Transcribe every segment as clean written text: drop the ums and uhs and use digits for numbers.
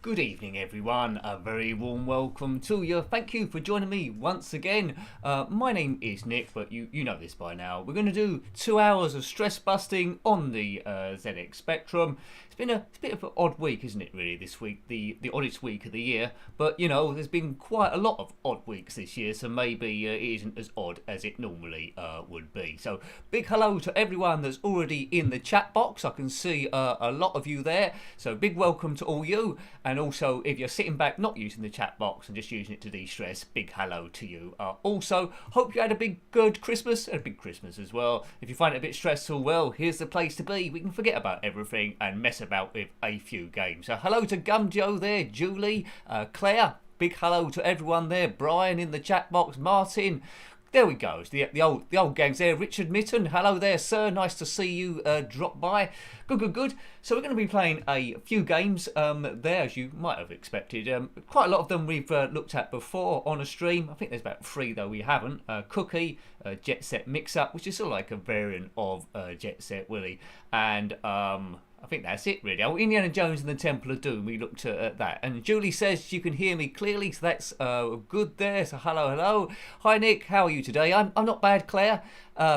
Good evening, everyone. A very warm welcome to you. Thank you for joining me once again. My name is Nick, but you know this by now. We're going to do 2 hours of stress busting on the ZX Spectrum. It's been a bit of an odd week, isn't it, really, this week? The oddest week of the year. But, you know, there's been quite a lot of odd weeks this year, so maybe it isn't as odd as it normally would be. So, big hello to everyone that's already in the chat box. I can see a lot of you there. So, big welcome to all you. And also, if you're sitting back not using the chat box and just using it to de-stress, big hello to you. Also, hope you had a good Christmas and a big Christmas as well. If you find it a bit stressful, well, here's the place to be. We can forget about everything and mess about with a few games. So hello to Gumjo there, Julie, Claire, big hello to everyone there, Brian in the chat box, Martin. There we go. It's the old gangs there. Richard Mitten, hello there, sir. Nice to see you drop by. Good. So we're going to be playing a few games there, as you might have expected. Quite a lot of them we've looked at before on a stream. I think there's about 3 though we haven't. Cookie, Jet Set Mixup, which is sort of like a variant of Jet Set Willie, and I think that's it really. Oh, Indiana Jones and the Temple of Doom, we looked at that. And Julie says you can hear me clearly, so that's good there. So hello. Hi Nick, how are you today? I'm not bad, Claire.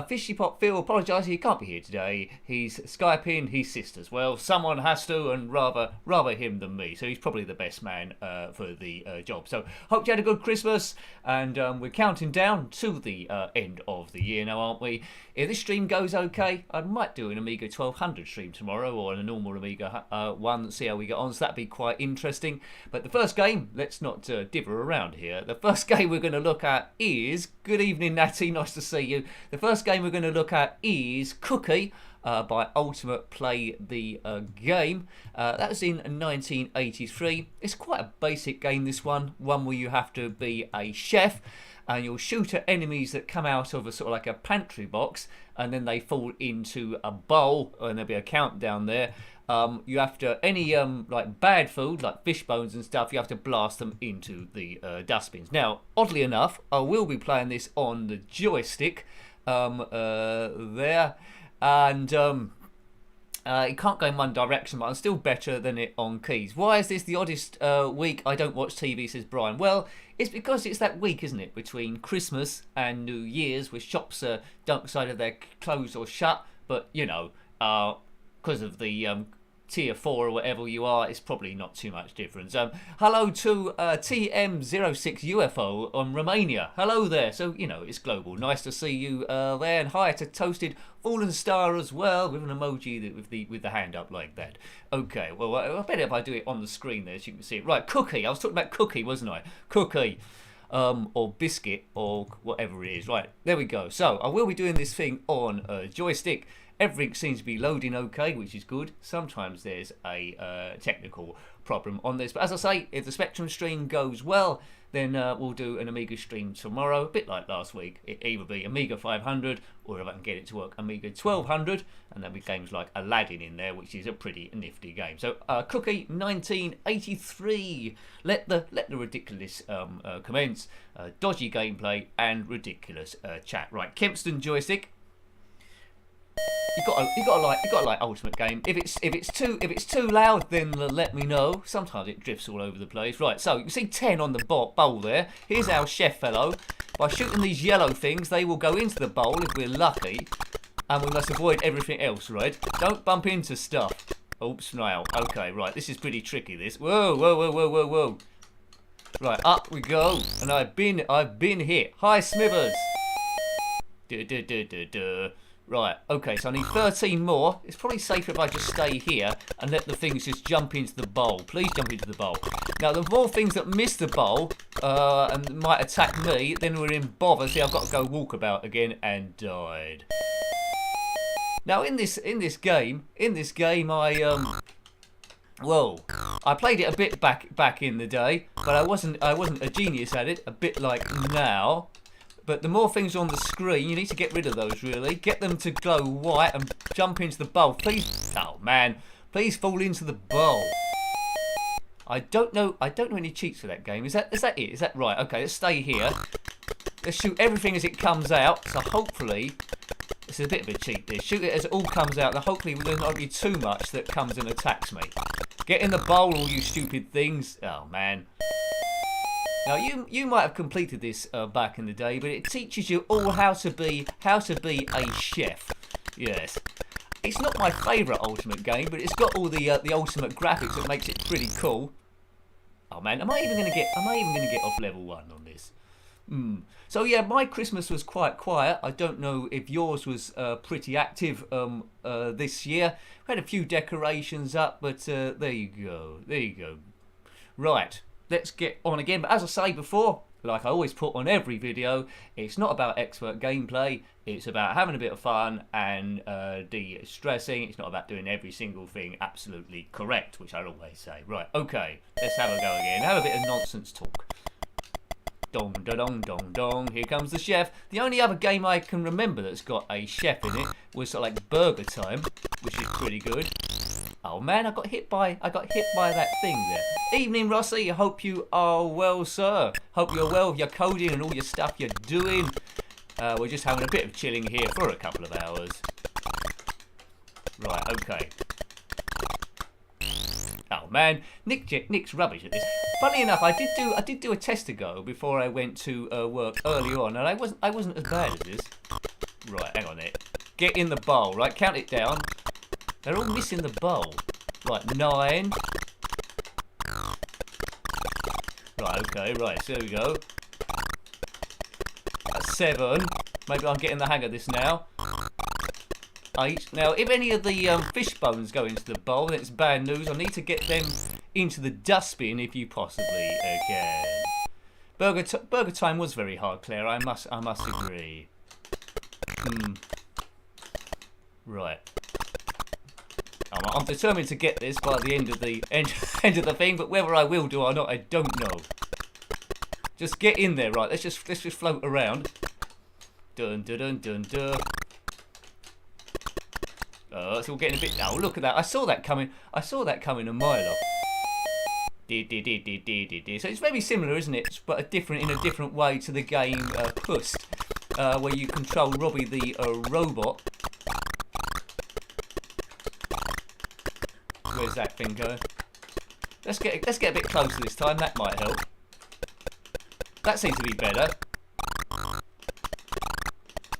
Fishy Pop Phil apologises, he can't be here today. He's Skyping his sisters. Well, someone has to, and rather him than me. So he's probably the best man for the job. So hope you had a good Christmas, and we're counting down to the end of the year now, aren't we? If this stream goes okay, I might do an Amiga 1200 stream tomorrow, or a normal Amiga one, see how we get on. So that'd be quite interesting. But the first game, let's not dither around here. The first game we're going to look at is, good evening Natty, nice to see you. The first game we're going to look at is Cookie by Ultimate Play the Game. That was in 1983. It's quite a basic game, this one where you have to be a chef and you'll shoot at enemies that come out of a sort of like a pantry box, and then they fall into a bowl, and there'll be a countdown there. You have to, any like bad food like fish bones and stuff, you have to blast them into the dustbins. Now, oddly enough, I will be playing this on the joystick there, and it can't go in one direction, but I'm still better than it on keys. Why is this the oddest week? I don't watch TV, says Brian. Well, it's because it's that week, isn't it, between Christmas and New Year's, where shops don't decide if they're closed or shut, but, you know, because of the tier 4 or whatever you are, it's probably not too much difference. Hello to TM06UFO on Romania. Hello there. So, you know, it's global. Nice to see you there. And hi to Toasted Fallen Star as well, with an emoji with the hand up like that. Okay, well, I bet if I do it on the screen there so you can see it. Right, Cookie. I was talking about Cookie, wasn't I? Cookie. Or Biscuit, or whatever it is. Right, there we go. So, I will be doing this thing on joystick. Everything seems to be loading okay, which is good. Sometimes there's a technical problem on this. But as I say, if the Spectrum stream goes well, then we'll do an Amiga stream tomorrow, a bit like last week. It'll either be Amiga 500, or if I can get it to work, Amiga 1200. And there'll be games like Aladdin in there, which is a pretty nifty game. So, Cookie 1983. Let the ridiculous commence. Dodgy gameplay and ridiculous chat. Right, Kempston joystick. You gotta like Ultimate Game. If it's too loud, then let me know. Sometimes it drifts all over the place. Right, so you can see 10 on the bowl there. Here's our chef fellow. By shooting these yellow things, they will go into the bowl if we're lucky, and we must avoid everything else. Right? Don't bump into stuff. Oops, now. Okay, right. This is pretty tricky. This. Whoa. Right, up we go. And I've been hit. Hi, Smithers. Right, okay, so I need 13 more. It's probably safer if I just stay here and let the things just jump into the bowl. Please jump into the bowl. Now, the more things that miss the bowl and might attack me, then we're in bother. See, I've got to go walkabout again, and died. Now, in this game, I I played it a bit back in the day, but I wasn't a genius at it. A bit like now. But the more things on the screen, you need to get rid of those, really. Get them to glow white and jump into the bowl. Please, oh man, please fall into the bowl. I don't know any cheats for that game. Is that it? Is that right? Okay, let's stay here. Let's shoot everything as it comes out. So hopefully, this is a bit of a cheat. This shoot it as it all comes out. And hopefully, there's not be too much that comes and attacks me. Get in the bowl, all you stupid things. Oh, man. Now, you might have completed this back in the day, but it teaches you all how to be a chef. Yes. It's not my favourite Ultimate game, but it's got all the Ultimate graphics that makes it pretty cool. Oh man, am I even gonna get off level 1 on this? So yeah, my Christmas was quite quiet. I don't know if yours was pretty active this year. We had a few decorations up, but there you go. There you go. Right, let's get on again. But as I say before, like I always put on every video, it's not about expert gameplay. It's about having a bit of fun and de-stressing. It's not about doing every single thing absolutely correct, which I always say. Right, okay, let's have a go again. Have a bit of nonsense talk. Dong, da dong, dong, dong. Here comes the chef. The only other game I can remember that's got a chef in it was sort of like Burger Time, which is pretty good. Oh man, I got hit by that thing there. Evening, Rossi. Hope you are well, sir. Hope you're well with your coding and all your stuff you're doing. We're just having a bit of chilling here for a couple of hours. Right, okay. Oh man, Nick's rubbish at this. Funny enough, I did do a test ago before I went to work earlier on, and I wasn't as bad as this. Right, hang on there. Get in the bowl, right? Count it down. They're all missing the bowl. Right, 9. Right, okay, right, so there we go. 7. Maybe I'm getting the hang of this now. 8. Now, if any of the fish bones go into the bowl, then it's bad news. I need to get them into the dustbin if you possibly can. Burger Time was very hard, Claire. I must agree. Right. I'm determined to get this by the end of the thing, but whether I will do or not, I don't know. Just get in there, right? Let's just float around. Dun dun dun dun dun. It's all getting a bit. Oh, look at that! I saw that coming a mile off. So it's very similar, isn't it? But in a different way to the game Puss, where you control Robbie the robot. Where's that thing going? Let's get a bit closer this time. That might help. That seems to be better.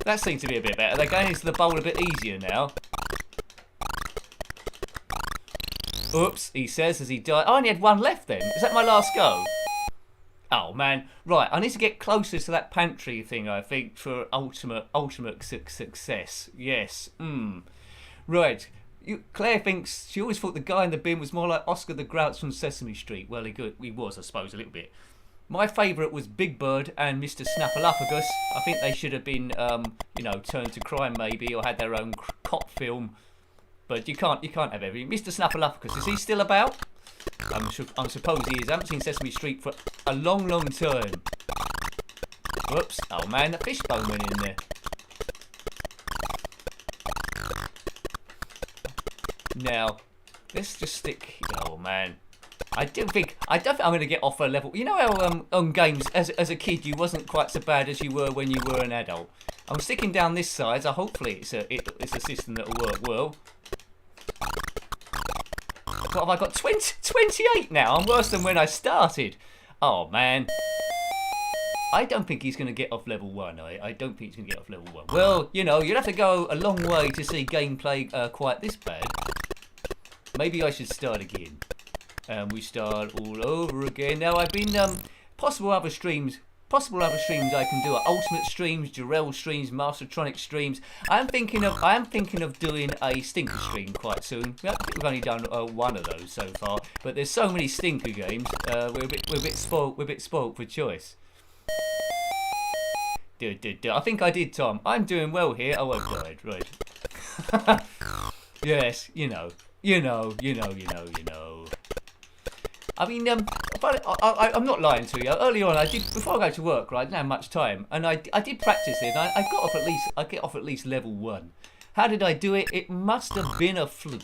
That seems to be a bit better. They're going into the bowl a bit easier now. Oops, he says as he died. I only had 1 left then. Is that my last go? Oh man. Right, I need to get closer to that pantry thing, I think, for ultimate success. Yes. Right. Claire thinks she always thought the guy in the bin was more like Oscar the Grouch from Sesame Street. Well, he was, I suppose, a little bit. My favourite was Big Bird and Mr. Snaffleupagus. I think they should have been, turned to crime maybe, or had their own cop film. But you can't have everything. Mr. Snaffleupagus, is he still about? I suppose he is. I haven't seen Sesame Street for a long, long time. Whoops! Oh man, the fishbone went in there. Now, let's just stick. Oh man. I don't think I'm going to get off a level. You know how on games as a kid you wasn't quite so bad as you were when you were an adult. I'm sticking down this side, so hopefully it's a system that'll work well. What have I got? 28 now. I'm worse than when I started. Oh man. I don't think he's going to get off level 1. I don't think he's going to get off level 1. Well, you'd have to go a long way to see gameplay quite this bad. Maybe I should start again. We start all over again. Now I've been possible other streams I can do are Ultimate streams, Jarrell streams, Mastertronic streams. I am thinking of doing a Stinker stream quite soon. I think we've only done 1 of those so far, but there's so many Stinker games. We're a bit spoilt for choice. I think I did, Tom. I'm doing well here. Oh, I've died. Right. Yes, you know. I mean, but I'm not lying to you. Early on, before I go to work, right, I didn't have much time, and I did practice it. And I get off at least level 1. How did I do it? It must have been a fluke.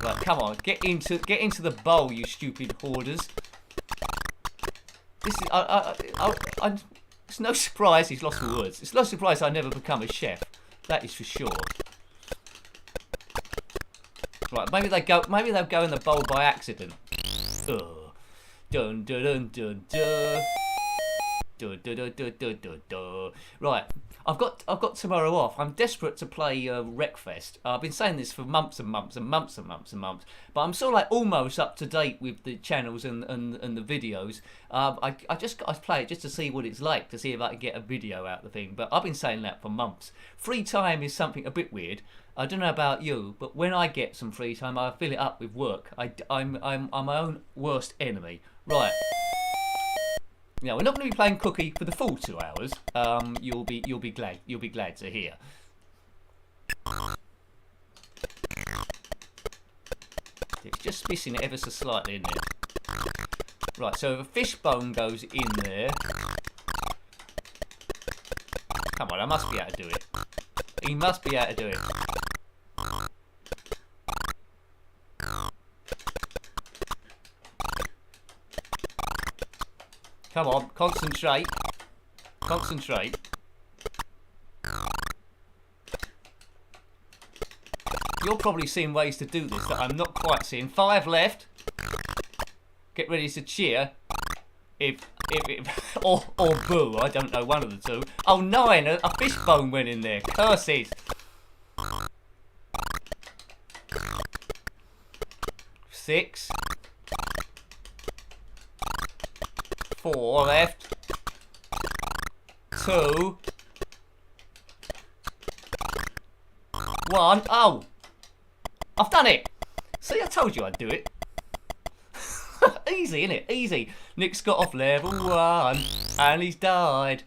Right, come on, get into the bowl, you stupid hoarders. This is it's no surprise he's lost for words. It's no surprise I never become a chef. That is for sure. Right, maybe they go. Maybe they'll go in the bowl by accident. Dun dun dun dun dun. Dun, dun, dun, dun, dun, dun, dun. Right, I've got tomorrow off. I'm desperate to play Wreckfest. I've been saying this for months and months and months and months and months, but I'm sort of like almost up to date with the channels and the videos. I just got to play it just to see what it's like, to see if I can get a video out of the thing. But I've been saying that for months. Free time is something a bit weird. I don't know about you, but when I get some free time, I fill it up with work. I'm my own worst enemy. Right. Now, we're not going to be playing Cookie for the full 2 hours. You'll be glad to hear. It's just missing it ever so slightly, isn't it? Right, so if a fish bone goes in there. Come on, I must be able to do it. He must be able to do it. Come on, concentrate. Concentrate. You're probably seeing ways to do this that I'm not quite seeing. 5 left. Get ready to cheer. Or boo, I don't know, one of the two. Oh, 9, a fish bone went in there. Curses. 6. 4 left. 2. 1. Oh! I've done it! See, I told you I'd do it. Easy, innit? Easy. Nick's got off level 1 and he's died.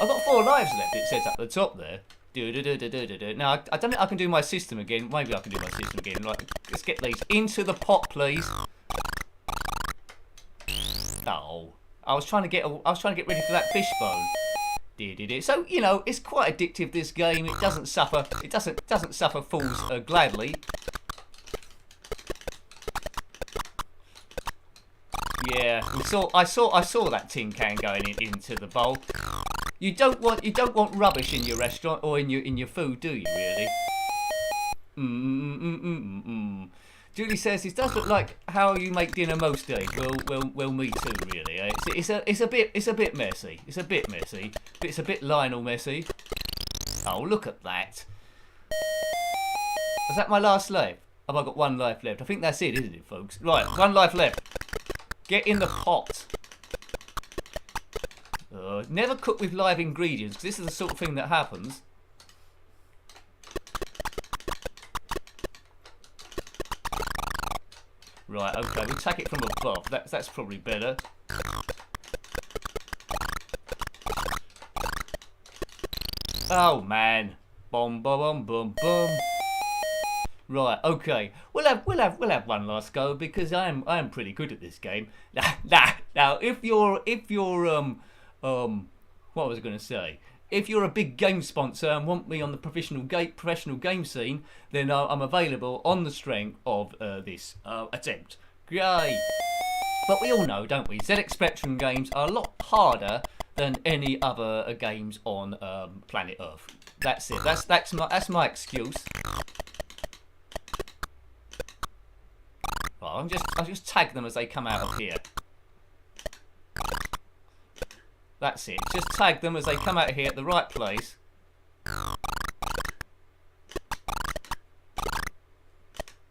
I've got 4 lives left, it says at the top there. Now, I don't think I can do my system again. Maybe I can do my system again. Right, let's get these into the pot, please. Oh. I was trying to get ready for that fish bone. So, you know, it's quite addictive, this game. It doesn't suffer fools gladly. Yeah, I saw that tin can going into the bowl. You don't want rubbish in your restaurant or in your food, do you, really? Julie says, "It does look like how you make dinner most days." Well, me too, really. It's a bit messy. It's a bit messy. But it's a bit Lionel messy. Oh, look at that. Is that my last life? Have I got 1 life left? I think that's it, isn't it, folks? Right, 1 life left. Get in the pot. Never cook with live ingredients, because this is the sort of thing that happens. Right, okay, we'll take it from above. That's probably better. Oh man. Boom, boom, boom, boom. Right, okay. We'll have 1 last go because I am pretty good at this game. Now if you're what was I gonna say? If you're a big game sponsor and want me on the professional game scene, then I'm available on the strength of this attempt. Great. But we all know, don't we? ZX Spectrum games are a lot harder than any other games on planet Earth. That's it. That's my excuse. Well, I'll just tag them as they come out of here. That's it. Just tag them as they come out of here at the right place.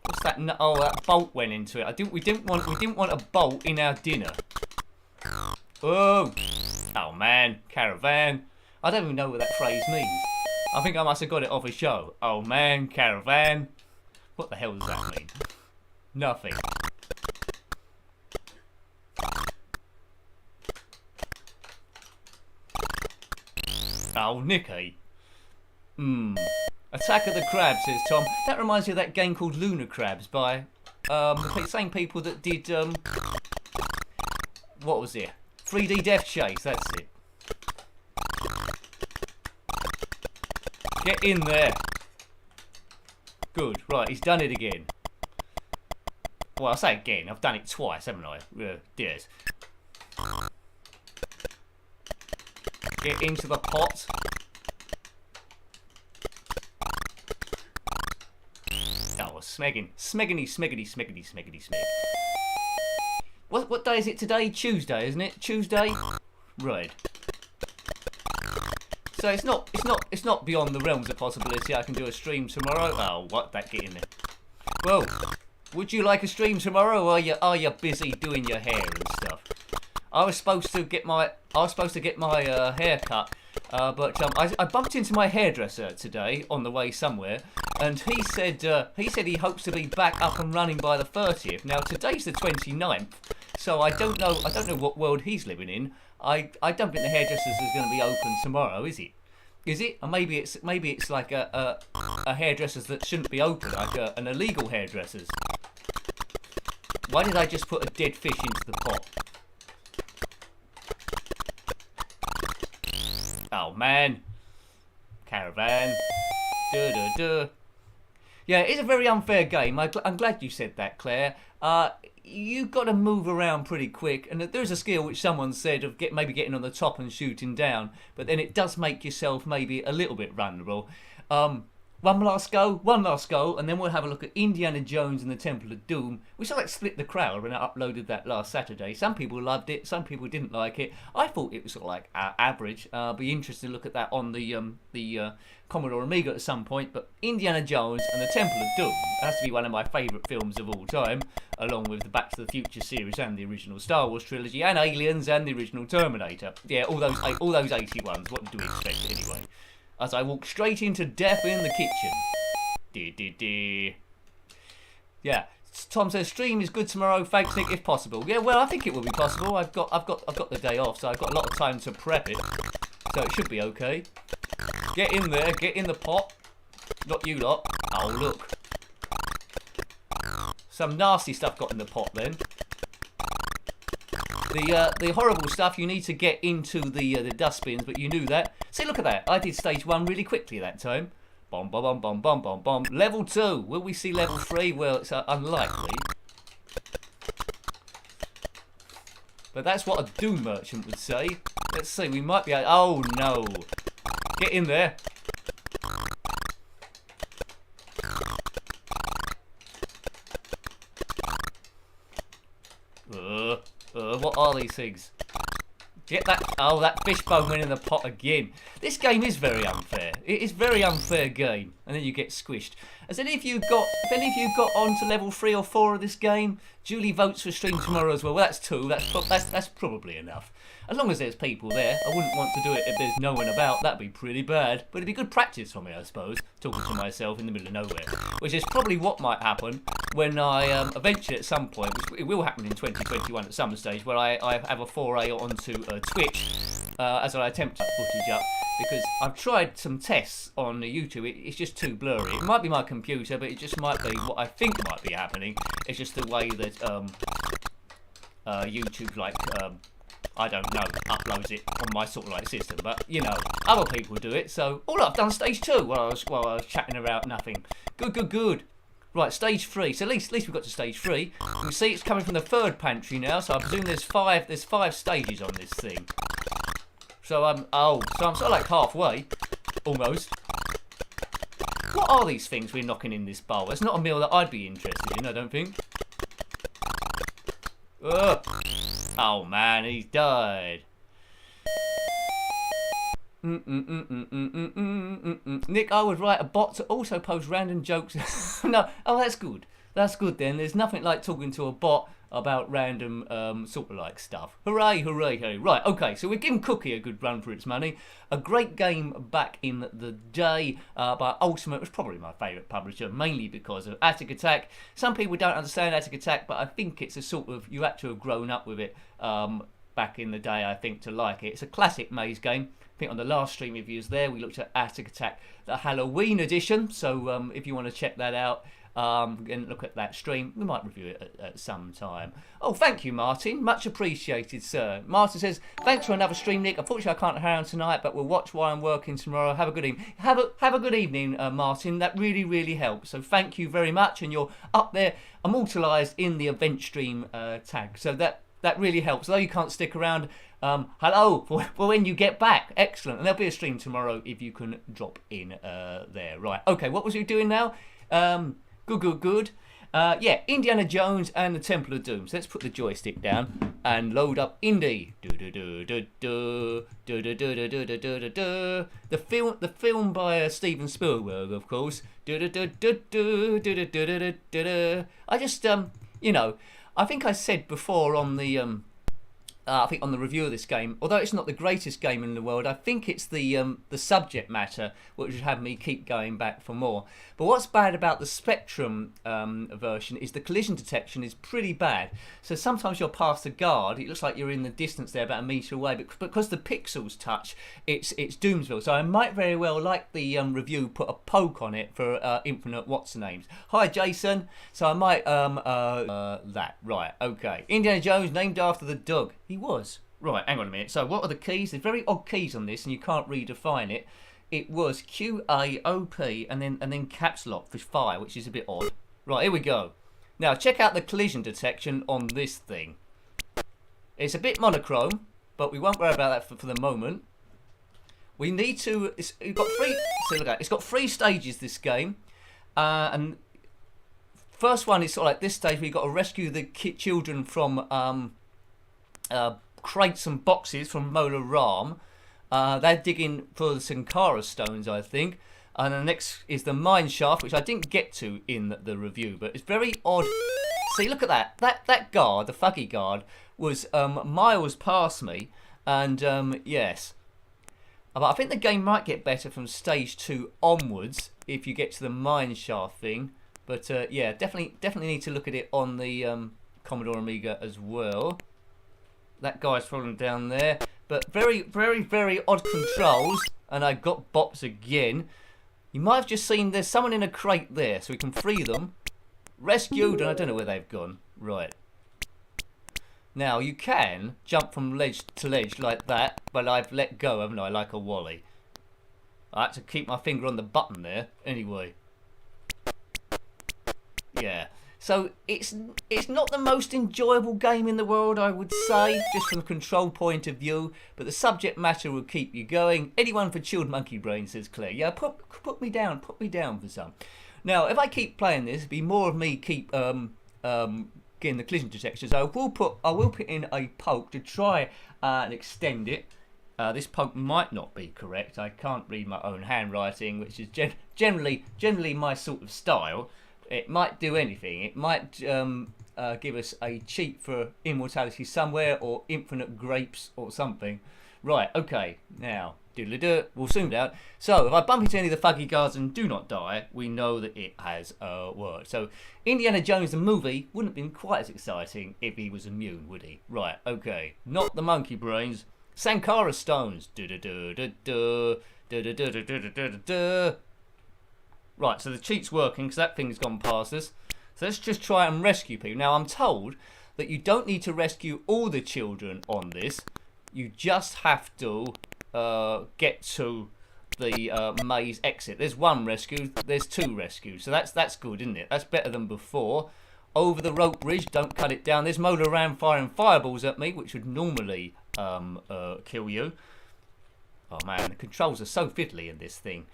What's that? Oh, that bolt went into it. We didn't want a bolt in our dinner. Oh man, caravan. I don't even know what that phrase means. I think I must have got it off a show. Oh man, caravan. What the hell does that mean? Nothing. Oh, Nicky. Attack of the Crabs, says Tom. That reminds me of that game called Lunar Crabs by the same people that did what was it? 3D Death Chase, that's it. Get in there. Good, right, he's done it again. Well, I say again, I've done it twice, haven't I? Yes. Get into the pot. smegging. Smeggity, smeggity, smeggity, smeggity, smeg. What day is it today? Tuesday, isn't it? Tuesday? Right. So it's not beyond the realms of possibility I can do a stream tomorrow. Oh, what? That get in there. Well, would you like a stream tomorrow, or are you busy doing your hair and stuff? I was supposed to get my hair cut, but I bumped into my hairdresser today on the way somewhere, and he said he hopes to be back up and running by the 30th. Now today's the 29th, so I don't know what world he's living in. I don't think the hairdressers is going to be open tomorrow, is it? Is it? Or maybe it's like a hairdressers that shouldn't be open, like an illegal hairdressers. Why did I just put a dead fish into the pot? Oh man, caravan. Yeah, it's a very unfair game. I'm glad you said that, Claire. You got to move around pretty quick, and there's a skill which someone said of maybe getting on the top and shooting down, but then it does make yourself maybe a little bit vulnerable. One last go, and then we'll have a look at Indiana Jones and the Temple of Doom, which I split the crowd when I uploaded that last Saturday. Some people loved it, some people didn't like it. I thought it was sort of like average. Be interested to look at that on the Commodore Amiga at some point. But Indiana Jones and the Temple of Doom has to be one of my favourite films of all time, along with the Back to the Future series and the original Star Wars trilogy, and Aliens and the original Terminator. Yeah, all those 81s. What did we expect anyway? As I walk straight into death in the kitchen. Yeah, Tom says stream is good tomorrow. Thanks, Nick, if possible. Yeah, well, I think it will be possible. I've got the day off, so I've got a lot of time to prep it, so it should be okay. Get in there, get in the pot. Not you lot. Oh look, some nasty stuff got in the pot then. The horrible stuff you need to get into the dustbins, but you knew that. See, look at that. I did stage 1 really quickly that time. Bomb, bomb, bomb, bomb, bomb, bomb, bomb. Level 2. Will we see level 3? Well, it's unlikely. But that's what a Doom merchant would say. Let's see. We might be able... Oh, no. Get in there. What are these things? Get that. Oh, that fishbone went in the pot again. This game is very unfair. It is a very unfair game. And then you get squished. Has any of you got on to level 3 or 4 of this game? Julie votes for stream tomorrow as well. Well, that's 2. That's probably enough. As long as there's people there. I wouldn't want to do it if there's no one about. That'd be pretty bad. But it'd be good practice for me, I suppose. Talking to myself in the middle of nowhere. Which is probably what might happen when I eventually at some point, which it will happen in 2021 at some stage, where I have a foray onto Twitch as I attempt to put footage up. Because I've tried some tests on YouTube, it's just too blurry. It might be my computer, but it just might be what I think might be happening. It's just the way that YouTube, like, I don't know, uploads it on my sort of like system. But, you know, other people do it. So, oh look, I've done stage 2 while I was chatting about nothing. Good. Right, stage 3. So at least we've got to stage 3. We see it's coming from the 3rd pantry now, so I presume there's five stages on this thing. So I'm sort of like halfway, almost. What are these things we're knocking in this bowl? It's not a meal that I'd be interested in, I don't think. Ugh. Oh man, he's died. Nick, I would write a bot to also post random jokes. No, oh that's good. That's good then. There's nothing like talking to a bot about random sort of like stuff. Hooray, hooray, hooray. Right, okay, so we're giving Cookie a good run for its money. A great game back in the day, but Ultimate was probably my favourite publisher, mainly because of Attic Attack. Some people don't understand Attic Attack, but I think it's a sort of, you had to have grown up with it back in the day, I think, to like it. It's a classic maze game. I think on the last stream reviews there, we looked at Attic Attack, the Halloween edition, so if you want to check that out, and look at that stream. We might review it at some time. Oh, thank you, Martin. Much appreciated, sir. Martin says, thanks for another stream, Nick. Unfortunately, I can't hang on tonight, but we'll watch while I'm working tomorrow. Have a good evening. Have a good evening, Martin. That really, really helps. So thank you very much. And you're up there, immortalised in the event stream tag. So that really helps. Although you can't stick around, hello for when you get back. Excellent. And there'll be a stream tomorrow if you can drop in there. Right. Okay, what was you doing now? Good. Yeah, Indiana Jones and the Temple of Doom. So let's put the joystick down and load up Indy. The film by Steven Spielberg, of course. I just you know, I think I said before on the I think on the review of this game, although it's not the greatest game in the world, I think it's the subject matter which would have me keep going back for more. But what's bad about the Spectrum version is the collision detection is pretty bad. So sometimes you're past a guard, it looks like you're in the distance there about a metre away, but because the pixels touch, it's Doomsville. So I might very well, like the review, put a poke on it for Infinite What's-Names. Hi Jason. So I might that. Right, okay. Indiana Jones named after the dog. He was. Right, hang on a minute. So what are the keys? There's very odd keys on this and you can't redefine it. It was QAOP and then caps lock for fire, which is a bit odd. Right, here we go. Now check out the collision detection on this thing. It's a bit monochrome, but we won't worry about that for the moment. We need to. It's got three. See, look at it. It's got 3 stages. This game, and first one is sort of like this stage. We've got to rescue the children from crates and boxes from Mola Ram. They're digging for the Sankara stones, I think. And the next is the mine shaft, which I didn't get to in the review, but it's very odd. See, look at that. That guard, the fuggy guard, was miles past me. And yes. But I think the game might get better from stage 2 onwards if you get to the mine shaft thing. But yeah, definitely need to look at it on the Commodore Amiga as well. That guy's falling down there. But very odd controls. And I got bops again. You might have just seen there's someone in a crate there, so we can free them. Rescued, and I don't know where they've gone. Right. Now, you can jump from ledge to ledge like that, but I've let go, haven't I, like a Wally. I had to keep my finger on the button there. Anyway. Yeah. So, it's not the most enjoyable game in the world, I would say, just from a control point of view, but the subject matter will keep you going. Anyone for chilled monkey brain, says Claire. Yeah, put me down for some. Now, if I keep playing this, it'll be more of me keep getting the collision detectors. I will put in a poke to try and extend it. This poke might not be correct. I can't read my own handwriting, which is generally my sort of style. It might do anything. It might give us a cheat for immortality somewhere, or infinite grapes or something. Right, okay, now, doodly-doo, we'll soon find out. So, if I bump into any of the fuggy guards and do not die, we know that it has worked. So, Indiana Jones the movie wouldn't have been quite as exciting if he was immune, would he? Right, okay, not the monkey brains. Sankara stones. Right, so the cheat's working because that thing's gone past us. So let's just try and rescue people. Now, I'm told that you don't need to rescue all the children on this. You just have to get to the maze exit. There's 1 rescue, there's 2 rescued. So that's good, isn't it? That's better than before. Over the rope bridge, don't cut it down. There's Mola Ram firing fireballs at me, which would normally kill you. Oh man, the controls are so fiddly in this thing.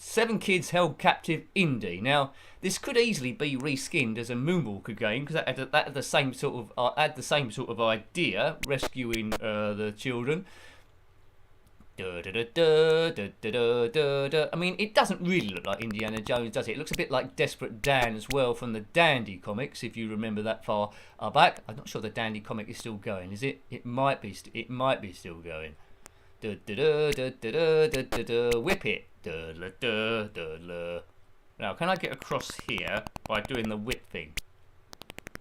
7 kids held captive Indy. Now, this could easily be reskinned as a Moonwalker game because that had the same sort of idea, rescuing the children. I mean, it doesn't really look like Indiana Jones, does it? It looks a bit like Desperate Dan as well from the Dandy comics, if you remember that far back. I'm not sure the Dandy comic is still going, is it? It might be still going. Whip it. Now, can I get across here by doing the whip thing?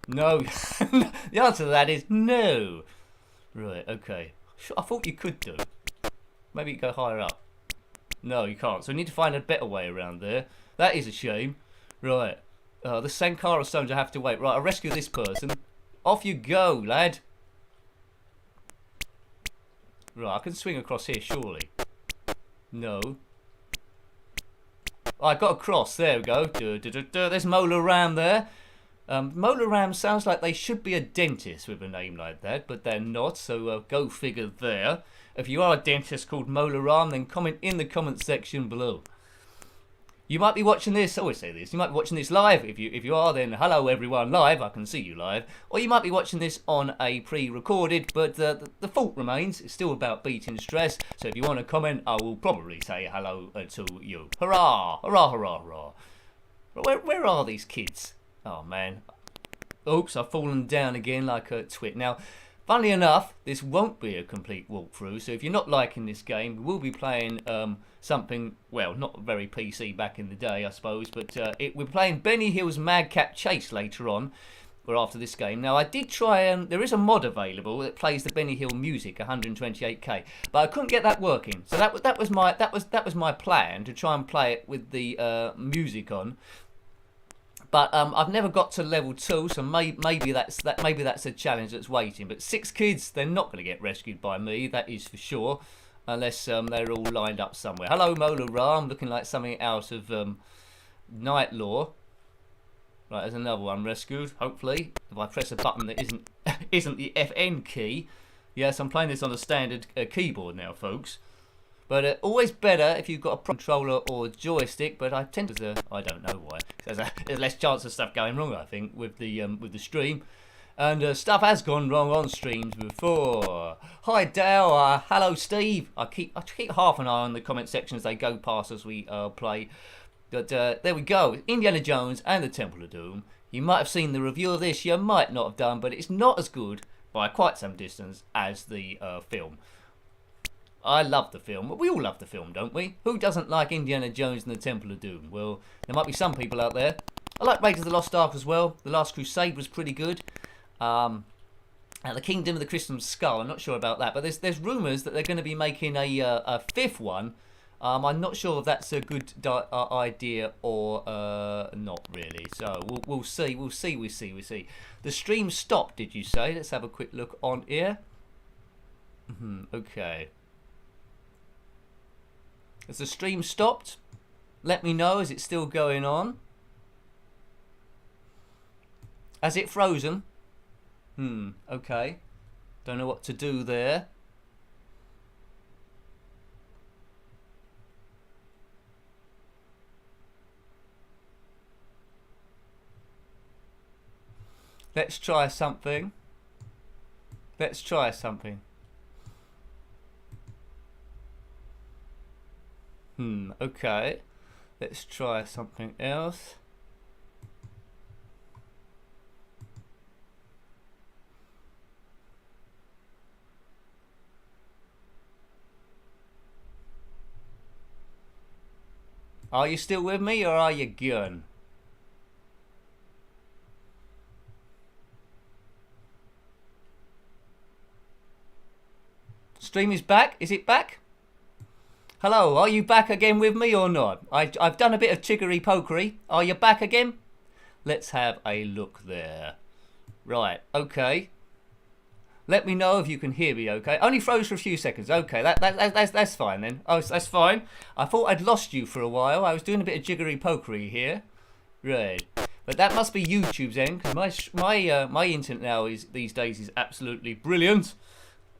No. The answer to that is no. Right, okay. I thought you could do. Maybe you go higher up. No, you can't. So we need to find a better way around there. That is a shame. Right. The Sankara stones I have to wait. Right, I'll rescue this person. Off you go, lad. Right, I can swing across here, surely. No. Oh, I got across. There we go. There's Mola Ram there. Mola Ram sounds like they should be a dentist with a name like that, but they're not, so go figure there. If you are a dentist called Mola Ram, then comment in the comment section below. You might be watching this, I always say this, you might be watching this live. If you are, then hello everyone live, I can see you live. Or you might be watching this on a pre-recorded, but the fault remains, it's still about beating stress. So if you want to comment, I will probably say hello to you. Hurrah, hurrah, hurrah, hurrah. Where are these kids? Oh man. Oops, I've fallen down again like a twit. Now, funnily enough, this won't be a complete walkthrough, so if you're not liking this game, we'll be playing something, well, not very PC back in the day, I suppose, but we're playing Benny Hill's Madcap Chase later on, or after this game. Now, I did try, there is a mod available that plays the Benny Hill music, 128k, but I couldn't get that working. So that was my plan, to try and play it with the music on. But I've never got to level 2, so maybe that's a challenge that's waiting. But 6 kids, they're not going to get rescued by me, that is for sure, unless they're all lined up somewhere. Hello, Mola Ra, I'm looking like something out of Night Law. Right, there's another one rescued, hopefully. If I press a button that isn't the FN key. Yes, I'm playing this on a standard keyboard now, folks. But always better if you've got a controller or joystick. But I tend to, I don't know why. There's less chance of stuff going wrong, I think, with the stream. And stuff has gone wrong on streams before. Hi Dale, hello Steve. I keep half an eye on the comment section as they go past as we play. But there we go. Indiana Jones and the Temple of Doom. You might have seen the review of this. You might not have done, but it's not as good by quite some distance as the film. I love the film. We all love the film, don't we? Who doesn't like Indiana Jones and the Temple of Doom? Well, there might be some people out there. I like Raiders of the Lost Ark as well. The Last Crusade was pretty good. And the Kingdom of the Crystal Skull, I'm not sure about that. But there's rumours that they're going to be making a 5th one. I'm not sure if that's a good idea or not really. So we'll see. We'll see. The stream stopped, did you say? Let's have a quick look on here. Okay. Has the stream stopped? Let me know. Is it still going on? Has it frozen? Okay. Don't know what to do there. Let's try something. Okay. Let's try something else. Are you still with me or are you gone? Stream is back. Is it back? Hello, are you back again with me or not? I've done a bit of chiggery-pokery. Are you back again? Let's have a look there. Right, okay. Let me know if you can hear me, okay? Only froze for a few seconds. Okay, that's fine then. Oh, that's fine. I thought I'd lost you for a while. I was doing a bit of jiggery-pokery here. Right. But that must be YouTube's end, because my internet now these days is absolutely brilliant.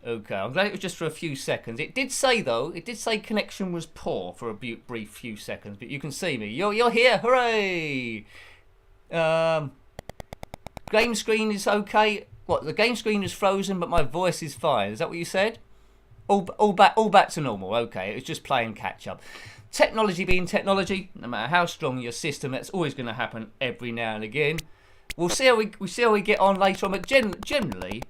Okay, I'm glad it was just for a few seconds. It did say, though, connection was poor for a brief few seconds, but you can see me. You're here, hooray! Game screen is okay. What, the game screen is frozen, but my voice is fine. Is that what you said? All back to normal. Okay, it was just playing catch up. Technology being technology, no matter how strong your system, that's always going to happen every now and again. We'll see how we get on later on, but generally,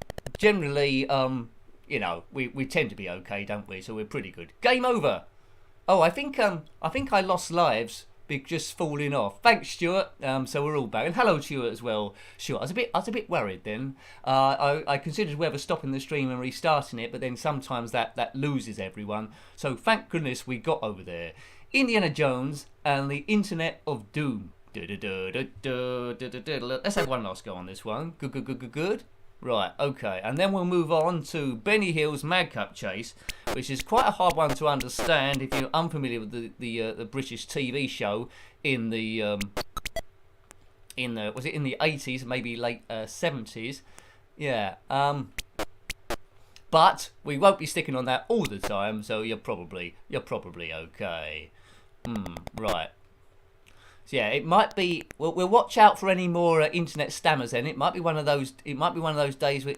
you know, we tend to be okay, don't we? So we're pretty good. Game over. Oh, I think I lost lives just falling off. Thanks, Stuart. So we're all back. And hello to you as well. Sure. I was a bit worried then. I considered whether stopping the stream and restarting it, but then sometimes that loses everyone. So thank goodness we got over there. Indiana Jones and the Internet of Doom. Let's have one last go on this one. Good. Right, okay, and then we'll move on to Benny Hill's Madcap Chase, which is quite a hard one to understand if you're unfamiliar with the British TV show in the was it in the 80s, maybe late 70s, yeah. But we won't be sticking on that all the time, so you're probably okay. Right. So yeah, it might be. We'll watch out for any more internet stammers. Then it might be one of those. It might be one of those days where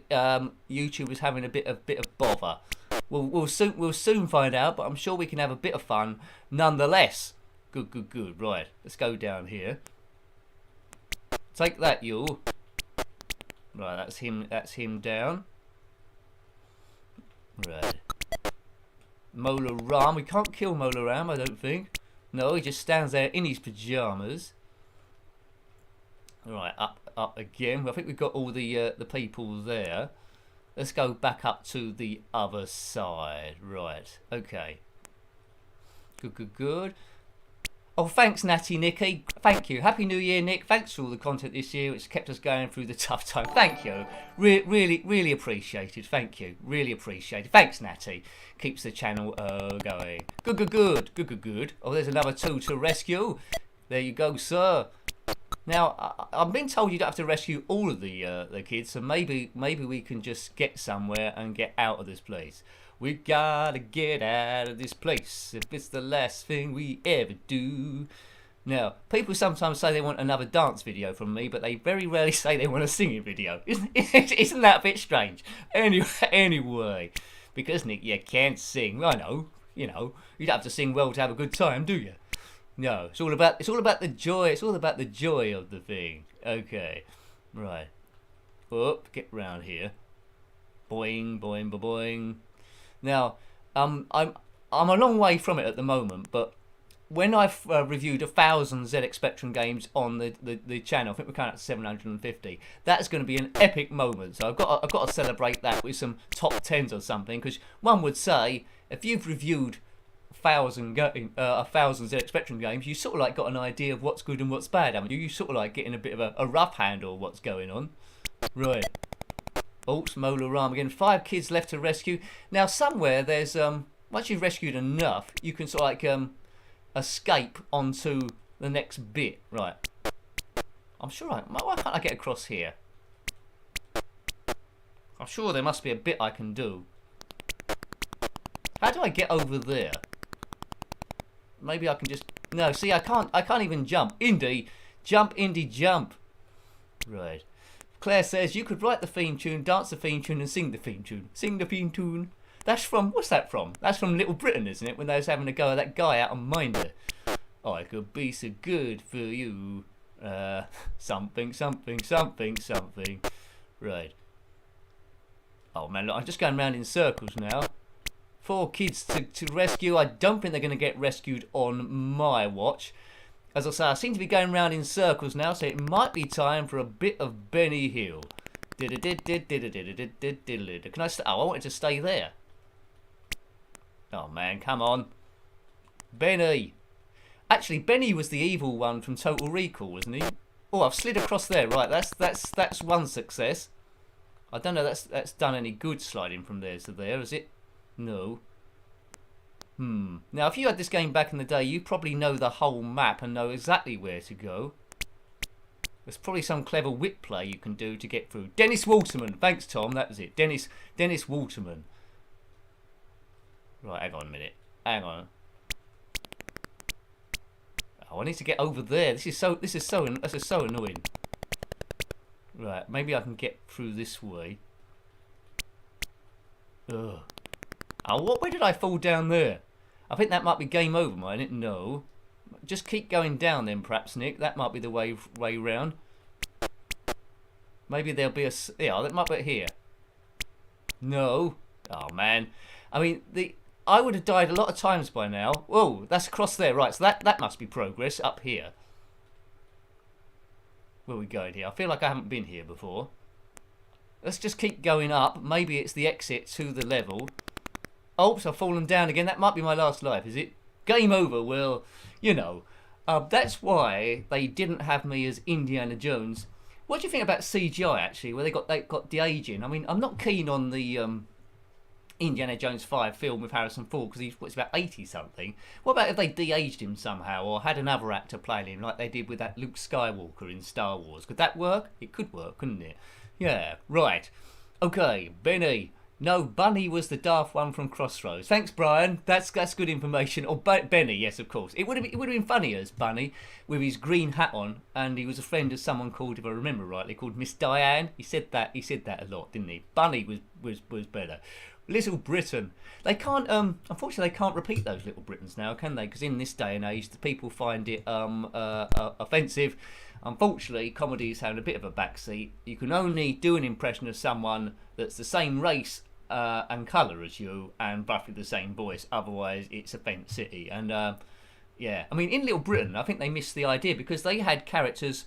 YouTube is having a bit of bother. We'll soon find out. But I'm sure we can have a bit of fun nonetheless. Good. Right, let's go down here. Take that, you. Right, that's him. That's him down. Right. Mola Ram. We can't kill Mola Ram, I don't think. No, he just stands there in his pajamas. Right, up again. Well, I think we've got all the people there. Let's go back up to the other side. Right, okay. Good. Oh, thanks, Natty Nicky. Thank you. Happy New Year, Nick. Thanks for all the content this year. It's kept us going through the tough time. Thank you. Really appreciated. Thank you. Really appreciated. Thanks, Natty. Keeps the channel going. Good. Oh, there's another 2 to rescue. There you go, sir. Now, I've been told you don't have to rescue all of the kids, so maybe we can just get somewhere and get out of this place. We gotta get out of this place if it's the last thing we ever do. Now, people sometimes say they want another dance video from me, but they very rarely say they want a singing video. Isn't that a bit strange? Anyway, because Nick, you can't sing. I know, you don't have to sing well to have a good time, do you? No, it's all about the joy. It's all about the joy of the thing. Okay, right. Up, get round here. Boing. Now, I'm a long way from it at the moment, but when I've reviewed 1,000 ZX Spectrum games on the channel, I think we're kind of at 750. That's going to be an epic moment. So I've got to celebrate that with some top 10s or something, because one would say if you've reviewed 1,000 ZX Spectrum games, you sort of like got an idea of what's good and what's bad. I mean, you sort of like getting a bit of a rough handle of what's going on, right? Oops, Mola Ram again. 5 kids left to rescue. Now, somewhere there's once you've rescued enough, you can sort of like escape onto the next bit. Right. I'm sure why can't I get across here? I'm sure there must be a bit I can do. How do I get over there? Maybe I can just no. See, I can't even jump. Indy, jump. Right. Claire says you could write the theme tune, dance the theme tune, and sing the theme tune. Sing the theme tune. That's from, what's that from? That's from Little Britain, isn't it? When they was having a go at that guy out on Minder. I could be so good for you. Something. Right. Oh man, look, I'm just going round in circles now. 4 kids to rescue. I don't think they're going to get rescued on my watch. As I say, I seem to be going round in circles now, so it might be time for a bit of Benny Hill. Can I stay? Oh, I wanted to stay there. Oh man, come on. Benny. Actually, Benny was the evil one from Total Recall, wasn't he? Oh, I've slid across there. Right, that's one success. I don't know that's done any good sliding from there to there, is it? No. Now, if you had this game back in the day, you probably know the whole map and know exactly where to go. There's probably some clever whip play you can do to get through. Dennis Waterman. Thanks, Tom. That was it. Dennis Waterman. Right, hang on a minute. Hang on. Oh, I need to get over there. This is so annoying. Right, maybe I can get through this way. Ugh. Oh, where did I fall down there? I think that might be game over, might it? No. Just keep going down then, perhaps, Nick. That might be the way round. Maybe there'll be a... Yeah, that might be here. No. Oh, man. I mean, I would have died a lot of times by now. Whoa, that's across there. Right, so that must be progress up here. Where are we going here? I feel like I haven't been here before. Let's just keep going up. Maybe it's the exit to the level. Oops, I've fallen down again. That might be my last life, is it? Game over. Well, you know. That's why they didn't have me as Indiana Jones. What do you think about CGI, actually, where they got de-aging? I mean, I'm not keen on the Indiana Jones 5 film with Harrison Ford, because he's about 80-something. What about if they de-aged him somehow, or had another actor playing him, like they did with that Luke Skywalker in Star Wars? Could that work? It could work, couldn't it? Yeah, right. Okay, Benny. No, Bunny was the daft one from Crossroads. Thanks, Brian. That's good information. Or Benny, yes, of course. It would have been funny as Bunny with his green hat on, and he was a friend of someone called, if I remember rightly, called Miss Diane. He said that a lot, didn't he? Bunny was better. Little Britain. They can't. Unfortunately, they can't repeat those Little Britons now, can they? Because in this day and age, the people find it offensive. Unfortunately, comedy is having a bit of a backseat. You can only do an impression of someone that's the same race and colour as you and roughly the same voice. Otherwise, it's offence city. And yeah, I mean, in Little Britain, I think they missed the idea because they had characters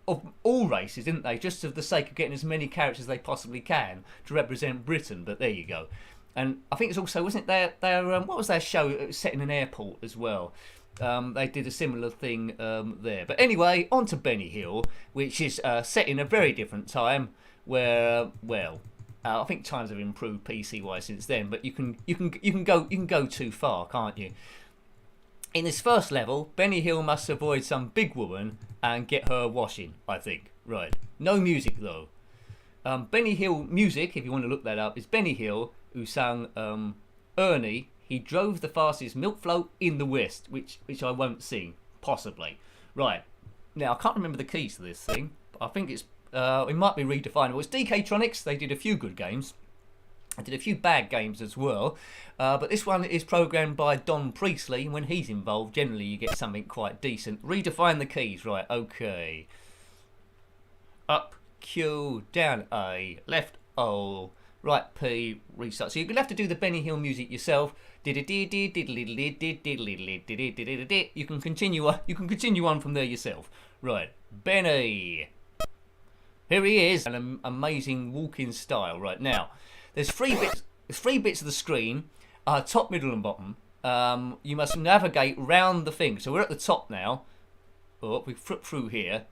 of all races, didn't they? Just for the sake of getting as many characters as they possibly can to represent Britain. But there you go. And I think it's also, wasn't it their what was their show? It was set in an airport as well. They did a similar thing there. But anyway, on to Benny Hill, which is set in a very different time where, well, I think times have improved PC-wise since then, but you can go too far, can't you? In this first level, Benny Hill must avoid some big woman and get her washing, I think. Right. No music though. Benny Hill music, if you want to look that up, is Benny Hill, who sang Ernie. He drove the fastest milk float in the West, which I won't sing, possibly. Right. Now, I can't remember the keys to this thing, but I think it might be redefinable. It's DK-Tronics. They did a few good games. I did a few bad games as well. But this one is programmed by Don Priestley. When he's involved, generally you get something quite decent. Redefine the keys. Right, okay. Up, Q, down A, left O, right P, restart. So you're going to have to do the Benny Hill music yourself. You can continue on from there yourself. Right, Benny. Here he is, an amazing walking style. Right now, there's three bits of the screen, top, middle, and bottom. You must navigate round the thing. So we're at the top now. Oh, we flip through here.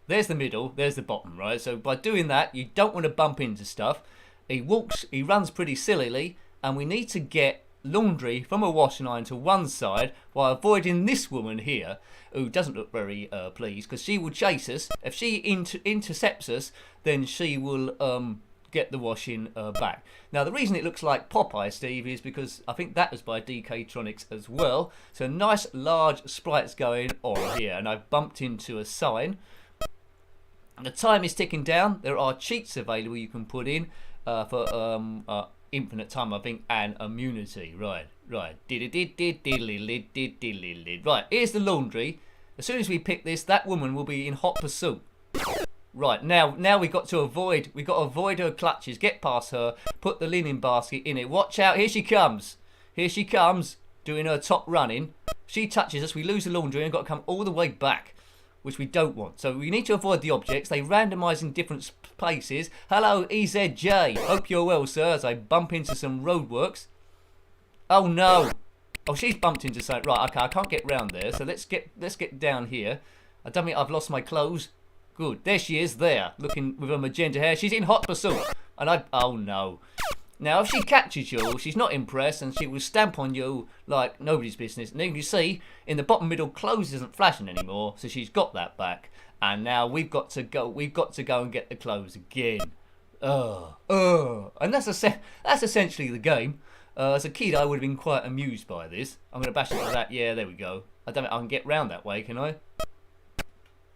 There's the middle. There's the bottom. Right. So by doing that, you don't want to bump into stuff. He runs pretty sillily, and we need to get laundry from a washing line to one side while avoiding this woman here, who doesn't look very pleased, because she will chase us. If she intercepts us, then she will get the washing back. Now, the reason it looks like Popeye, Steve, is because I think that was by DK-Tronics as well. So nice large sprites going on here, and I've bumped into a sign. The time is ticking down. There are cheats available you can put in for infinite time, I think, and immunity. Right. Right, here's the laundry. As soon as we pick this, that woman will be in hot pursuit. Right, now we got to avoid her clutches, get past her, put the linen basket in it. Watch out, here she comes. Here she comes, doing her top running. She touches us, we lose the laundry and got to come all the way back, which we don't want. So we need to avoid the objects. They randomise in different places. Hello, EZJ. Hope you're well, sir, as I bump into some roadworks. Oh no. Oh, she's bumped into something. Right, okay, I can't get round there. So let's get down here. I don't think I've lost my clothes. Good. There she is, there, looking with her magenta hair. She's in hot pursuit. And oh no. Now, if she catches you, she's not impressed, and she will stamp on you like nobody's business. And then you see, in the bottom middle, clothes isn't flashing anymore, so she's got that back. And now we've got to go and get the clothes again. And that's essentially the game. As a kid, I would have been quite amused by this. I'm going to bash it like that. Yeah, there we go. I don't think I can get round that way, can I?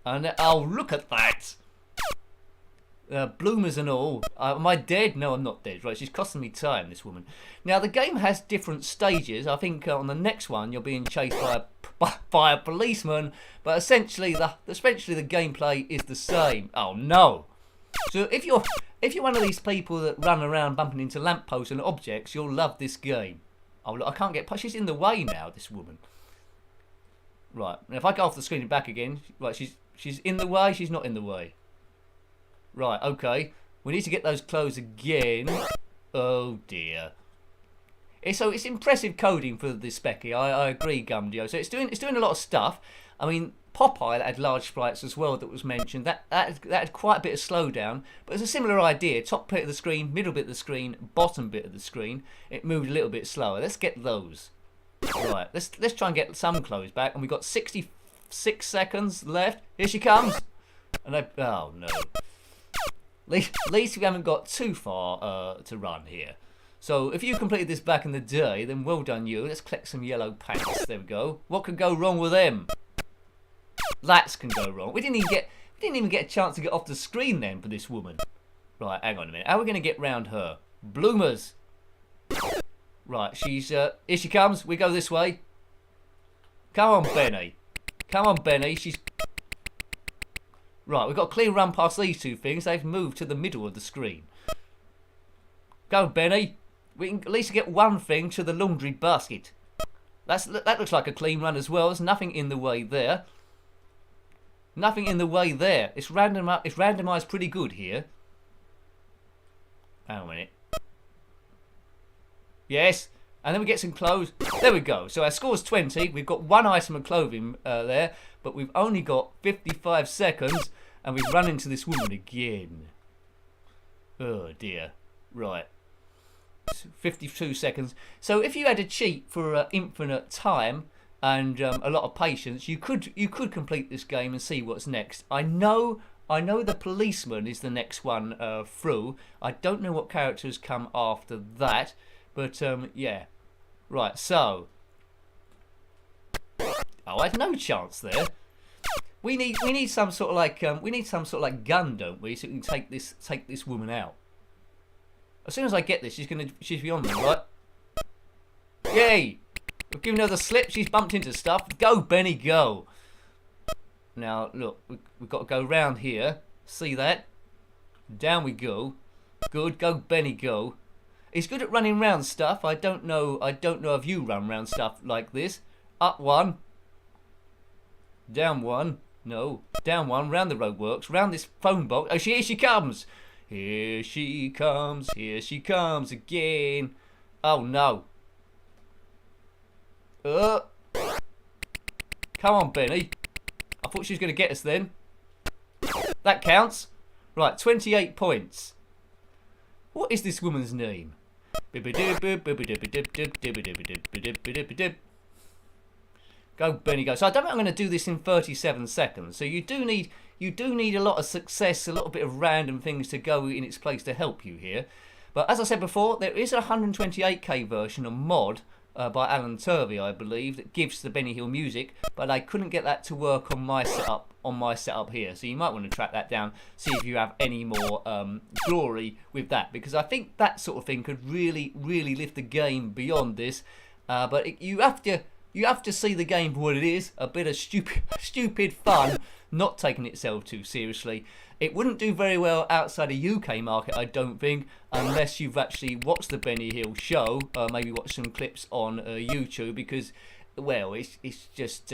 And oh, look at that! Bloomers and all. Am I dead? No, I'm not dead. Right, she's costing me time, this woman. Now, the game has different stages. I think on the next one, you're being chased by a policeman. But essentially, the gameplay is the same. Oh, no. So if you're one of these people that run around bumping into lampposts and objects, you'll love this game. Oh, look, I can't get past. She's in the way now, this woman. Right, now if I go off the screen and back again, right, she's in the way, she's not in the way. Right, okay. We need to get those clothes again. Oh dear. It's impressive coding for the Specky. I agree, Gumdio. So it's doing a lot of stuff. I mean, Popeye that had large sprites as well that was mentioned. That had quite a bit of slowdown, but it's a similar idea. Top bit of the screen, middle bit of the screen, bottom bit of the screen. It moved a little bit slower. Let's get those. Right, let's try and get some clothes back, and we've got 66 seconds left. Here she comes. And oh no. At least we haven't got too far to run here. So if you completed this back in the day, then well done you. Let's collect some yellow pants. There we go. What could go wrong with them? That can go wrong. We didn't even get a chance to get off the screen then for this woman. Right, hang on a minute. How are we going to get round her? Bloomers. Right, she's here she comes. We go this way. Come on, Benny. Come on, Benny. She's right. We've got a clean run past these two things. They've moved to the middle of the screen. Go, Benny. We can at least get one thing to the laundry basket. That looks like a clean run as well. There's nothing in the way there. Nothing in the way there. It's randomised pretty good here. Hang on a minute. Yes. And then we get some clothes. There we go. So our score's 20. We've got one item of clothing there. But we've only got 55 seconds. And we've run into this woman again. Oh dear. Right. 52 seconds. So if you had a cheat for infinite time and a lot of patience, you could complete this game and see what's next. I know the policeman is the next one through. I don't know what characters come after that, but yeah. Right. So, I had no chance there. We need some sort of like gun, don't we? So we can take this woman out. As soon as I get this, she's beyond me, right? Yay! We've given her the slip. She's bumped into stuff. Go, Benny, go. Now, look, we've got to go round here. See that? Down we go. Good. Go, Benny, go. He's good at running round stuff. I don't know if you run round stuff like this. Up one. Down one. No. Down one. Round the roadworks. Round this phone box. Oh, here she comes. Here she comes again. Oh no. Come on, Benny. I thought she was going to get us then. That counts. Right, 28 points. What is this woman's name? Go, Benny, go. So I don't think I'm going to do this in 37 seconds. So you do need a lot of success, a little bit of random things to go in its place to help you here. But as I said before, there is a 128k version, a mod by Alan Turvey, I believe, that gives the Benny Hill music, but I couldn't get that to work on my setup here. So you might want to track that down, see if you have any more glory with that, because I think that sort of thing could really lift the game beyond this. But you have to see the game for what it is, a bit of stupid fun, not taking itself too seriously. It wouldn't do very well outside a UK market, I don't think, unless you've actually watched the Benny Hill show, maybe watch some clips on YouTube, because, well, it's just,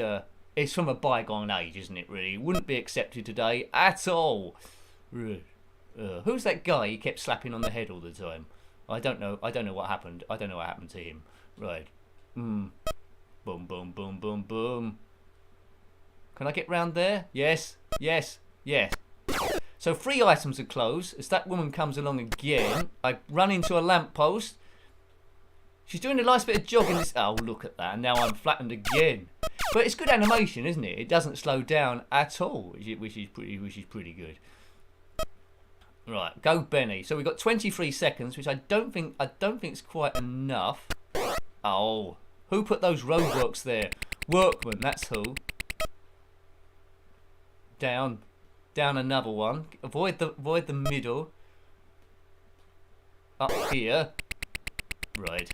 it's from a bygone age, isn't it, really? It wouldn't be accepted today at all. Who's that guy he kept slapping on the head all the time? I don't know what happened. I don't know what happened to him. Right. Boom, boom, boom, boom, boom. Can I get round there? Yes, yes, yes. So 3 items of clothes. As that woman comes along again, I run into a lamppost. She's doing a nice bit of jogging. Oh, look at that. And now I'm flattened again. But it's good animation, isn't it? It doesn't slow down at all, which is pretty good. Right, go Benny. So we've got 23 seconds, which I don't think is quite enough. Oh, who put those roadworks there? Workman, that's who. Down another one. Avoid the middle. Up here. Right.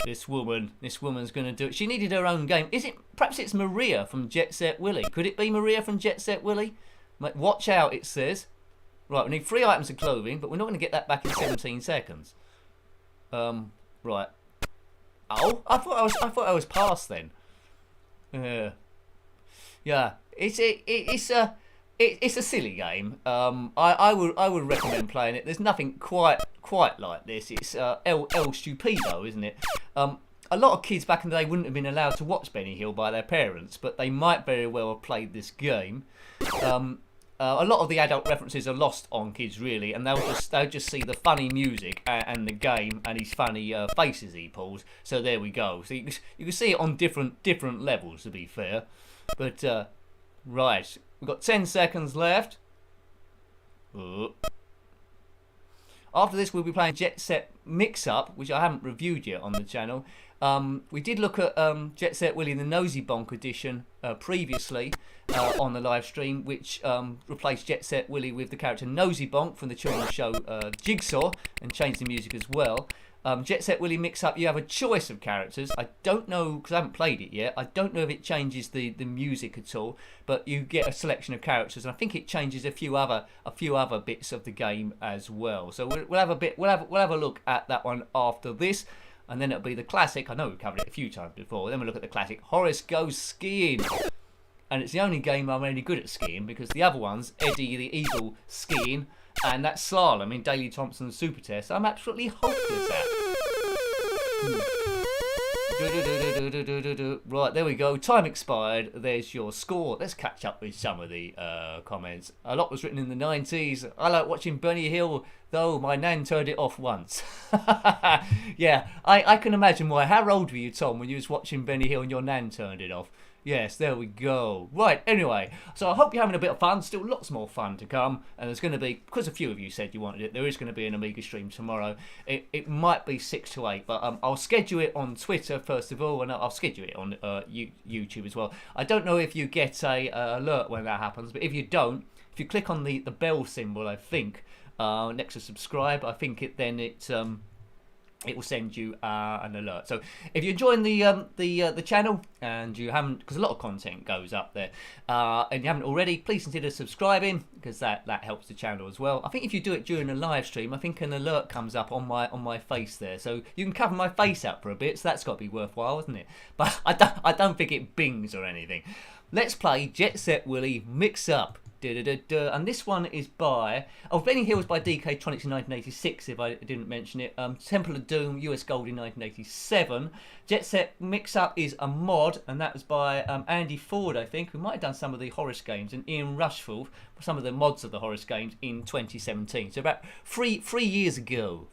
This woman's gonna do it. She needed her own game. Perhaps it's Maria from Jet Set Willie. Could it be Maria from Jet Set Willie? Watch out, it says. Right, we need 3 items of clothing, but we're not going to get that back in 17 seconds. Right. Oh, I thought I was past then. Yeah, it's a silly game. I would recommend playing it. There's nothing quite like this. It's El Stupido, isn't it? A lot of kids back in the day wouldn't have been allowed to watch Benny Hill by their parents, but they might very well have played this game. A lot of the adult references are lost on kids, really, and they'll just see the funny music and the game and his funny faces he pulls. So there we go. So you can see it on different levels, to be fair. But right, we've got 10 seconds left. After this, we'll be playing Jet Set Mixup, which I haven't reviewed yet on the channel. We did look at Jet Set Willie in the Nosy Bonk edition previously on the live stream, which replaced Jet Set Willie with the character Nosy Bonk from the children's show Jigsaw, and changed the music as well. Jet Set Willie Mix-Up, you have a choice of characters. I don't know, because I haven't played it yet, I don't know if it changes the music at all, but you get a selection of characters, and I think it changes a few other bits of the game as well. So we'll have a look at that one after this, and then it'll be the classic. I know we've covered it a few times before. Then we'll look at the classic Horus Go Skiing. And it's the only game I'm really good at skiing, because the other ones, Eddie the Eagle skiing, and that slalom in Daley Thompson's Super Test, I'm absolutely hopeless at. Right, there we go. Time expired. There's your score. Let's catch up with some of the comments. A lot was written in the 90s. I like watching Benny Hill, though my nan turned it off once. Yeah, I can imagine why. How old were you, Tom, when you was watching Benny Hill and your nan turned it off? Yes, there we go. Right, anyway, so I hope you're having a bit of fun. Still lots more fun to come. And there's going to be, because a few of you said you wanted it, there is going to be an Amiga stream tomorrow. It might be 6 to 8, but I'll schedule it on Twitter first of all, and I'll schedule it on YouTube as well. I don't know if you get a alert when that happens, but if you don't, if you click on the bell symbol, I think, next to subscribe, I think it will send you an alert. So if you're enjoying the channel and you haven't, because a lot of content goes up there, and you haven't already, please consider subscribing, because that helps the channel as well. I think if you do it during a live stream, I think an alert comes up on my face there, so you can cover my face up for a bit. So that's got to be worthwhile, isn't it? But I don't think it bings or anything. Let's play Jet Set Willie Mix Up. And this one is by, Benny Hill was by DK Tronics in 1986, if I didn't mention it. Temple of Doom, US Gold in 1987. Jet Set Mix Up is a mod, and that was by Andy Ford, I think, who might have done some of the Horus games, and Ian Rushforth, some of the mods of the Horus games in 2017. So about three years ago.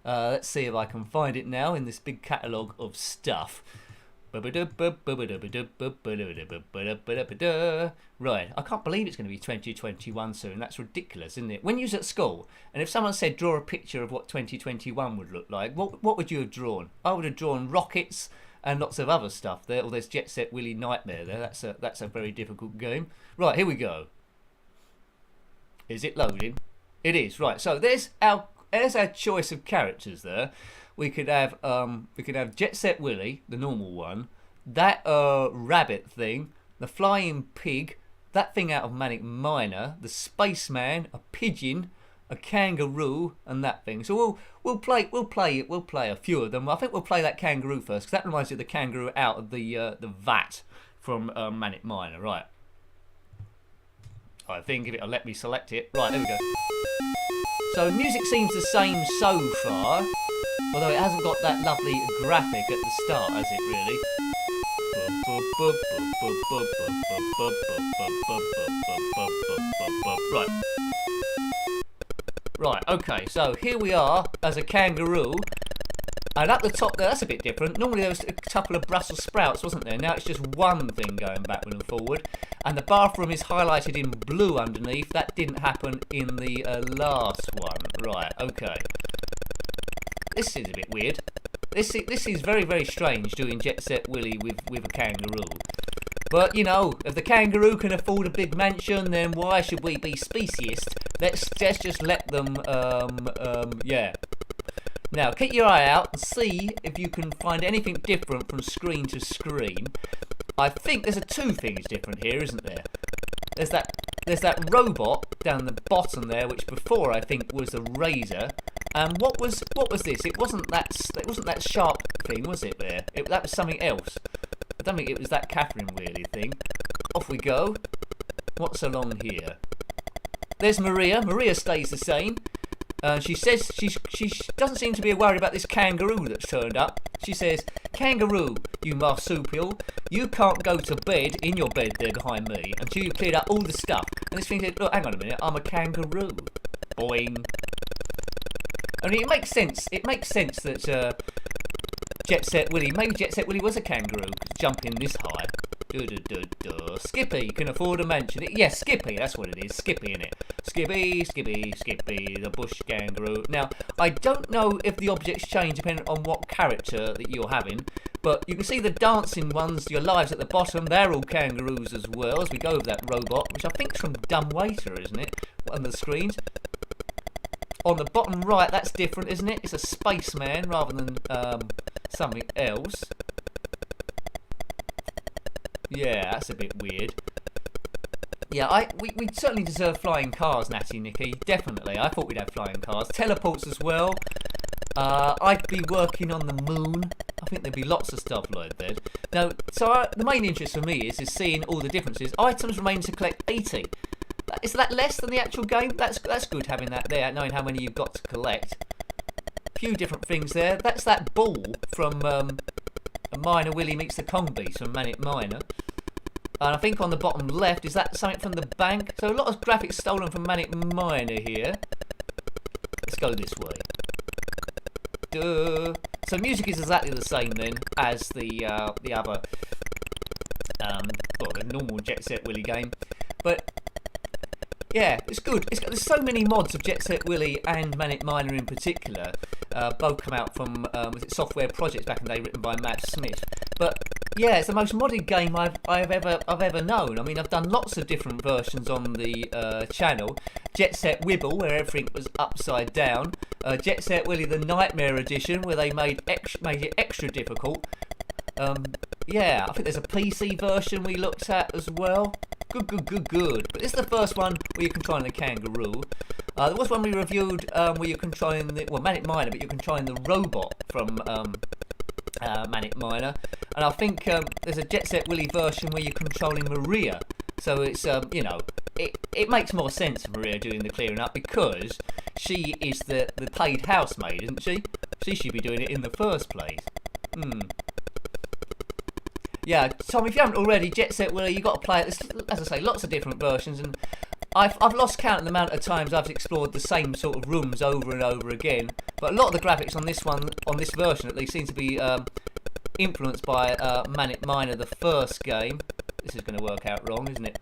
Let's see if I can find it now in this big catalogue of stuff. Right, I can't believe it's going to be 2021 soon. That's ridiculous, isn't it? When you was at school, and if someone said draw a picture of what 2021 would look like, what would you have drawn? I would have drawn rockets and lots of other stuff there. Or there's Jet Set Willie Nightmare there. That's a very difficult game. Right, here we go. Is it loading? It is. Right, so there's our choice of characters there. We could have Jet Set Willie, the normal one, that rabbit thing, the flying pig, that thing out of Manic Miner, the spaceman, a pigeon, a kangaroo, and that thing. So we'll play a few of them. I think we'll play that kangaroo first, because that reminds me of the kangaroo out of the vat from Manic Miner. Right. I think if it'll let me select it. Right, there we go. So music seems the same so far, although it hasn't got that lovely graphic at the start, has it really? Right, okay, so here we are as a kangaroo, and at the top there, that's a bit different. Normally there was a couple of Brussels sprouts, wasn't there? Now it's just one thing going backward and forward. And the bathroom is highlighted in blue underneath. That didn't happen in the last one. Right, okay. This is a bit weird. This is very, very strange doing Jet Set Willie with a kangaroo. But, you know, if the kangaroo can afford a big mansion, then why should we be speciest? Let's just let them, yeah. Now, keep your eye out and see if you can find anything different from screen to screen. I think there's two things different here, isn't there? There's that robot down the bottom there, which before I think was a razor. And what was this? It wasn't that sharp thing, was it? That was something else. I don't think it was that Catherine Wheelie thing. Off we go. What's along here? There's Maria. Maria stays the same. She says she doesn't seem to be worried about this kangaroo that's turned up. She says, "Kangaroo, you marsupial, you can't go to bed in your bed there behind me until you cleared up all the stuff." And this thing says, "Look, hang on a minute, I'm a kangaroo." Boing. I mean, it makes sense. It makes sense that maybe Jet Set Willie was a kangaroo, jumping this high. Skippy can afford a mansion. Yes, Skippy, that's what it is. Skippy, innit? Skippy, Skippy, Skippy, the bush kangaroo. Now, I don't know if the objects change depending on what character that you're having, but you can see the dancing ones, your lives at the bottom, they're all kangaroos as well, as we go over that robot, which I think's from Dumb Waiter, isn't it? On the screens. On the bottom right, that's different, isn't it? It's a spaceman rather than something else. Yeah, that's a bit weird. Yeah, we certainly deserve flying cars, Natty Nicky. Definitely. I thought we'd have flying cars. Teleports as well. I'd be working on the moon. I think there'd be lots of stuff like that. Now, so the main interest for me is seeing all the differences. Items remain to collect 80. Is that less than the actual game? That's good having that there, knowing how many you've got to collect. A few different things there. That's that ball from Minor Willie Meets the Kong Beast from Manic Miner. And I think on the bottom left, is that something from the bank? So a lot of graphics stolen from Manic Miner here. Let's go this way. Duh. So music is exactly the same then as the other, well, the normal Jet Set Willie game. But yeah, it's good. There's so many mods of Jet Set Willie and Manic Miner in particular. Both come out from was it Software Projects back in the day, written by Matt Smith. But yeah, it's the most modded game I've ever known. I mean, I've done lots of different versions on the channel. Jet Set Wibble, where everything was upside down. Jet Set Willie, the Nightmare Edition, where they made it extra difficult. Yeah, I think there's a PC version we looked at as well. Good. But this is the first one where you're controlling the kangaroo. There was one we reviewed where you're controlling the, well, Manic Miner, but you're controlling the robot from Manic Miner. And I think there's a Jet Set Willie version where you're controlling Maria. So it's, you know, it makes more sense for Maria doing the clearing up because she is the paid housemaid, isn't she? She should be doing it in the first place. Yeah, Tom, if you haven't already, Jet Set Willie, you've got to play it. There's, as I say, lots of different versions, and I've lost count of the amount of times I've explored the same sort of rooms over and over again. But a lot of the graphics on this one, on this version at least, seem to be influenced by Manic Miner, the first game. This is going to work out wrong, isn't it?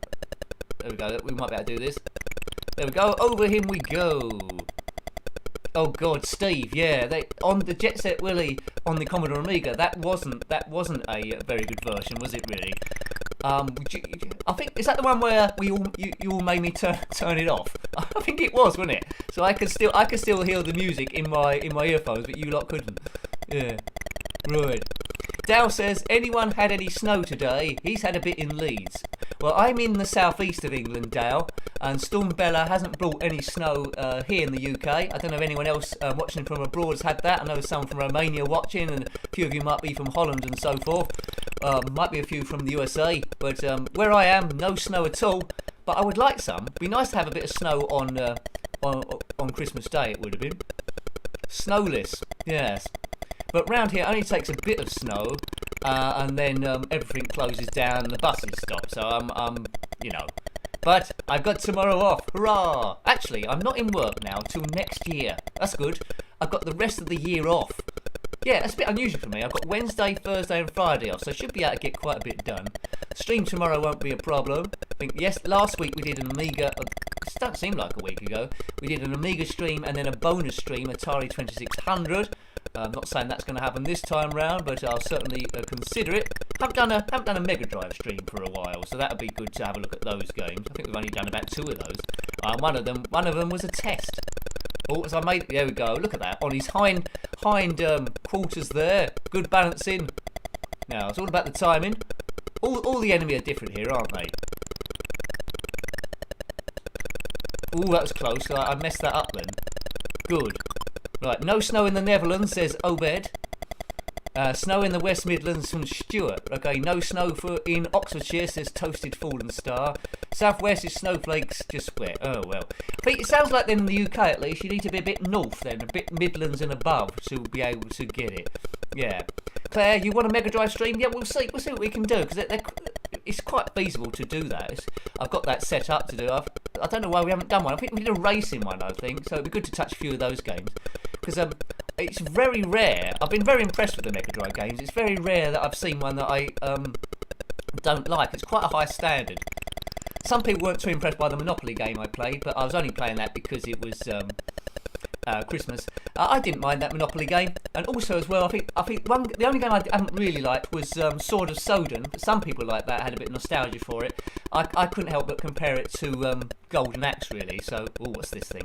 There we go. We might be able to do this. There we go. Over him we go. Oh God, Steve, yeah, on the Jet Set Willie on the Commodore Amiga, that wasn't a very good version, was it really? I think, is that the one where you all made me turn it off? I think it was, wasn't it? So I could still hear the music in my earphones, but you lot couldn't. Yeah, right. Dow says, anyone had any snow today? He's had a bit in Leeds. Well, I'm in the southeast of England, Dow, and Storm Bella hasn't brought any snow here in the UK. I don't know if anyone else watching from abroad has had that. I know some from Romania watching, and a few of you might be from Holland and so forth. Might be a few from the USA, but where I am, no snow at all. But I would like some. It'd be nice to have a bit of snow on Christmas Day, it would have been. Snowless, yes. But round here it only takes a bit of snow, and then everything closes down and the buses stop. So I'm, you know. But I've got tomorrow off. Hurrah! Actually, I'm not in work now till next year. That's good. I've got the rest of the year off. Yeah, that's a bit unusual for me. I've got Wednesday, Thursday and Friday off, so I should be able to get quite a bit done. Stream tomorrow won't be a problem. I think, yes, last week we did an Amiga, it doesn't seem like a week ago, we did an Amiga stream and then a bonus stream, Atari 2600. I'm not saying that's going to happen this time round, but I'll certainly consider it. Haven't done a Mega Drive stream for a while, so that would be good to have a look at those games. I think we've only done about 2 of those. One of them was a test. Oh, as I made, there we go. Look at that on his hind quarters there. Good balancing. Now it's all about the timing. All the enemy are different here, aren't they? Oh, that was close. I messed that up then. Good. Right, no snow in the Netherlands, says Obed. Snow in the West Midlands from Stuart. Okay, no snow in Oxfordshire, says Toasted Fallen Star. Southwest is snowflakes, just wet. Oh well. I think it sounds like then in the UK at least you need to be a bit north then, a bit Midlands and above to be able to get it. Yeah. Claire, you want a Mega Drive stream? Yeah, we'll see what we can do, because it's quite feasible to do that. I've got that set up to do. I don't know why we haven't done one. I think we did a racing one, I think, so it'd be good to touch a few of those games. Because it's very rare. I've been very impressed with the Mega Drive games. It's very rare that I've seen one that don't like. It's quite a high standard. Some people weren't too impressed by the Monopoly game I played, but I was only playing that because it was Christmas. I didn't mind that Monopoly game, and also as well, I think the only game I haven't really liked was Sword of Soden. But some people like that, had a bit of nostalgia for it. I couldn't help but compare it to Golden Axe, really. So, what's this thing?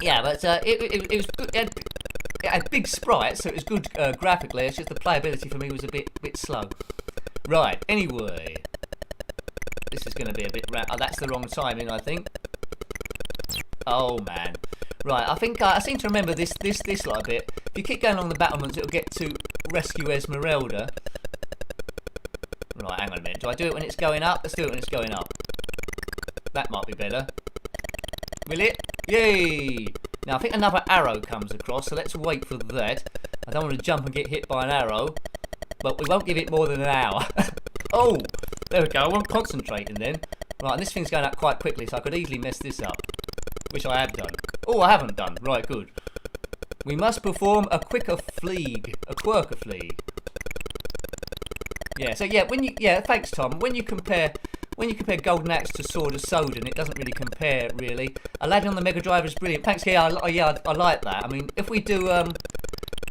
Yeah, but it was good. It had big sprites, so it was good graphically. It's just the playability for me was a bit slow. Right. Anyway, this is going to be a bit. That's the wrong timing, I think. Oh man. Right, I think I seem to remember this like a bit. If you keep going along the battlements, it'll get to rescue Esmeralda. Right, hang on a minute. Do I do it when it's going up? Let's do it when it's going up. That might be better. Will it? Yay! Now I think another arrow comes across, so let's wait for that. I don't want to jump and get hit by an arrow, but we won't give it more than an hour. Oh, there we go. I wasn't concentrating then. Right, and this thing's going up quite quickly, so I could easily mess this up, which I have done. Oh, I haven't done. Right, good. We must perform a quirker fleeg. Yeah, so yeah, thanks Tom. When you compare Golden Axe to Sword of Soden, it doesn't really compare really. Aladdin on the Mega Drive is brilliant. Thanks, I like that. I mean, if we do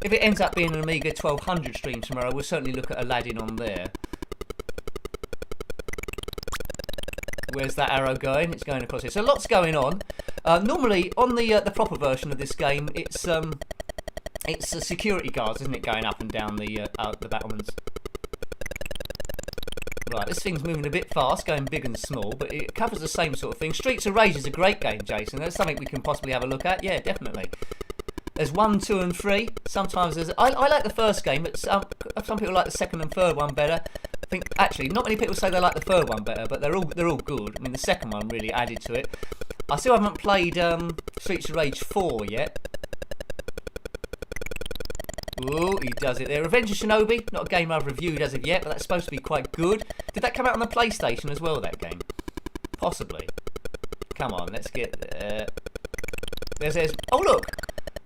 if it ends up being an Amiga 1200 stream tomorrow, we'll certainly look at Aladdin on there. Where's that arrow going? It's going across here. So lots going on. Normally on the proper version of this game, it's security guards, isn't it, going up and down the battlements. Right, this thing's moving a bit fast, going big and small, but it covers the same sort of thing. Streets of Rage is a great game, Jason. That's something we can possibly have a look at. Yeah, definitely. There's 1, 2, and 3. Sometimes there's. I like the first game, but some people like the second and third one better. I think actually not many people say they like the third one better, but they're all good. I mean, the second one really added to it. I still haven't played Streets of Rage 4 yet. Ooh, he does it there. Revenge of Shinobi, not a game I've reviewed as of yet, but that's supposed to be quite good. Did that come out on the PlayStation as well, that game? Possibly. Come on, let's get there. There's oh look!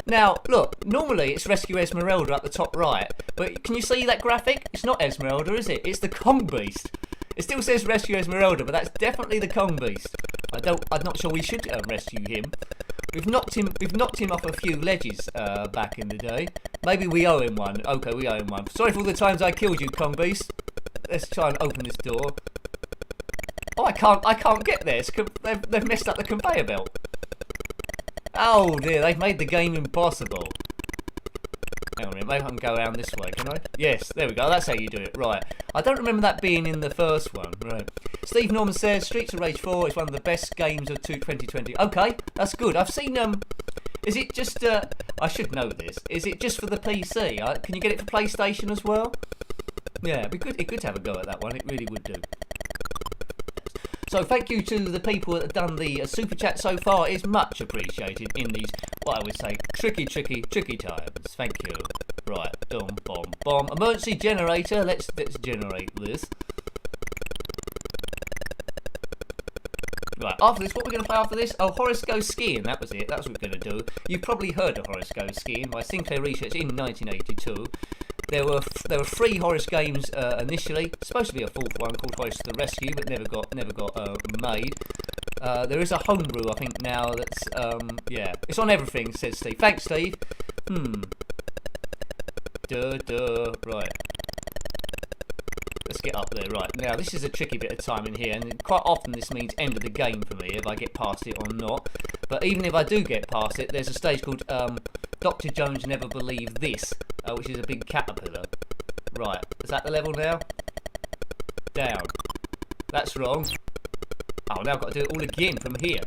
Now, look, normally it's Rescue Esmeralda up the top right, but can you see that graphic? It's not Esmeralda, is it? It's the Kong Beast. It still says Rescue Esmeralda, but that's definitely the Kong Beast. I'm not sure we should rescue him. We've knocked him off a few ledges back in the day. Maybe we owe him one. Okay, we owe him one. Sorry for all the times I killed you, Kong Beast. Let's try and open this door. Oh, I can't get there. They've messed up the conveyor belt. Oh dear, they've made the game impossible. Hang on a minute, maybe I can go around this way, can I? Yes, there we go, that's how you do it, right. I don't remember that being in the first one, right. Steve Norman says, Streets of Rage 4 is one of the best games of 2020. Okay, that's good. I've seen, is it just, I should know this, is it just for the PC? Can you get it for PlayStation as well? Yeah, it'd be good to have a go at that one, it really would do. So thank you to the people that have done the super chat so far. It's much appreciated in these, what I would say, tricky times. Thank you. Right, bomb. Emergency generator. Let's generate this. Right, after this, what we're going to play after this? Oh, Horus Go Skiing. That was it. That's what we're going to do. You've probably heard of Horus Go Skiing by Sinclair Research in 1982. There were 3 Horus games initially. Supposed to be a 4th one called Horus the Rescue, but never got made. There is a homebrew, I think, now that's yeah, it's on everything, says Steve. Thanks, Steve. Right. Let's get up there. Right, now this is a tricky bit of time in here, and quite often this means end of the game for me if I get past it or not. But even if I do get past it, there's a stage called Dr. Jones Never Believed This, which is a big caterpillar. Right, is that the level now? Down. That's wrong. Oh, now I've got to do it all again from here.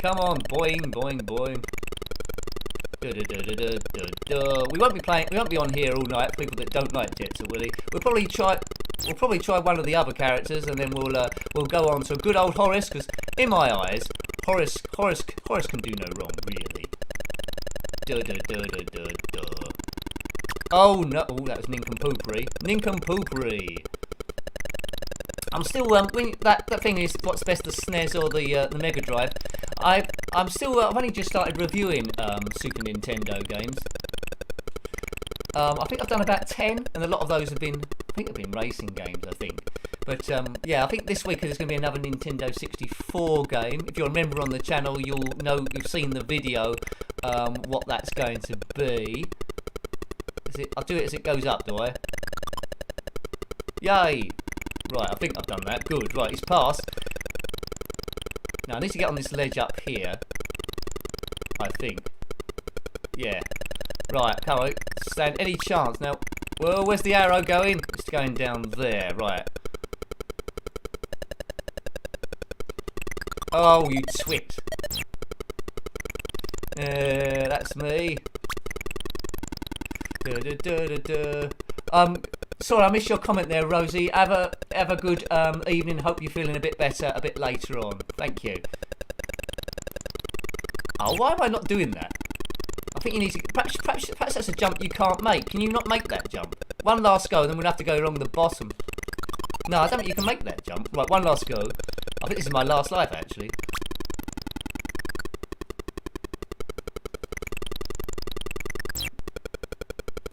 Come on, boing. We won't be playing. We won't be on here all night for people that don't like Set Willie. We'll probably try one of the other characters, and then we'll go on to good old Horace, because in my eyes, Horace can do no wrong, really. Oh no! Oh, that was nincompoopry. I'm still that thing is what's best, the SNES or the Mega Drive. I've only just started reviewing Super Nintendo games. I think I've done about 10, and a lot of those have been, I think, have been racing games, I think. But yeah, I think this week there's going to be another Nintendo 64 game. If you're a member on the channel, you'll know, you've seen the video, what that's going to be. I'll do it as it goes up, do I? Yay! Right, I think I've done that. Good. Right, it's passed. Now I need to get on this ledge up here. I think. Yeah. Right, come on. Stand any chance. Now, well, where's the arrow going? It's going down there. Right. Oh, you twit. That's me. Sorry, I missed your comment there, Rosie. Have a good evening. Hope you're feeling a bit better a bit later on. Thank you. Oh, why am I not doing that? I think you need to. Perhaps that's a jump you can't make. Can you not make that jump? One last go, then we'll have to go along the bottom. No, I don't think you can make that jump. Right, one last go. I think this is my last life, actually.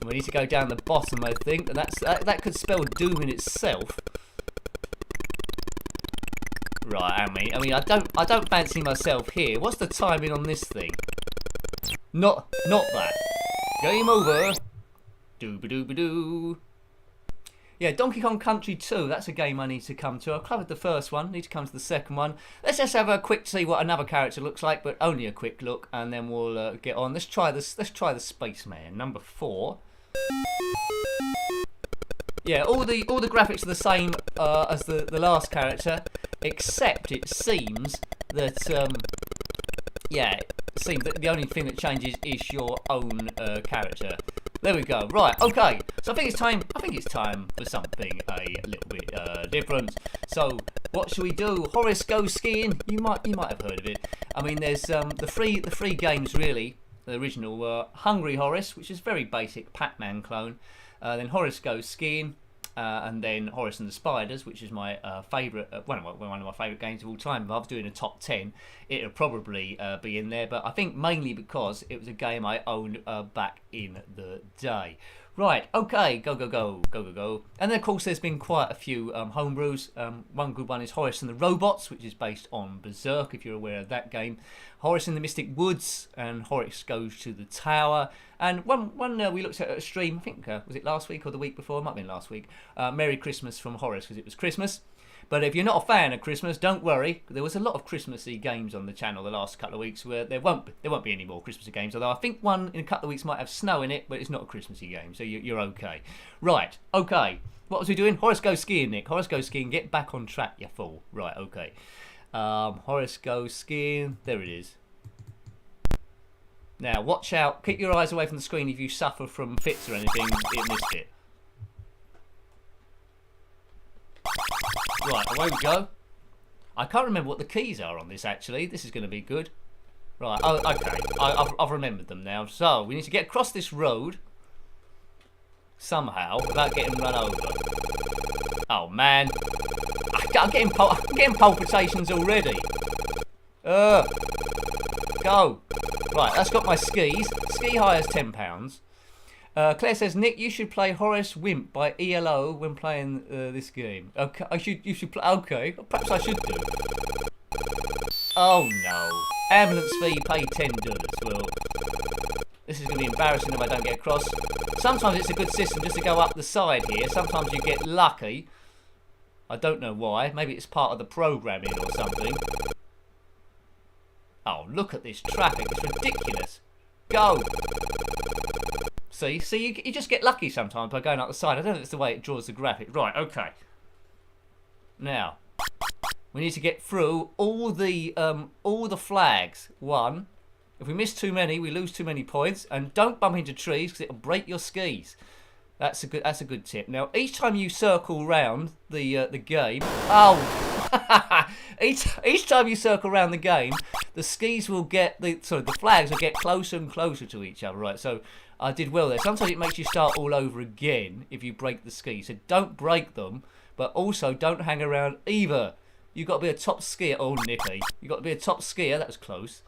We need to go down the bottom, I think, and that could spell doom in itself. Right, I mean, I don't fancy myself here. What's the timing on this thing? Not that. Game over. Doo-ba-doo-ba-doo. Yeah, Donkey Kong Country 2, that's a game I need to come to. I've covered the first one, need to come to the second one. Let's just have a quick see what another character looks like, but only a quick look, and then we'll get on. Let's try the Spaceman, number 4. Yeah, all the graphics are the same as the last character, except it seems that yeah, it seems that the only thing that changes is your own character. There we go. Right, okay. So I think it's time for something a little bit different. So what should we do? Horus Go Skiing. You might have heard of it. I mean, there's the three games really. The original were Hungry Horace, which is very basic Pac-Man clone. Then Horus Go Skiing, and then Horace and the Spiders, which is my favourite, one of my favourite games of all time. If I was doing a top 10, it would probably be in there. But I think mainly because it was a game I owned back in the day. Right, okay, go. And then, of course, there's been quite a few homebrews. One good one is Horace and the Robots, which is based on Berserk, if you're aware of that game. Horace in the Mystic Woods, and Horace Goes to the Tower. And one we looked at a stream, I think, was it last week or the week before? It might have been last week. Merry Christmas from Horace, because it was Christmas. But if you're not a fan of Christmas, don't worry. There was a lot of Christmassy games on the channel the last couple of weeks where there won't be any more Christmassy games. Although I think one in a couple of weeks might have snow in it, but it's not a Christmassy game, so you're okay. Right, okay. What was we doing? Horus Go Skiing, Nick. Horus Go Skiing. Get back on track, you fool. Right, okay. Horus Go Skiing. There it is. Now, watch out. Keep your eyes away from the screen if you suffer from fits or anything. It missed it. Right, away we go. I can't remember what the keys are on this, actually. This is going to be good. Right, oh, okay. I've remembered them now. So, we need to get across this road somehow without getting run over. Oh, man. I'm getting palpitations already. Go. Right, that's got my skis. Ski hire is £10. Claire says, Nick, you should play Horace Wimp by ELO when playing this game. Okay, you should play. Okay, perhaps I should do. Oh no, ambulance fee, pay $10. Well, this is going to be embarrassing if I don't get across. Sometimes it's a good system just to go up the side here. Sometimes you get lucky. I don't know why. Maybe it's part of the programming or something. Oh, look at this traffic. It's ridiculous. Go. See, you just get lucky sometimes by going up the side. I don't know if it's the way it draws the graphic. Right, okay. Now, we need to get through all the flags. One, if we miss too many, we lose too many points. And don't bump into trees because it'll break your skis. That's a good tip. Now, each time you circle round the game, each time you circle around the game, the skis will get the flags will get closer and closer to each other. Right, so I did well there. Sometimes it makes you start all over again if you break the skis. So don't break them, but also don't hang around either. You've got to be a top skier. Oh, Nicky, you've got to be a top skier. That was close.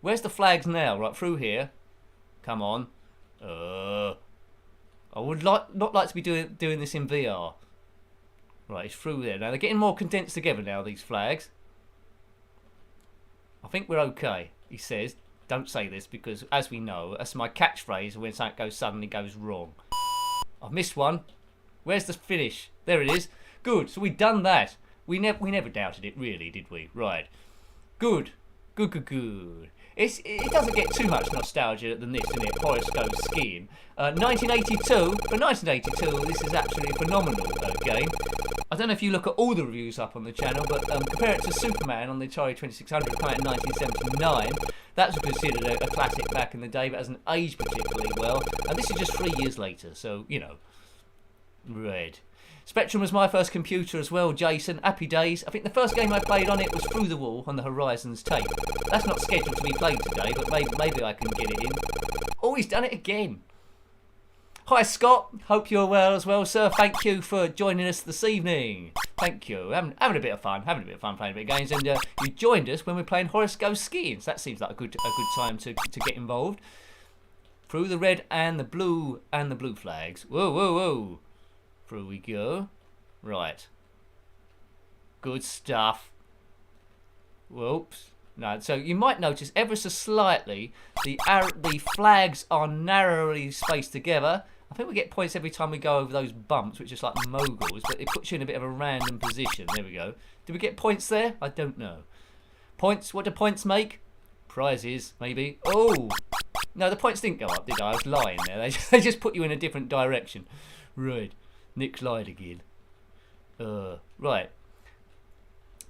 Where's the flags now? Right through here. Come on. I would not like to be doing this in VR. Right, it's through there. Now, they're getting more condensed together now, these flags. I think we're okay, he says. Don't say this because, as we know, that's my catchphrase when something suddenly goes wrong. I've missed one. Where's the finish? There it is. Good, so we've done that. We never doubted it, really, did we? Right. Good. Good. It doesn't get too much nostalgia than this, does it? Horus Go Skiing. 1982. For 1982, this is actually a phenomenal game. I don't know if you look at all the reviews up on the channel, but compare it to Superman on the Atari 2600 came out in 1979. That was considered a classic back in the day, but hasn't aged particularly well. And this is just 3 years later, so, you know. Red. Spectrum was my first computer as well, Jason. Happy days. I think the first game I played on it was Through the Wall on the Horizons tape. That's not scheduled to be played today, but maybe I can get it in. Oh, he's done it again. Hi, Scott. Hope you're well as well, sir. Thank you for joining us this evening. Thank you. Having a bit of fun. Playing a bit of games. And you joined us when we're playing Horus Go Skiing. So that seems like a good time to get involved. Through the red and the blue flags. Whoa. Through we go. Right. Good stuff. Whoops. No, so you might notice ever so slightly the flags are narrowly spaced together. I think we get points every time we go over those bumps, which is like moguls, but it puts you in a bit of a random position. There we go. Did we get points there? I don't know. Points? What do points make? Prizes, maybe. Oh! No, the points didn't go up, did I? I was lying there. They just put you in a different direction. Right. Nick lied again. Right.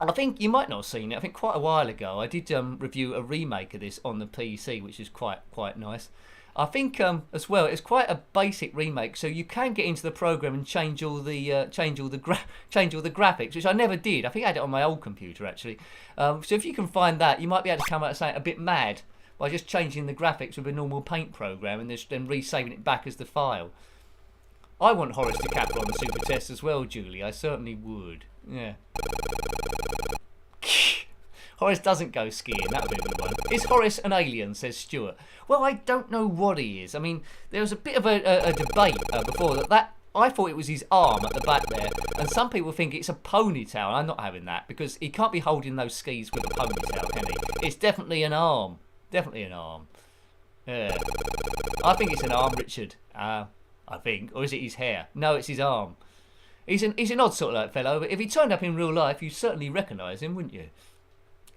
And I think you might not have seen it. I think quite a while ago I did review a remake of this on the PC, which is quite nice. I think as well it's quite a basic remake, so you can get into the program and change all the graphics, which I never did. I think I had it on my old computer actually. So if you can find that, you might be able to come out and say a bit mad by just changing the graphics with a normal paint program and then resaving it back as the file. I want Horace to capture on the Super Test as well, Julie. I certainly would. Yeah. Horace doesn't go skiing. That would be a good one. Is Horace an alien, says Stuart. Well, I don't know what he is. I mean, there was a bit of a debate before that I thought it was his arm at the back there, and some people think it's a ponytail. I'm not having that, because he can't be holding those skis with a ponytail, can he? It's definitely an arm. Definitely an arm. Yeah. I think it's an arm, Richard. I think. Or is it his hair? No, it's his arm. He's an odd sort of like fellow, but if he turned up in real life, you'd certainly recognise him, wouldn't you?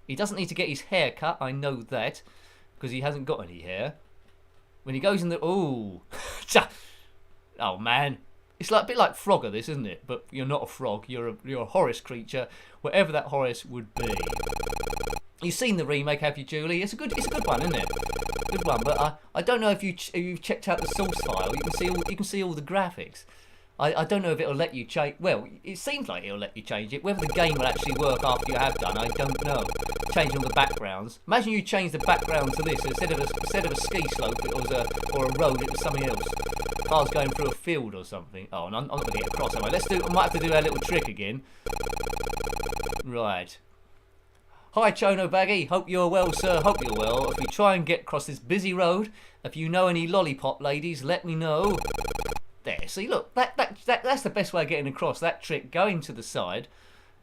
He doesn't need to get his hair cut, I know that, because he hasn't got any hair. When he goes in the... Ooh. Oh, man. It's like a bit like Frogger, this, isn't it? But you're not a frog. You're a Horus creature, whatever that Horus would be. You've seen the remake, have you, Julie? It's a good one, isn't it? Good one, but I don't know if you've checked out the source file. You can see all the graphics. I don't know if it'll let you change. Well, it seems like it'll let you change it. Whether the game will actually work after you have done, I don't know. Changing all the backgrounds. Imagine you change the background to this instead of a ski slope. It was or a road. It was something else. Cars going through a field or something. Oh, and I'm not gonna get across. Am I? I might have to do our little trick again. Right. Hi, Chono Baggy. Hope you're well, sir. Hope you're well. As we try and get across this busy road, if you know any lollipop ladies, let me know. There, see, look, that's the best way of getting across. That trick, going to the side.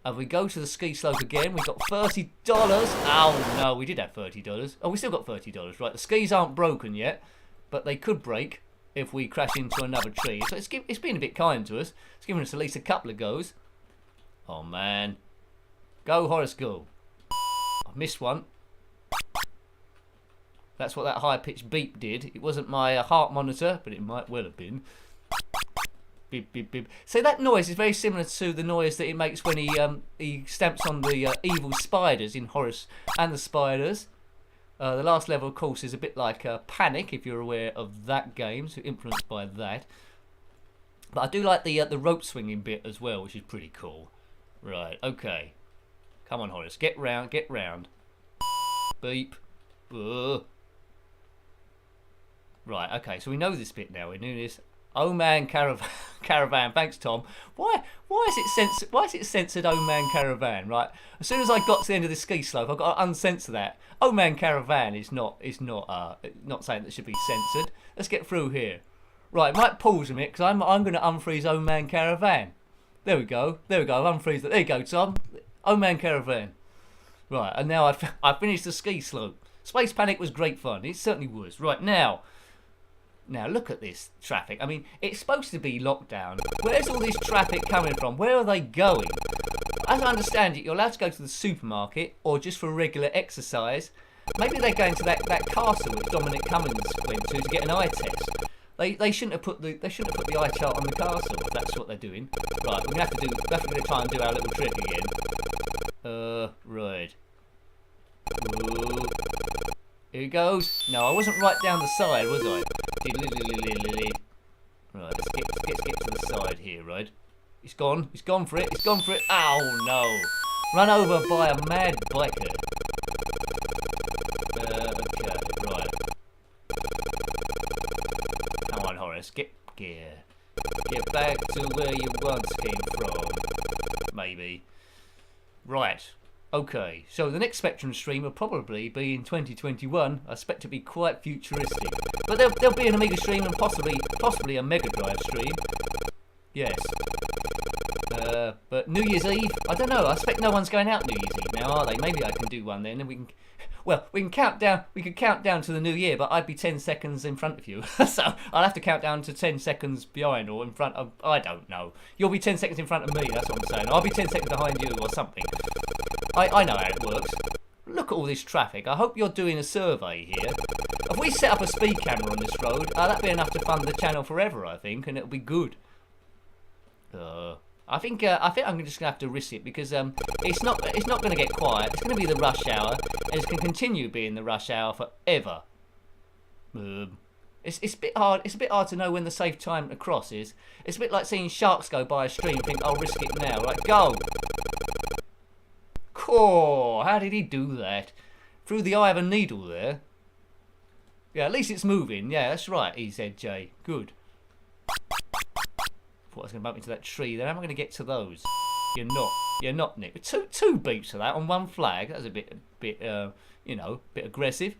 And we go to the ski slope again. We've got $30. Oh, no, we did have $30. Oh, we still got $30. Right, the skis aren't broken yet, but they could break if we crash into another tree. So it's been a bit kind to us. It's given us at least a couple of goes. Oh, man. Go, Horus, go. I missed one. That's what that high-pitched beep did. It wasn't my heart monitor, but it might well have been. Beep, beep, beep. So that noise is very similar to the noise that it makes when he stamps on the evil spiders in Horace and the Spiders. The last level, of course, is a bit like Panic, if you're aware of that game, so influenced by that. But I do like the rope swinging bit as well, which is pretty cool. Right, okay. Come on, Horace, get round, get round. Beep. Right, okay, so we know this bit now. We knew this. Oh man, caravan. Thanks, Tom. Why is it censored? Oh man, caravan. Right. As soon as I got to the end of the ski slope, I've got to uncensor that. Oh man, caravan is not something that should be censored. Let's get through here. Right, might pause a minute because I'm going to unfreeze Old Man Caravan. There we go. There we go. I've unfreezed it. There you go, Tom. Old Man Caravan. Right, and now I finished the ski slope. Space Panic was great fun. It certainly was. Right, now look at this traffic. I mean, it's supposed to be lockdown. Where's all this traffic coming from? Where are they going? As I understand it, you're allowed to go to the supermarket or just for regular exercise. Maybe they're going to that castle that Dominic Cummings went to get an eye test. They shouldn't have put the eye chart on the castle. If that's what they're doing. Right, we're gonna have to try and do our little trick again. Right. Ooh. Here he goes. No, I wasn't right down the side, was I? Right, let's get to the side here, right? He's gone for it, Oh no! Run over by a mad biker. Okay, right. Come on, Horace, get back to where you once came from. Maybe. Right. Okay, so the next Spectrum stream will probably be in 2021. I expect to be quite futuristic. But there'll be an Amiga stream and possibly a Mega Drive stream. Yes. But New Year's Eve, I don't know. I expect no one's going out New Year's Eve now, are they? Maybe I can do one then, and we can. Well, we can count down. We could count down to the new year, but I'd be 10 seconds in front of you, so I'll have to count down to 10 seconds behind or in front of. I don't know. You'll be 10 seconds in front of me. That's what I'm saying. I'll be 10 seconds behind you or something. I know how it works. Look at all this traffic. I hope you're doing a survey here. If we set up a speed camera on this road, that'd be enough to fund the channel forever, I think, and it'll be good. I think I'm just gonna have to risk it because it's not gonna get quiet. It's gonna be the rush hour, and it's gonna continue being the rush hour forever. It's a bit hard. It's a bit hard to know when the safe time to cross is. It's a bit like seeing sharks go by a stream. And think I'll risk it now. Right, go. Cool. How did he do that? Through the eye of a needle there. Yeah, at least it's moving. Yeah, that's right. EZJ. Good. Thought I was going to bump into that tree. Then how am I going to get to those? You're not. You're not, Nick. Two beeps for that on one flag. That was a bit, you know, bit aggressive.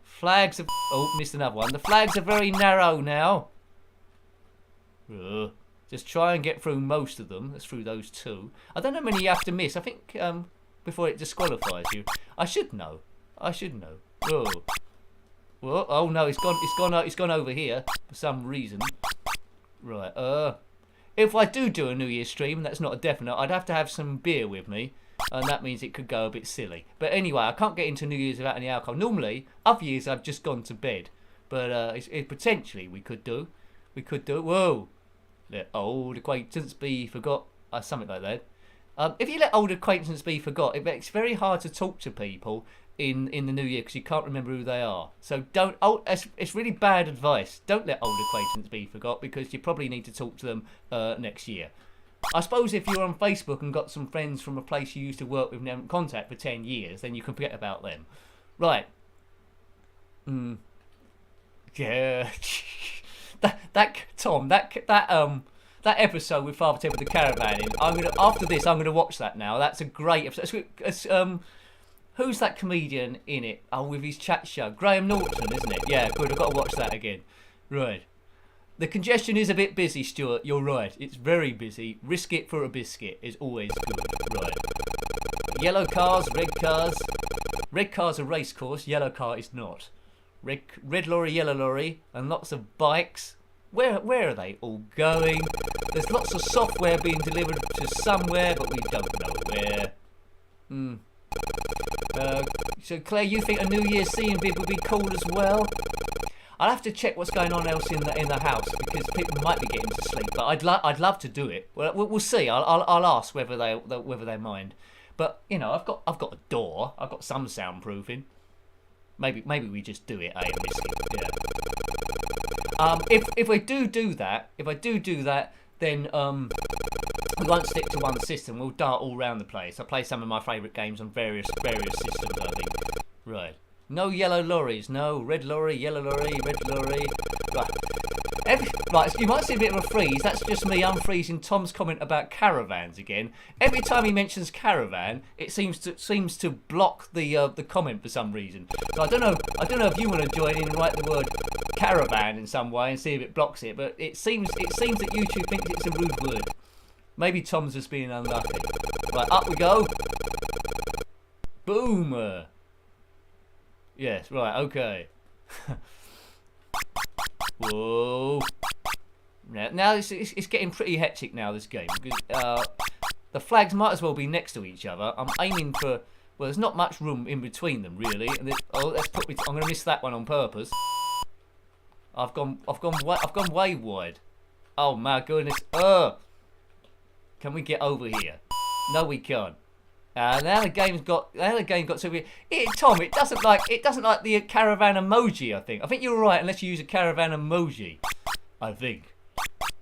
Flags are. Oh, missed another one. The flags are very narrow now. Just try and get through most of them. That's through those two. I don't know how many you have to miss. I think before it disqualifies you. I should know. I should know. Whoa. Whoa. Oh no, it's gone over here for some reason. Right. If I do a New Year's stream, that's not a definite. I'd have to have some beer with me, and that means it could go a bit silly. But anyway, I can't get into New Year's without any alcohol. Normally, other years I've just gone to bed, but potentially we could do. Whoa. Let old acquaintance be forgot. Something like that. If you let old acquaintance be forgot, it's very hard to talk to people in the new year because you can't remember who they are. So don't. It's really bad advice. Don't let old acquaintance be forgot because you probably need to talk to them next year. I suppose if you're on Facebook and got some friends from a place you used to work with and haven't contact for 10 years, then you can forget about them. Right. Yeah. Tom, that episode with Father Ted with the caravan in. After this, I'm gonna watch that now. That's a great episode. Who's that comedian in it? Oh, with his chat show, Graham Norton, isn't it? Yeah, good. I've got to watch that again. Right. The congestion is a bit busy, Stuart. You're right. It's very busy. Risk it for a biscuit is always good. Right. Yellow cars, red cars. Red car's a race course. Yellow car is not. Red lorry, yellow lorry, and lots of bikes. Where are they all going? There's lots of software being delivered to somewhere, but we don't know where. So Claire, you think a New Year's seeing vid would be cool as well? I'll have to check what's going on else in the house because people might be getting to sleep. But I'd love to do it. Well, we'll see. I'll ask whether they mind. But you know, I've got a door. I've got some soundproofing. Maybe we just do it, and risk it. Yeah. If I do that, then we won't stick to one system. We'll dart all around the place. I play some of my favourite games on various systems, I think. Right. No yellow lorries. No red lorry, yellow lorry, red lorry. Right. Right, you might see a bit of a freeze. That's just me unfreezing Tom's comment about caravans again. Every time he mentions caravan, it seems to block the comment for some reason. So I don't know if you want to join in and write the word caravan in some way and see if it blocks it. But it seems that YouTube thinks it's a rude word. Maybe Tom's just being unlucky. Right, up we go. Boom. Yes, right, okay. Whoa. Now it's getting pretty hectic now, this game. Because the flags might as well be next to each other. I'm aiming for... Well, there's not much room in between them, really. And I'm going to miss that one on purpose. I've gone way wide. Oh, my goodness. Can we get over here? No, we can't. Now the game got so weird. Tom, it doesn't like the caravan emoji. I think you're right unless you use a caravan emoji. I think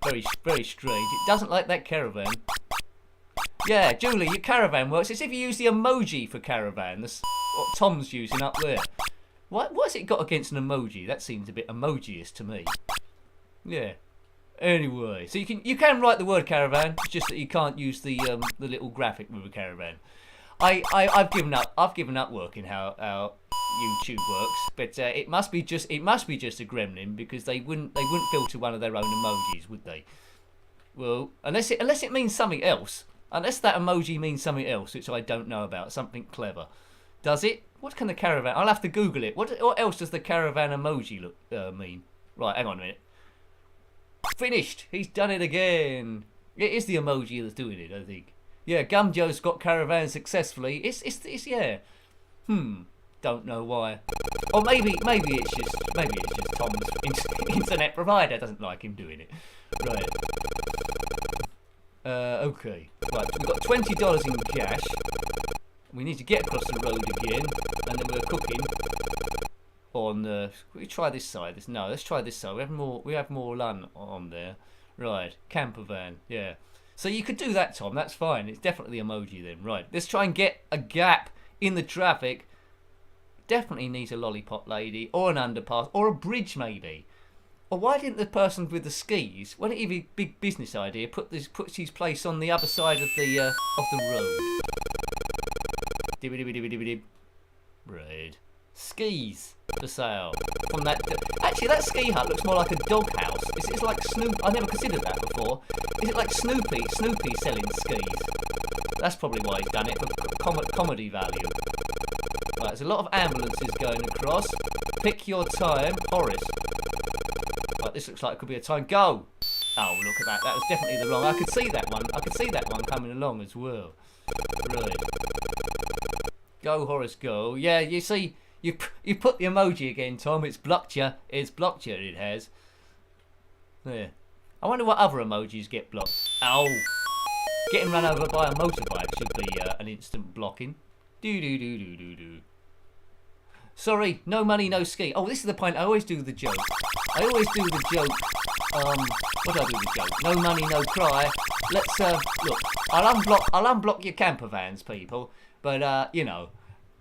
very strange. It doesn't like that caravan. Yeah, Julie, your caravan works. It's if you use the emoji for caravan. That's what Tom's using up there. What's it got against an emoji? That seems a bit emoji-ish to me. Yeah. Anyway, so you can write the word caravan. It's just that you can't use the little graphic with a caravan. I've given up. I've given up working how YouTube works, but it must be just a gremlin because they wouldn't filter one of their own emojis, would they? Well, unless it means something else. Unless that emoji means something else, which I don't know about, something clever. Does it? What can the caravan? I'll have to Google it. What else does the caravan emoji mean? Right, hang on a minute. Finished. He's done it again. It is the emoji that's doing it, I think. Yeah, Gumjo's got caravan successfully. It's yeah. Don't know why. Or maybe it's just Tom's internet provider doesn't like him doing it. Right. Okay. Right, we've got $20 in cash. We need to get across the road again, and then we're cooking. We try this side. No, let's try this side. We have more land on there. Right, camper van. Yeah. So you could do that, Tom. That's fine. It's definitely the emoji then. Right. Let's try and get a gap in the traffic. Definitely needs a lollipop lady, or an underpass, or a bridge maybe. Or why didn't the person with the skis? Why don't you have a big business idea? Puts his place on the other side of the road. Dibby. Right. Skis for sale. From that, actually, that ski hut looks more like a doghouse. It's like Snoop. I never considered that before. Is it like Snoopy selling skis? That's probably why he's done it for comedy value. Right, there's a lot of ambulances going across. Pick your time, Horace. Right, this looks like it could be a time. Go. Oh, look at that. That was definitely the wrong. I could see that one. I could see that one coming along as well. Right. Go, Horus, go. Yeah, you see. You put the emoji again, Tom. It's blocked you. It's blocked you. It has. There. I wonder what other emojis get blocked. Ow. Getting run over by a motorbike should be an instant blocking. Do. Sorry, no money, no ski. Oh, this is the point. I always do the joke. What do I do with the joke? No money, no cry. Let's look. I'll unblock your camper vans, people. But you know.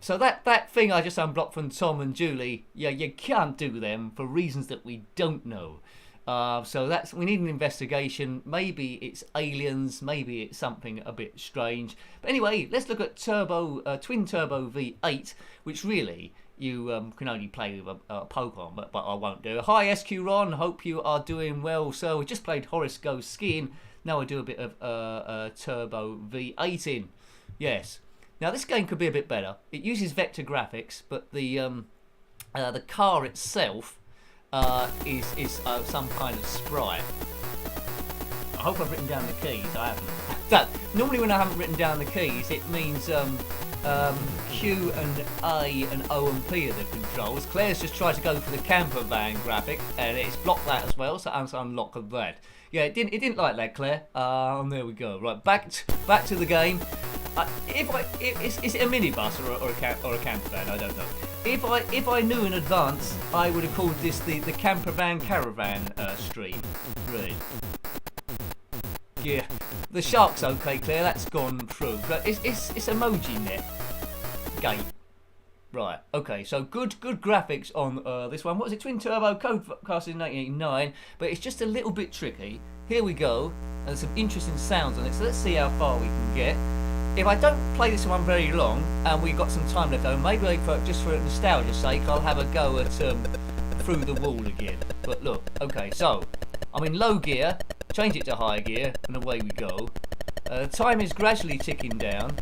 So that thing I just unblocked from Tom and Julie, yeah, you can't do them for reasons that we don't know. So we need an investigation. Maybe it's aliens. Maybe it's something a bit strange. But anyway, let's look at twin turbo V8, which really you can only play with a Pokemon, but I won't do. Hi SQ Ron, hope you are doing well. So we just played Horus Go Skiing. Now I do a bit of turbo V8 in. Yes. Now this game could be a bit better. It uses vector graphics, but the car itself is some kind of sprite. I hope I've written down the keys. I haven't. Normally when I haven't written down the keys, it means Q and A and O and P are the controls. Claire's just tried to go for the camper van graphic, and it's blocked that as well. So I'm unlock that. Yeah, it didn't like that, Claire. There we go. Right, back to the game. Is it a minibus or a camper van? I don't know. If I knew in advance, I would have called this the camper van caravan stream. Right. Yeah. The shark's okay, Claire. That's gone through. But it's emoji net gate. Right, okay, so good graphics on this one. What was it? Twin Turbo, cast in 1989, but it's just a little bit tricky. Here we go, and there's some interesting sounds on it, so let's see how far we can get. If I don't play this one very long, and we've got some time left over, maybe just for nostalgia's sake, I'll have a go at Through the Wall again. But look, okay, so I'm in low gear, change it to high gear, and away we go. Time is gradually ticking down.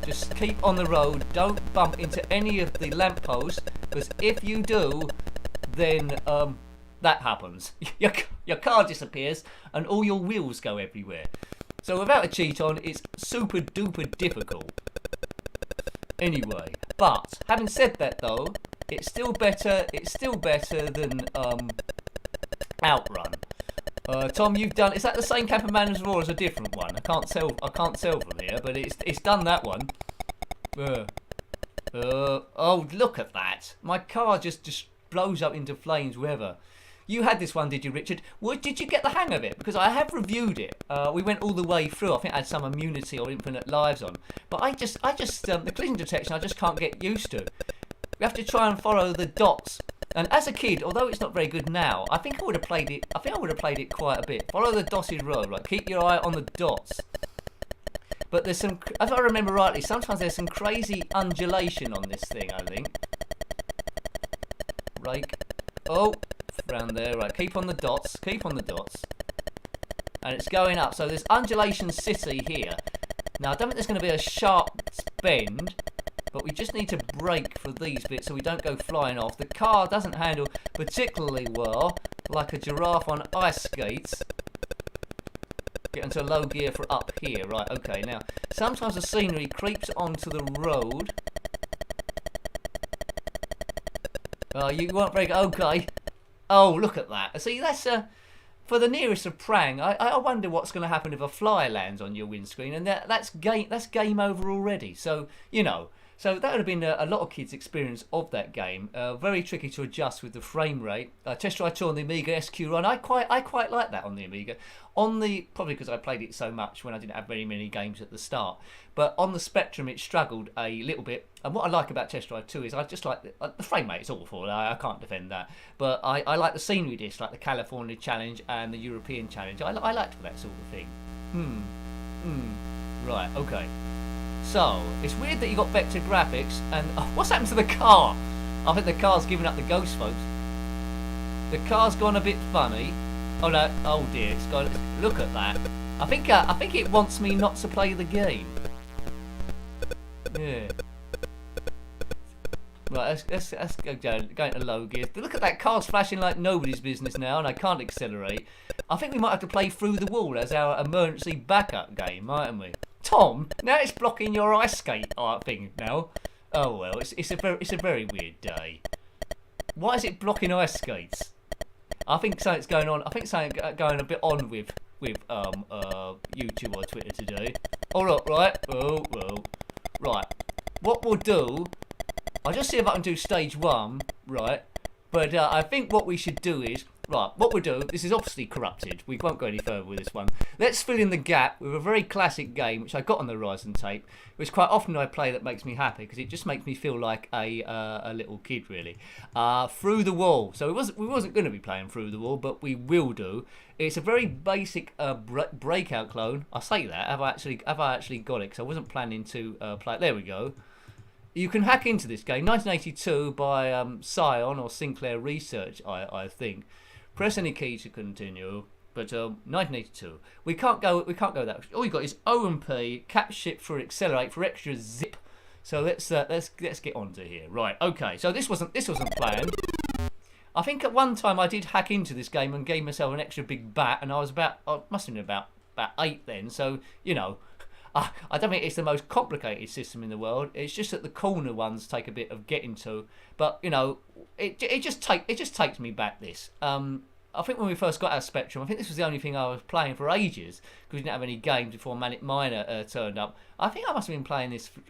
Just keep on the road, don't bump into any of the lampposts, because if you do, then that happens. Your car disappears and all your wheels go everywhere. So without a cheat on, it's super duper difficult. Anyway, but having said that though, it's still better than Outrun. Tom, you've done. Is that the same camper man as Raw, or is a different one? I can't tell from here, but it's done that one. Oh, look at that! My car just blows up into flames wherever. You had this one, did you, Richard? Well, did you get the hang of it? Because I have reviewed it. We went all the way through. I think I had some immunity or infinite lives on. But I just the collision detection I just can't get used to. We have to try and follow the dots. And as a kid, although it's not very good now, I think I would have played it. I think I would have played it quite a bit. Follow the dotted road, like keep your eye on the dots. But there's some, if I remember rightly, sometimes there's some crazy undulation on this thing. I think. Rake. Oh, around there. Right, keep on the dots. Keep on the dots. And it's going up. So there's Undulation City here. Now I don't think there's going to be a sharp bend. But we just need to brake for these bits so we don't go flying off. The car doesn't handle particularly well, like a giraffe on ice skates. Get into low gear for up here. Right, okay. Now, sometimes the scenery creeps onto the road. Oh, you weren't very good. Okay. Oh, look at that. See, that's for the nearest of prang. I wonder what's going to happen if a fly lands on your windscreen, and that's game over already. So, you know. So that would have been a lot of kids' experience of that game. Very tricky to adjust with the frame rate. Test Drive 2 on the Amiga SQ Run. I quite like that on the Amiga. Probably because I played it so much when I didn't have very many games at the start. But on the Spectrum, it struggled a little bit. And what I like about Test Drive 2 is I just like the frame rate is awful. I can't defend that. But I like the scenery discs, like the California Challenge and the European Challenge. I liked that sort of thing. Right. Okay. So, it's weird that you got vector graphics, and what's happened to the car? I think the car's given up the ghost, folks. The car's gone a bit funny. Oh no, oh dear, it's gone. Look at that. I think it wants me not to play the game. Yeah. Right, let's go down, go into low gear. Look at that, car's flashing like nobody's business now, and I can't accelerate. I think we might have to play Through the Wall as our emergency backup game, mightn't we? Tom, now it's blocking your ice skate thing now. Oh well, it's a very weird day. Why is it blocking ice skates? I think something's going on. I think something's going a bit on with YouTube or Twitter today. Oh look, right. Oh well, right. What we'll do, I'll just see if I can do stage 1, right? But I think what we should do is, right, what we'll do, this is obviously corrupted. We won't go any further with this one. Let's fill in the gap with a very classic game, which I got on the Horizon tape, which quite often I play that makes me happy, because it just makes me feel like a little kid, really. Through the Wall. So we wasn't going to be playing Through the Wall, but we will do. It's a very basic breakout clone. I say that, have I actually got it? Because I wasn't planning to play it. There we go. You can hack into this game, 1982 by Scion or Sinclair Research, I think. Press any key to continue. But 1982, we can't go that. All we got is O and P, cap shift for accelerate for extra zip. So let's get onto here. Right, okay. So this wasn't planned. I think at one time I did hack into this game and gave myself an extra big bat, and I was must have been about 8 then. So you know. I don't think it's the most complicated system in the world. It's just that the corner ones take a bit of getting to. But you know, it just takes me back. This. I think when we first got our Spectrum, I think this was the only thing I was playing for ages because we didn't have any games before Manic Miner turned up. I think I must have been playing this for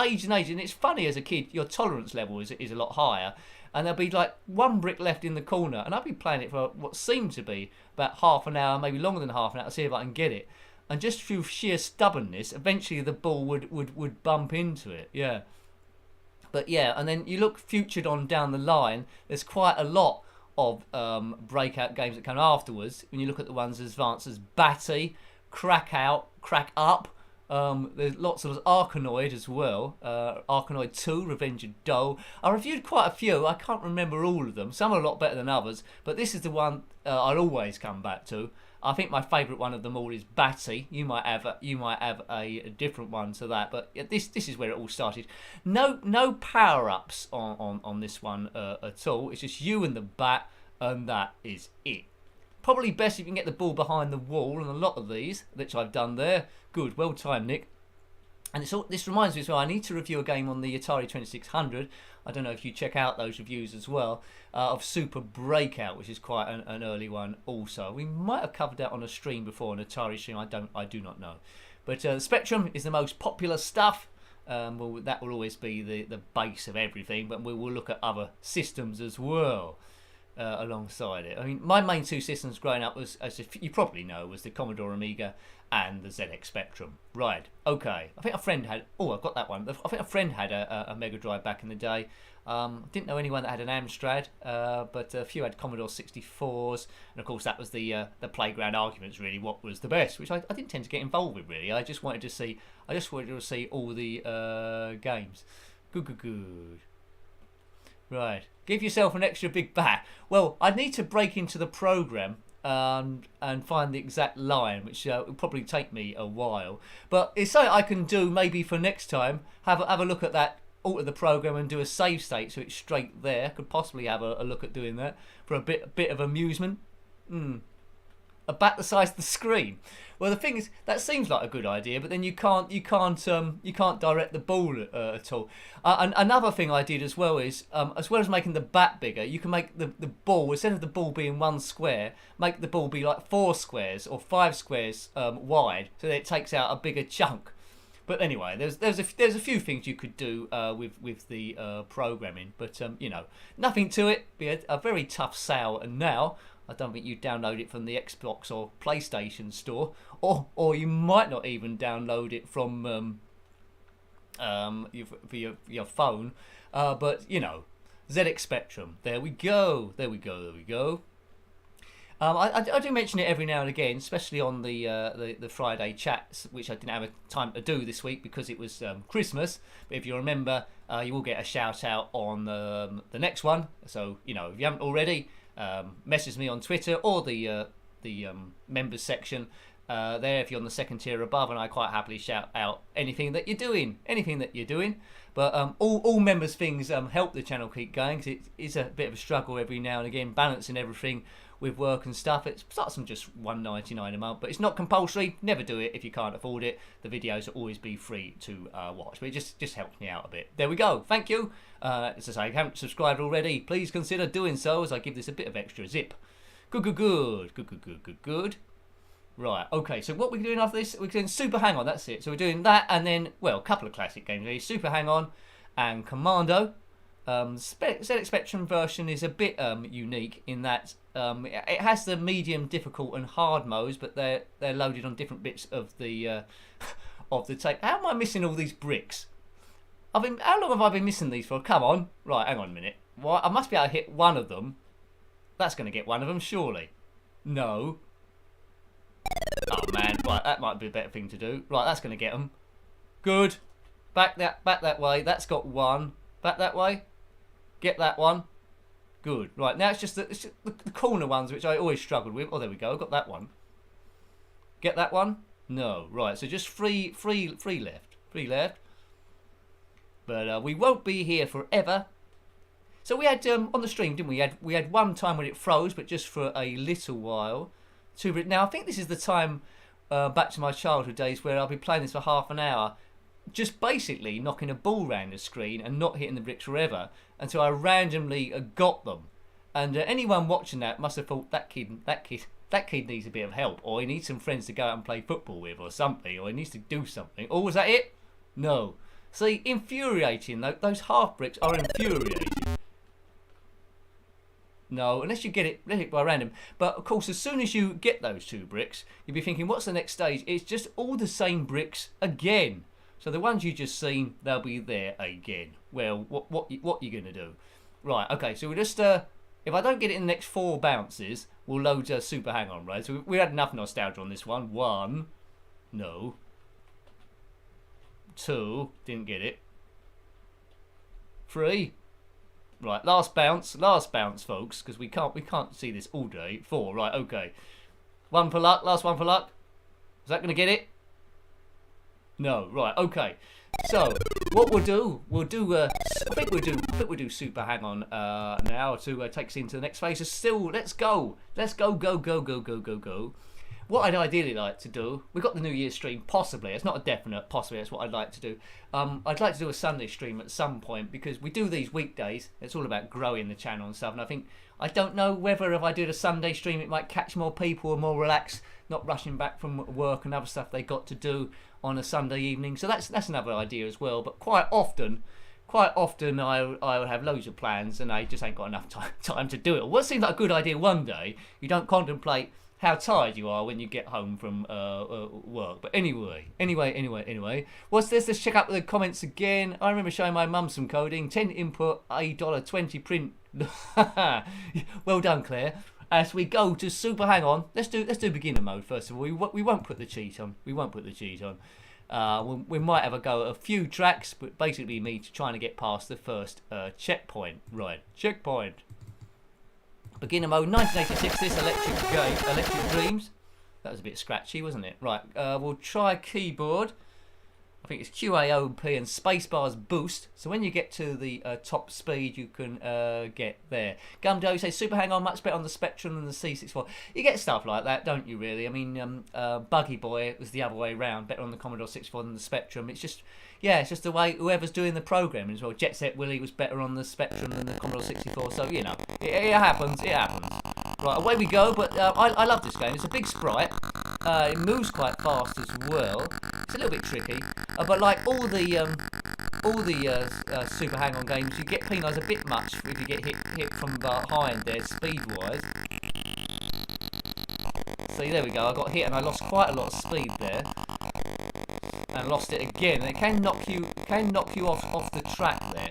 age and age, and it's funny as a kid, your tolerance level is a lot higher. And there'll be like one brick left in the corner, and I'll be playing it for what seemed to be about half an hour, maybe longer than half an hour, to see if I can get it. And just through sheer stubbornness, eventually the ball would bump into it. Yeah. But yeah, and then you look futured on down the line, there's quite a lot of breakout games that come afterwards. When you look at the ones as advanced as Batty, Crack Up, there's lots of Arkanoid as well. Arkanoid 2, Revenge of Doe. I reviewed quite a few. I can't remember all of them. Some are a lot better than others, but this is the one I'll always come back to. I think my favourite one of them all is Batty. You might have a different one to that, but this is where it all started. No power ups on this one at all. It's just you and the bat, and that is it. Probably best if you can get the ball behind the wall, and a lot of these, which I've done there. Good, well timed, Nick. And this reminds me as well, I need to review a game on the Atari 2600. I don't know if you check out those reviews as well, of Super Breakout, which is quite an early one also. We might have covered that on a stream before, an Atari stream, I do not know. But Spectrum is the most popular stuff. Well, that will always be the base of everything, but we will look at other systems as well. Alongside it. I mean, my main two systems growing up was, as you probably know, was the Commodore Amiga and the ZX Spectrum. Right, okay. I think a friend had... Oh, I've got that one. I think a friend had a Mega Drive back in the day. Didn't know anyone that had an Amstrad, but a few had Commodore 64s. And, of course, that was the playground arguments, really, what was the best, which I didn't tend to get involved with, really. I just wanted to see all the games. Good. Right. Give yourself an extra big bat. Well, I'd need to break into the program and find the exact line, which will probably take me a while. But it's something I can do maybe for next time. Have a look at that, alter the program and do a save state so it's straight there. Could possibly have a look at doing that for a bit of amusement. A bat the size of the screen. Well, the thing is, that seems like a good idea, but then you can't direct the ball at all. And another thing I did as well is, as well as making the bat bigger, you can make the ball, instead of the ball being 1 square, make the ball be like 4 squares or 5 squares wide, so that it takes out a bigger chunk. But anyway, there's a few things you could do with the programming, but nothing to it. Be a very tough sale, and now I don't think you download it from the Xbox or PlayStation store, or you might not even download it from your phone. But ZX Spectrum. There we go. I do mention it every now and again, especially on the Friday chats, which I didn't have time to do this week because it was Christmas. But if you remember, you will get a shout out on the next one. So if you haven't already, message me on Twitter or the members section there if you're on the second tier above, and I quite happily shout out anything that you're doing. But all members things help the channel keep going, because it is a bit of a struggle every now and again balancing everything with work and stuff. It starts from just $1.99 a month, but it's not compulsory. Never do it if you can't afford it. The videos will always be free to watch, but it just helps me out a bit. There we go. Thank you. As I say, if you haven't subscribed already, please consider doing so, as I give this a bit of extra zip. Good. Right, okay, so what we're doing after this, we're doing Super Hang-On, that's it. So we're doing that, and then, well, a couple of classic games really. Super Hang-On and Commando. ZX Spectrum version is a bit unique in that it has the medium, difficult and hard modes, but they're loaded on different bits of the tape. How am I missing all these bricks? How long have I been missing these for? Come on. Right, hang on a minute. Well, I must be able to hit one of them. That's going to get one of them, surely. No. Oh man, right, that might be a better thing to do. Right, that's going to get them. Good. Back that way. That's got one. Back that way. Get that one. Good. Right, now it's just the corner ones, which I always struggled with. Oh, there we go. Got that one. Get that one. No. Right, so just free left. But we won't be here forever. So we had on the stream, didn't we? We had one time when it froze, but just for a little while. Now I think this is the time back to my childhood days where I'll be playing this for half an hour, just basically knocking a ball around the screen and not hitting the bricks forever until I randomly got them. And anyone watching that must have thought that kid needs a bit of help, or he needs some friends to go out and play football with, or something, or he needs to do something. Or was that it? No. See, infuriating. Those half bricks are infuriating. No, unless you get it by random. But of course, as soon as you get those 2 bricks, you'll be thinking, what's the next stage? It's just all the same bricks again. So the ones you just seen, they'll be there again. Well, what you gonna do? Right, okay, so we just if I don't get it in the next 4 bounces, we'll load Super Hang On, right? So we had enough nostalgia on this one. 1, no. 2, didn't get it. 3, right, last bounce, folks, because we can't see this all day. 4, right, okay. 1 for luck, last 1 for luck. Is that gonna get it? No, right, okay. So what we'll do I think we'll do Super Hang On now to take us into the next phase. So still, let's go, go. What I'd ideally like to do, we've got the New Year's stream, possibly. It's not a definite, possibly that's what I'd like to do. I'd like to do a Sunday stream at some point, because we do these weekdays. It's all about growing the channel and stuff. And I don't know whether if I do the Sunday stream, it might catch more people and more relaxed, not rushing back from work and other stuff they got to do on a Sunday evening. So that's another idea as well. But quite often I would have loads of plans and I just ain't got enough time to do it. What seems like a good idea one day, you don't contemplate how tired you are when you get home from work. But anyway. What's this? Let's check out the comments again. I remember showing my mum some coding. 10 input, $1.20 print. Well done, Claire. As we go to Super Hang On, let's do beginner mode first of all. We won't put the cheat on. We might have a go at a few tracks, but basically me trying to get past the first checkpoint. Right, checkpoint. Beginner mode, 1986. This Electric Dreams. That was a bit scratchy, wasn't it? Right, we'll try keyboard. I think it's QAOP and spacebar's boost. So when you get to the top speed, you can get there. Gumdo says Super Hang On much better on the Spectrum than the C64. You get stuff like that, don't you? Really? I mean, Buggy Boy was the other way around, better on the Commodore 64 than the Spectrum. It's just, yeah, it's just the way whoever's doing the programming as well. Set Willie was better on the Spectrum than the Commodore 64. So you know, it happens. It happens. Right, away we go. But I love this game. It's a big sprite. It moves quite fast as well. It's a little bit tricky, but like all the Super Hang On games, you get penalised a bit much if you get hit from behind there, speed-wise. See, there we go. I got hit and I lost quite a lot of speed there, and lost it again. And it can knock you off the track there.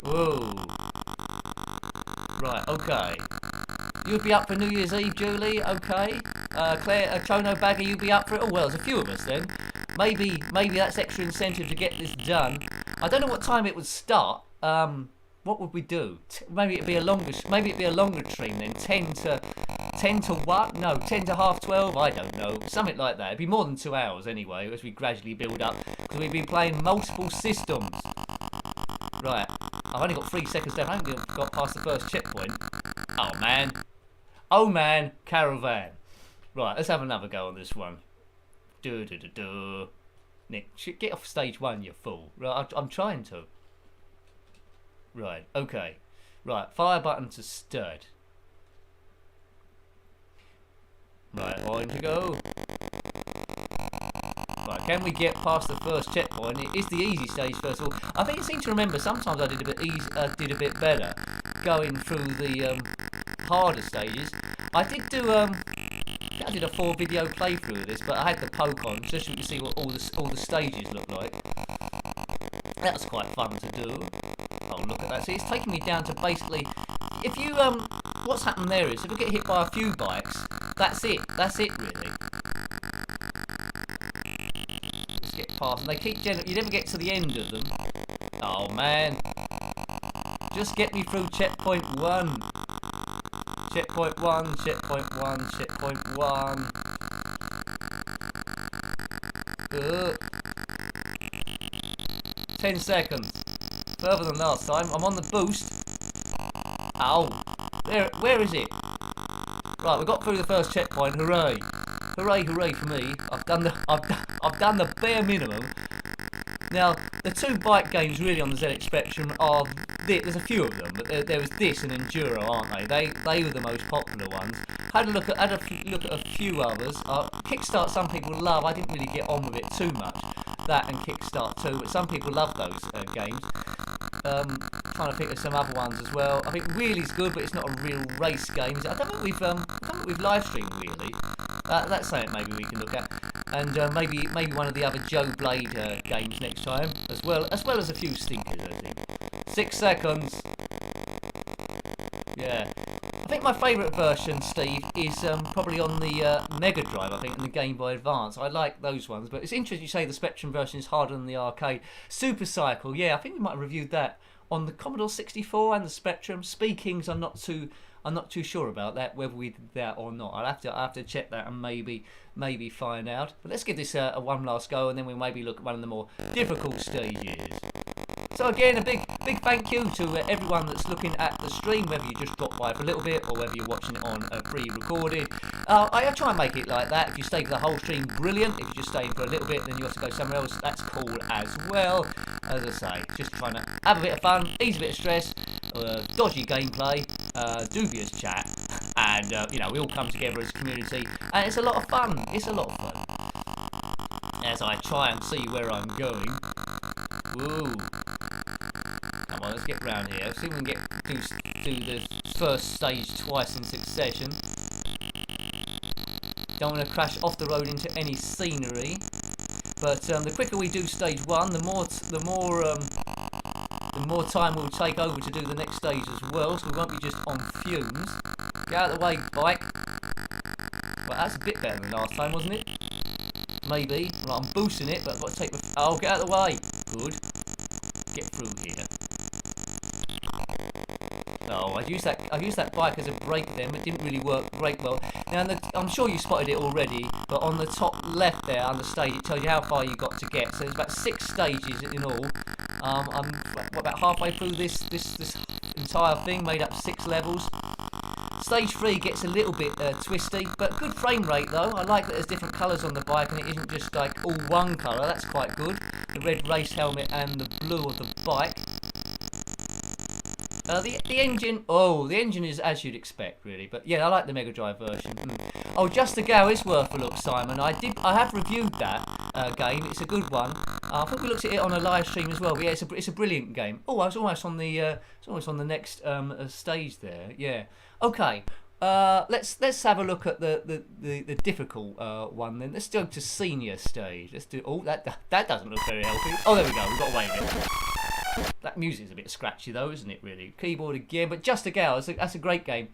Whoa. Right. Okay. You'd be up for New Year's Eve, Julie. Okay. Claire, Chono Bagger, you'd be up for it. Oh well, there's a few of us then. Maybe that's extra incentive to get this done. I don't know what time it would start. What would we do? Maybe it'd be a longer stream then. 10 to what? No, 10 to half 12. I don't know. Something like that. It'd be more than 2 hours anyway, as we gradually build up, because we've been playing multiple systems. Right. I've only got 3 seconds left. I haven't got past the first checkpoint. Oh man, Caravan. Right, let's have another go on this one. Nick, get off stage 1, you fool. Right, I'm trying to. Right, okay. Right, fire button to stud. Right, on to go. Right, can we get past the first checkpoint? It is the easy stage first of all. I think I seem to remember sometimes I did a bit better going through the harder stages. I did a 4 video playthrough of this, but I had the poke on just so you can see what all the stages look like. That was quite fun to do. Oh, look at that. See, it's taking me down to basically, if you what's happened there is if you get hit by a few bikes, that's it really. Let's get past, and they keep you never get to the end of them. Oh man, just get me through checkpoint 1. Checkpoint 1, checkpoint 1, checkpoint 1. 10 seconds. Further than last time. I'm on the boost. Ow. Where is it? Right, we got through the first checkpoint. Hooray. Hooray, hooray for me. I've done the bare minimum. Now, the 2 bike games really on the ZX Spectrum are, there's a few of them, but there was this and Enduro, aren't they? They were the most popular ones. Had a look at a few others. Kickstart some people love. I didn't really get on with it too much. That and Kickstart too, but some people love those games. Trying to think of some other ones as well. I think Wheelie's good, but it's not a real race game. I don't think we've live streamed Wheelie. That's something maybe we can look at. and maybe one of the other Joe Blade games next time, as well as a few stinkers, I think. 6 seconds. Yeah. I think my favourite version, Steve, is probably on the Mega Drive, I think, and the Game Boy Advance. I like those ones, but it's interesting you say the Spectrum version is harder than the arcade. Super Cycle, yeah, I think we might have reviewed that on the Commodore 64 and the Spectrum. Speakings, I'm not too sure about that, whether we did that or not. I'll have to check that and maybe find out. But let's give this a one last go, and then we'll maybe look at one of the more difficult stages. So again, a big thank you to everyone that's looking at the stream, whether you just dropped by for a little bit or whether you're watching it on pre-recorded. I try and make it like that. If you stay for the whole stream, brilliant. If you just stay for a little bit, then you have to go somewhere else. That's cool as well. As I say, just trying to have a bit of fun, ease a bit of stress, dodgy gameplay, dubious chat, and you know, we all come together as a community, and it's a lot of fun. It's a lot of fun. As I try and see where I'm going. Woo. Come on, let's get round here. See if we can do the first stage twice in succession. Don't want to crash off the road into any scenery. But the quicker we do stage 1, the more time we'll take over to do the next stage as well. So we won't be just on fumes. Get out of the way, bike. Well, that's a bit better than last time, wasn't it? Maybe. Well, I'm boosting it, but I've got to take the... Oh, get out of the way. Good. Get through here. Oh, I used that bike as a brake then, but it didn't really work great well. Now, I'm sure you spotted it already, but on the top left there on the stage, it tells you how far you got to get. So there's about 6 stages in all. I'm about halfway through this entire thing, made up 6 levels. Stage 3 gets a little bit twisty, but good frame rate though. I like that there's different colours on the bike and it isn't just like all one colour. That's quite good. The red race helmet and the blue of the bike. The engine, the engine is as you'd expect, really. But yeah, I like the Mega Drive version. Oh, Just a Go is worth a look, Simon. I have reviewed that game. It's a good one. I think we looked at it on a live stream as well. But yeah, it's a brilliant game. Oh, I was almost on the next stage there. Yeah. Okay. Let's have a look at the difficult one then. Let's go to senior stage. Let's do. Oh, that doesn't look very healthy. Oh, there we go. We've got away with it. That music's a bit scratchy though, isn't it, really? Keyboard again, but Just a Go, that's a great game.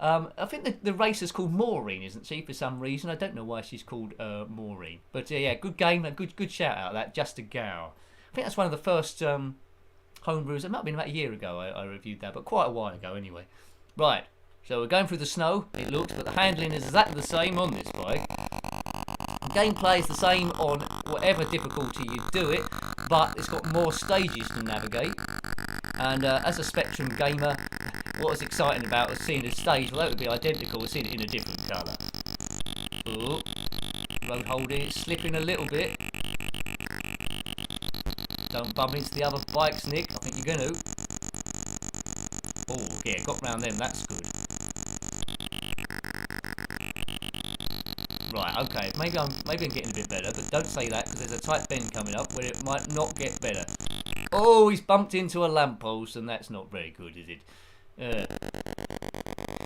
I think the racer's called Maureen, isn't she, for some reason? I don't know why she's called Maureen. But yeah, good game, a good shout out, that Just a Go. I think that's one of the first homebrews. It might have been about a year ago I reviewed that, but quite a while ago anyway. Right, so we're going through the snow, it looks, but the handling is exactly the same on this bike. Gameplay is the same on whatever difficulty you do it, but it's got more stages to navigate. And as a Spectrum gamer, what was exciting about was seeing a stage, although it would be identical, was seeing it in a different colour. Oh, road holding, it's slipping a little bit. Don't bump into the other bikes, Nick. I think you're going to. Oh, yeah, got round them. That's good. Right, okay, maybe I'm getting a bit better, but don't say that because there's a tight bend coming up where it might not get better. Oh, he's bumped into a lamppost, and that's not very good, is it?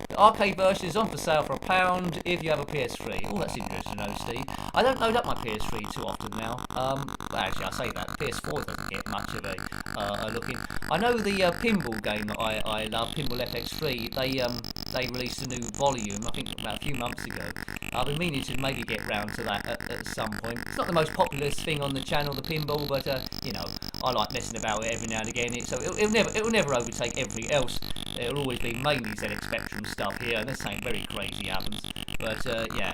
The arcade version is on for sale for £1 if you have a PS3. Oh, that's interesting to know, Steve. I don't load up my PS3 too often now. Well, actually, I say that. PS4 doesn't get much of a look in. I know the pinball game that I love, Pinball FX3, they released a new volume, I think about a few months ago. I've been meaning to maybe get round to that at some point. It's not the most popular thing on the channel, the pinball, but you know, I like messing about with it every now and again. So it'll never overtake everything else. It'll always be mainly ZX Spectrum stuff here, unless something very crazy happens. But yeah,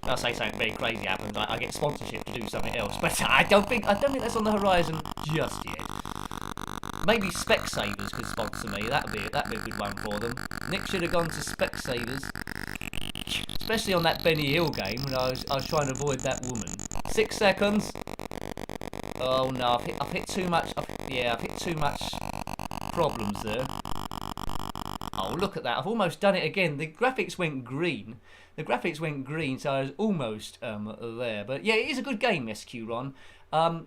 I'll say something very crazy happens. I get sponsorship to do something else, but I don't think that's on the horizon just yet. Maybe Specsavers could sponsor me. That'd be a good one for them. Nick should have gone to Specsavers. Especially on that Benny Hill game when I was trying to avoid that woman. 6 seconds. Oh no, I've hit too much. I've hit too much problems there. Oh, wow, look at that. I've almost done it again. The graphics went green. So I was almost there. But yeah, it is a good game, SQ Ron.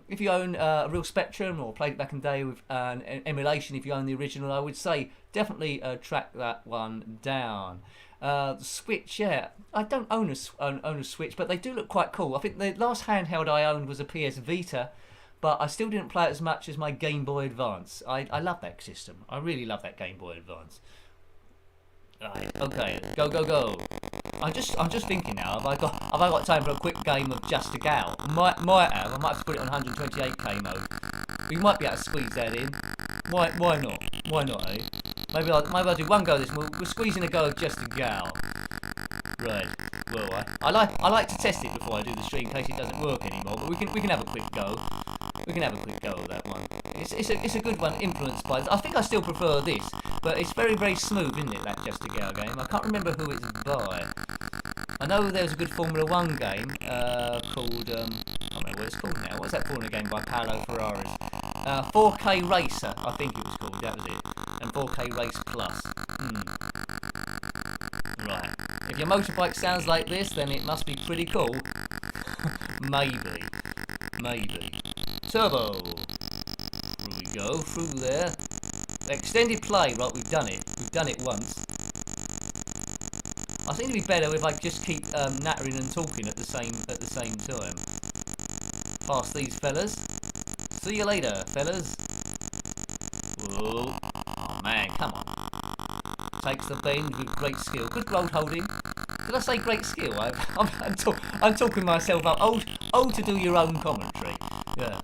If you own a real Spectrum or played it back in the day with an emulation, if you own the original, I would say definitely track that one down. The Switch, yeah, I don't own a Switch, but they do look quite cool. I think the last handheld I owned was a PS Vita, but I still didn't play it as much as my Game Boy Advance. I love that system. I really love that Game Boy Advance. Right, okay, go. I'm just thinking now. Have I got time for a quick game of Just a Gal? Might have. I might have to put it on 128k mode. We might be able to squeeze that in. Why not? Why not? Eh? Maybe I'll do one go this. We'll squeeze in a go of Just a Gal. Right. Well, I like to test it before I do the stream in case it doesn't work anymore. But we can have a quick go. We can have a quick go of that one. It's a good one, influenced by. I think I still prefer this, but it's very, very smooth, isn't it? That Just a Gal game. I can't remember who it's by. I know there's a good Formula 1 game called. I don't know what it's called now. What's that Formula game by Paolo Ferraris? 4K Racer, I think it was called. That was it. And 4K Race Plus. Right. If your motorbike sounds like this, then it must be pretty cool. Maybe. Turbo. Through we go, through there. Extended play, right, we've done it once. I think it'd be better if I just keep nattering and talking at the same time. Past these fellas. See you later, fellas. Whoa. Oh man, come on. Takes the bend with great skill. Good road holding. Did I say great skill? I'm talking myself up. Old to do your own commentary. Yeah.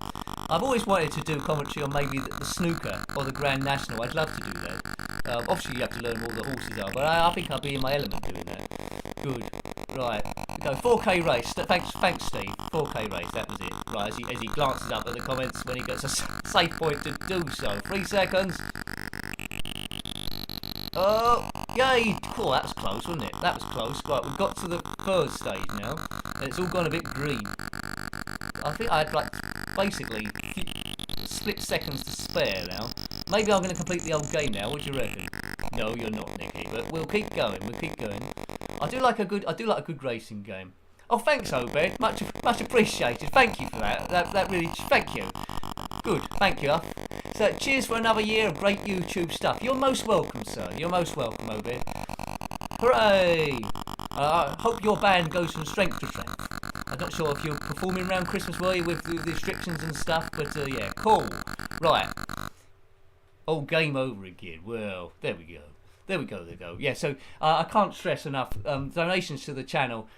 I've always wanted to do commentary on maybe the snooker or the Grand National. I'd love to do that. Obviously, you have to learn what all the horses are, but I think I'll be in my element doing that. Good. Right. Go 4K race. Thanks, Steve. 4K race. That was it. Right. As he glances up at the comments when he gets a safe point to do so. 3 seconds. Oh, yay! Cool. That was close, wasn't it? That was close. Right. We've got to the third stage now, and it's all gone a bit green. I think I had like basically split seconds to spare now. Maybe I'm going to complete the old game now. What do you reckon? No, you're not, Nicky. But we'll keep going. I do like a good racing game. Oh, thanks, Obed. Much appreciated. Thank you for that. That really. Thank you. Good. Thank you. So, cheers for another year of great YouTube stuff. You're most welcome, sir. You're most welcome, Obed. Hooray! I hope your band goes from strength to strength. I'm not sure if you're performing around Christmas, were you, with the restrictions and stuff, but yeah, cool. Right. Oh, game over again. Well, there we go. Yeah, so I can't stress enough, donations to the channel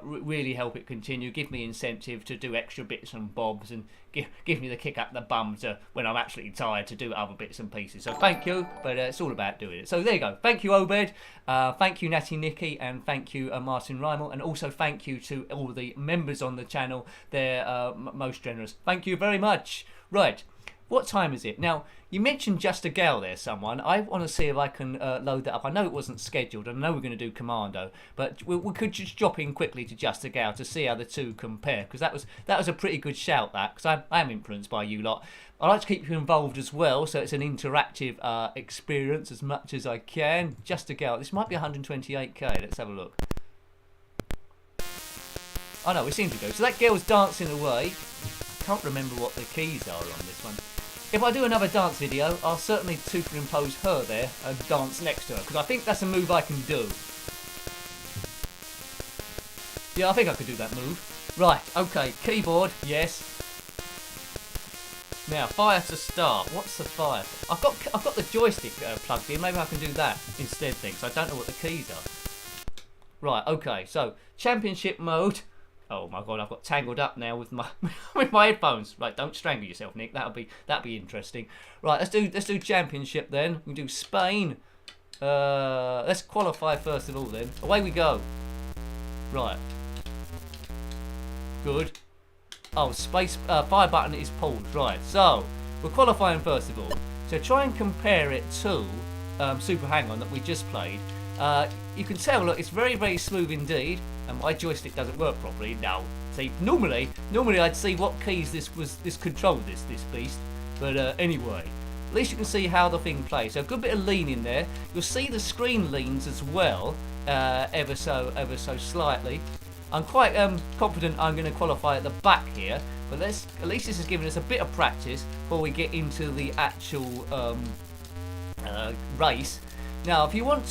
really help it continue, give me incentive to do extra bits and bobs, and give me the kick up the bum to when I'm actually tired to do other bits and pieces. So thank you, but it's all about doing it. So there you go. Thank you, Obed. Thank you, Natty Nicky, and thank you, Martin Rymel, and also thank you to all the members on the channel. They're most generous. Thank you very much. Right. What time is it? Now, you mentioned Just a Gal there, someone. I want to see if I can load that up. I know it wasn't scheduled. I know we're going to do Commando, but we could just drop in quickly to Just a Gal to see how the two compare, because that was a pretty good shout, that, because I am influenced by you lot. I like to keep you involved as well, so it's an interactive experience as much as I can. Just a Gal. This might be 128k. Let's have a look. Oh no, we seem to go. So that girl's dancing away. Can't remember what the keys are on this one. If I do another dance video, I'll certainly superimpose her there and dance next to her, because I think that's a move I can do. Yeah, I think I could do that move. Right, okay, keyboard, yes. Now, fire to start. What's the fire? I've got the joystick plugged in. Maybe I can do that instead, because I don't know what the keys are. Right, okay, so championship mode. Oh my god, I've got tangled up now with my with my headphones. Right, don't strangle yourself, Nick. That'd be interesting. Right, let's do championship then. We can do Spain. Let's qualify first of all then. Away we go. Right. Good. Oh, space fire button is pulled. Right. So we're qualifying first of all. So try and compare it to Super Hang-On that we just played. You can tell, look, it's very, very smooth indeed. And my joystick doesn't work properly. Now, see, normally I'd see what keys this controlled this beast. But anyway, at least you can see how the thing plays. So a good bit of lean in there. You'll see the screen leans as well, ever so slightly. I'm quite confident I'm going to qualify at the back here, but at least this has given us a bit of practice before we get into the actual race. Now, if you own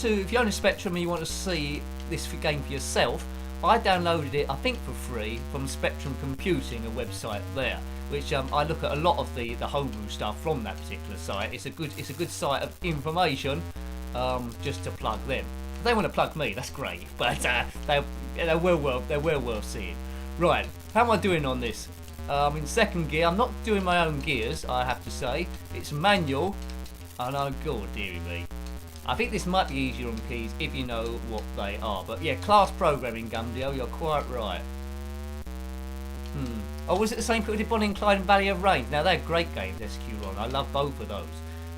a Spectrum and you want to see this game for yourself, I downloaded it, I think for free, from Spectrum Computing, a website there, which I look at a lot of the homebrew stuff from that particular site. It's a good site of information, just to plug them. If they want to plug me, that's great, but they're well worth seeing. Right, how am I doing on this? In second gear. I'm not doing my own gears, I have to say. It's manual, and oh god dearie me. I think this might be easier on keys if you know what they are. But yeah, class programming, Gumdio, you're quite right. Oh, was it the same people who did Bonnie and Clyde and Valley of Rain? Now, they're great games, SQ-Ron. I love both of those.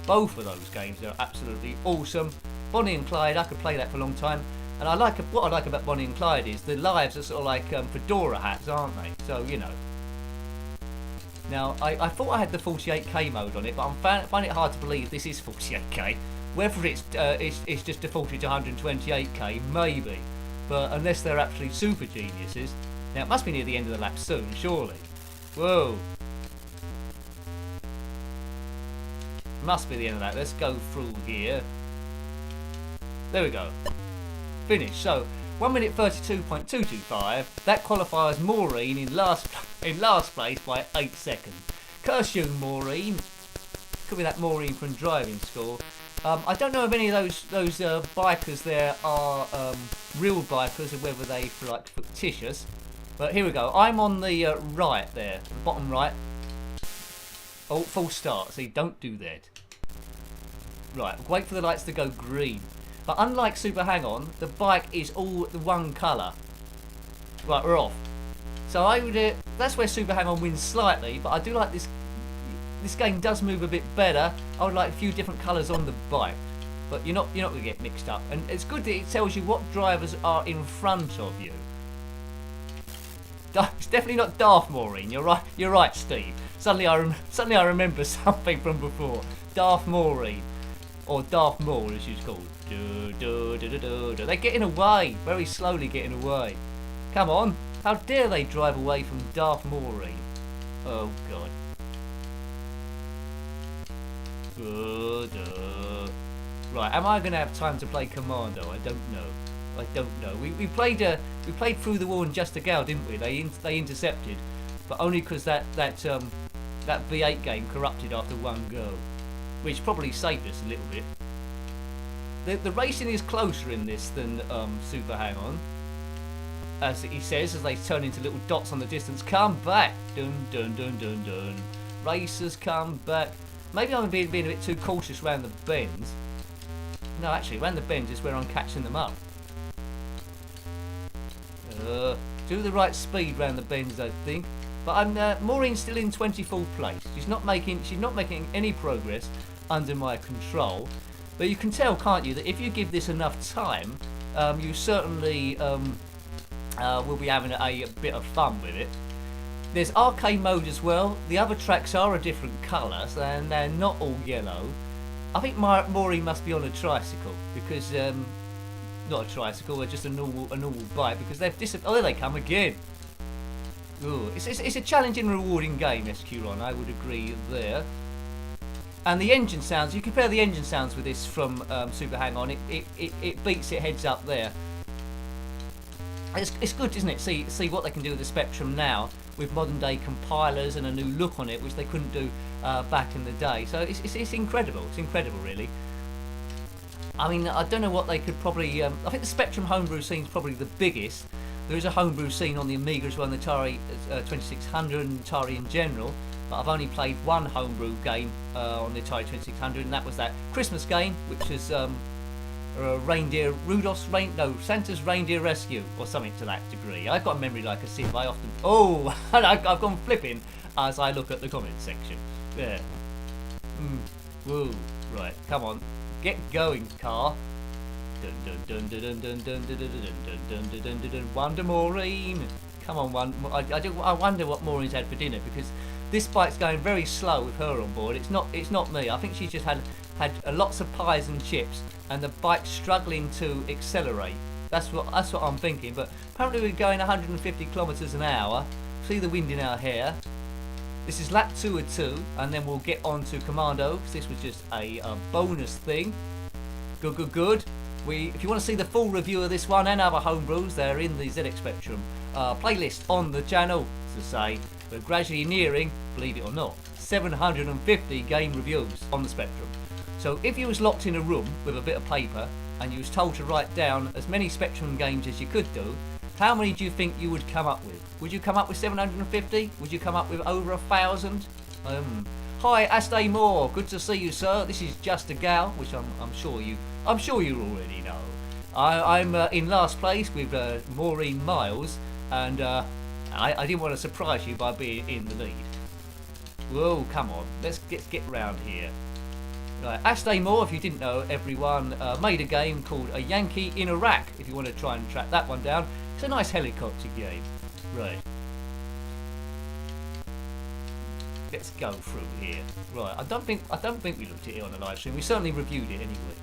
Both of those games are absolutely awesome. Bonnie and Clyde, I could play that for a long time. And what I like about Bonnie and Clyde is the lives are sort of like fedora hats, aren't they? So, you know. Now, I thought I had the 48k mode on it, but I find it hard to believe this is 48k. Whether it's just defaulted to 128k, maybe. But unless they're actually super geniuses. Now, it must be near the end of the lap soon, surely. Whoa. Must be the end of that. Let's go through here. There we go. Finish. So, 1 minute 32.225. That qualifies Maureen in last place by 8 seconds. Curse you, Maureen. Could be that Maureen from driving school. I don't know if any of those bikers there are real bikers or whether they are like fictitious. But here we go. I'm on the right there, the bottom right. Oh, full start. See, don't do that. Right, wait for the lights to go green. But unlike Super Hang-On, the bike is all the one colour. Right, we're off. So I would. That's where Super Hang-On wins slightly, but I do like this. This game does move a bit better. I would like a few different colours on the bike, but you're not going to get mixed up. And it's good that it tells you what drivers are in front of you. It's definitely not Darth Maureen. You're right, Steve. Suddenly I remember something from before. Darth Maureen, or Darth Maul as she's called. They're getting away, very slowly getting away. Come on, how dare they drive away from Darth Maureen? Oh god. Right, am I going to have time to play Commando? I don't know. We played through the wall in Just a Gal, didn't we? They intercepted, but only because that V8 game corrupted after one go, which probably saved us a little bit. The racing is closer in this than Super Hang-On, as he says as they turn into little dots on the distance. Come back, dun dun dun dun dun. Racers come back. Maybe I'm being a bit too cautious around the bends. No, actually, around the bends is where I'm catching them up. Do the right speed round the bends, I think. But Maureen's still in 24th place. She's not making any progress under my control. But you can tell, can't you, that if you give this enough time, you certainly will be having a bit of fun with it. There's arcade mode as well. The other tracks are a different colour, and they're not all yellow. I think Maureen must be on a tricycle, because not a tricycle, they're just a normal bike, because they've disappeared. Oh, there they come again. Ooh, it's a challenging, rewarding game, SQ-Ron. I would agree there. And the engine sounds, you compare the engine sounds with this from Super Hang-On. It beats it heads up there. It's good, isn't it? See what they can do with the Spectrum now, with modern day compilers and a new look on it, which they couldn't do back in the day. So it's incredible. It's incredible, really. I mean, I don't know what they could probably. I think the Spectrum homebrew scene is probably the biggest. There is a homebrew scene on the Amiga as well, and the Atari 2600 and Atari in general. But I've only played one homebrew game on the Atari 2600, and that was that Christmas game, which is Santa's Reindeer Rescue, or something to that degree. I've got a memory like a sieve. I often... Oh, I've gone flipping as I look at the comments section. There. Woo. Right, come on. Get going, car. Wonder Maureen. Come on, I wonder what Maureen's had for dinner, because this bike's going very slow with her on board. It's not me. I think she's just had lots of pies and chips, and the bike's struggling to accelerate. That's what I'm thinking. But apparently we're going 150 kilometers an hour. See the wind in our hair. This is lap 2 of 2, and then we'll get on to Commando, because this was just a bonus thing. Good. If you want to see the full review of this one and other homebrews, they're in the ZX Spectrum playlist on the channel. To say, we're gradually nearing, believe it or not, 750 game reviews on the Spectrum. So if you was locked in a room with a bit of paper and you was told to write down as many Spectrum games as you could do, how many do you think you would come up with? Would you come up with 750? Would you come up with over 1,000? Hi, Asday Moore. Good to see you, sir. This is Just a Gal, which I'm sure you already know. I'm in last place with Maureen Miles, and I didn't want to surprise you by being in the lead. Whoa, come on. Let's get round here. Right, Asday Moore, if you didn't know, everyone made a game called A Yankee in Iraq. If you want to try and track that one down, it's a nice helicopter game. Right. Let's go through here. Right, I don't think we looked at it on the live stream. We certainly reviewed it anyway.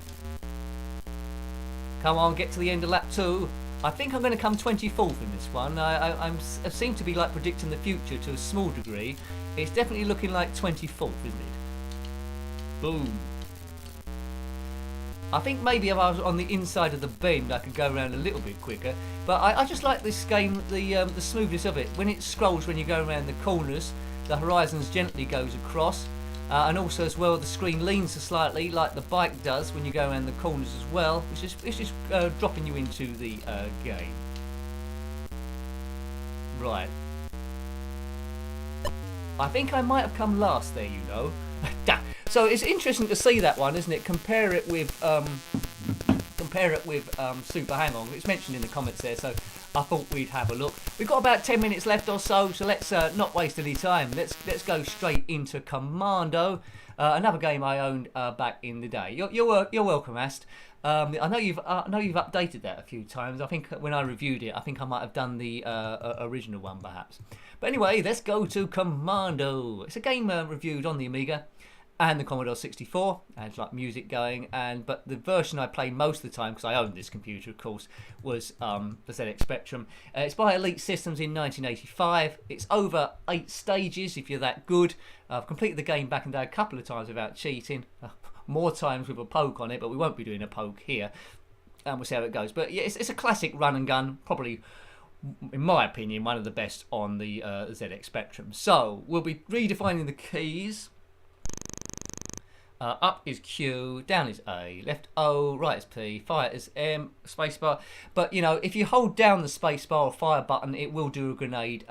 Come on, get to the end of lap 2. I think I'm going to come 24th in this one. I seem to be like predicting the future to a small degree. It's definitely looking like 24th, isn't it? Boom. I think maybe if I was on the inside of the bend, I could go around a little bit quicker. But I just like this game, the smoothness of it. When it scrolls, when you go around the corners, the horizons gently goes across. And also as well, the screen leans slightly, like the bike does when you go around the corners as well. It's just dropping you into the game. Right. I think I might have come last there, you know. So it's interesting to see that one, isn't it? Compare it with Super Hang-On. It's mentioned in the comments there, so I thought we'd have a look. We've got about 10 minutes left or so, so let's not waste any time. Let's go straight into Commando, another game I owned back in the day. You're welcome, Ast. I know you've updated that a few times. I think when I reviewed it, I think I might have done the original one perhaps. But anyway, let's go to Commando. It's a game reviewed on the Amiga and the Commodore 64, and it's like music going, but the version I play most of the time, because I owned this computer of course, was the ZX Spectrum. It's by Elite Systems in 1985. It's over 8 stages if you're that good. I've completed the game back in the day a couple of times without cheating, more times with a poke on it, but we won't be doing a poke here, and we'll see how it goes. But yeah, it's a classic run and gun, probably in my opinion one of the best on the ZX Spectrum. So we'll be redefining the keys. Up is Q, down is A, left O, right is P, fire is M, spacebar. But you know, if you hold down the spacebar or fire button, it will do a grenade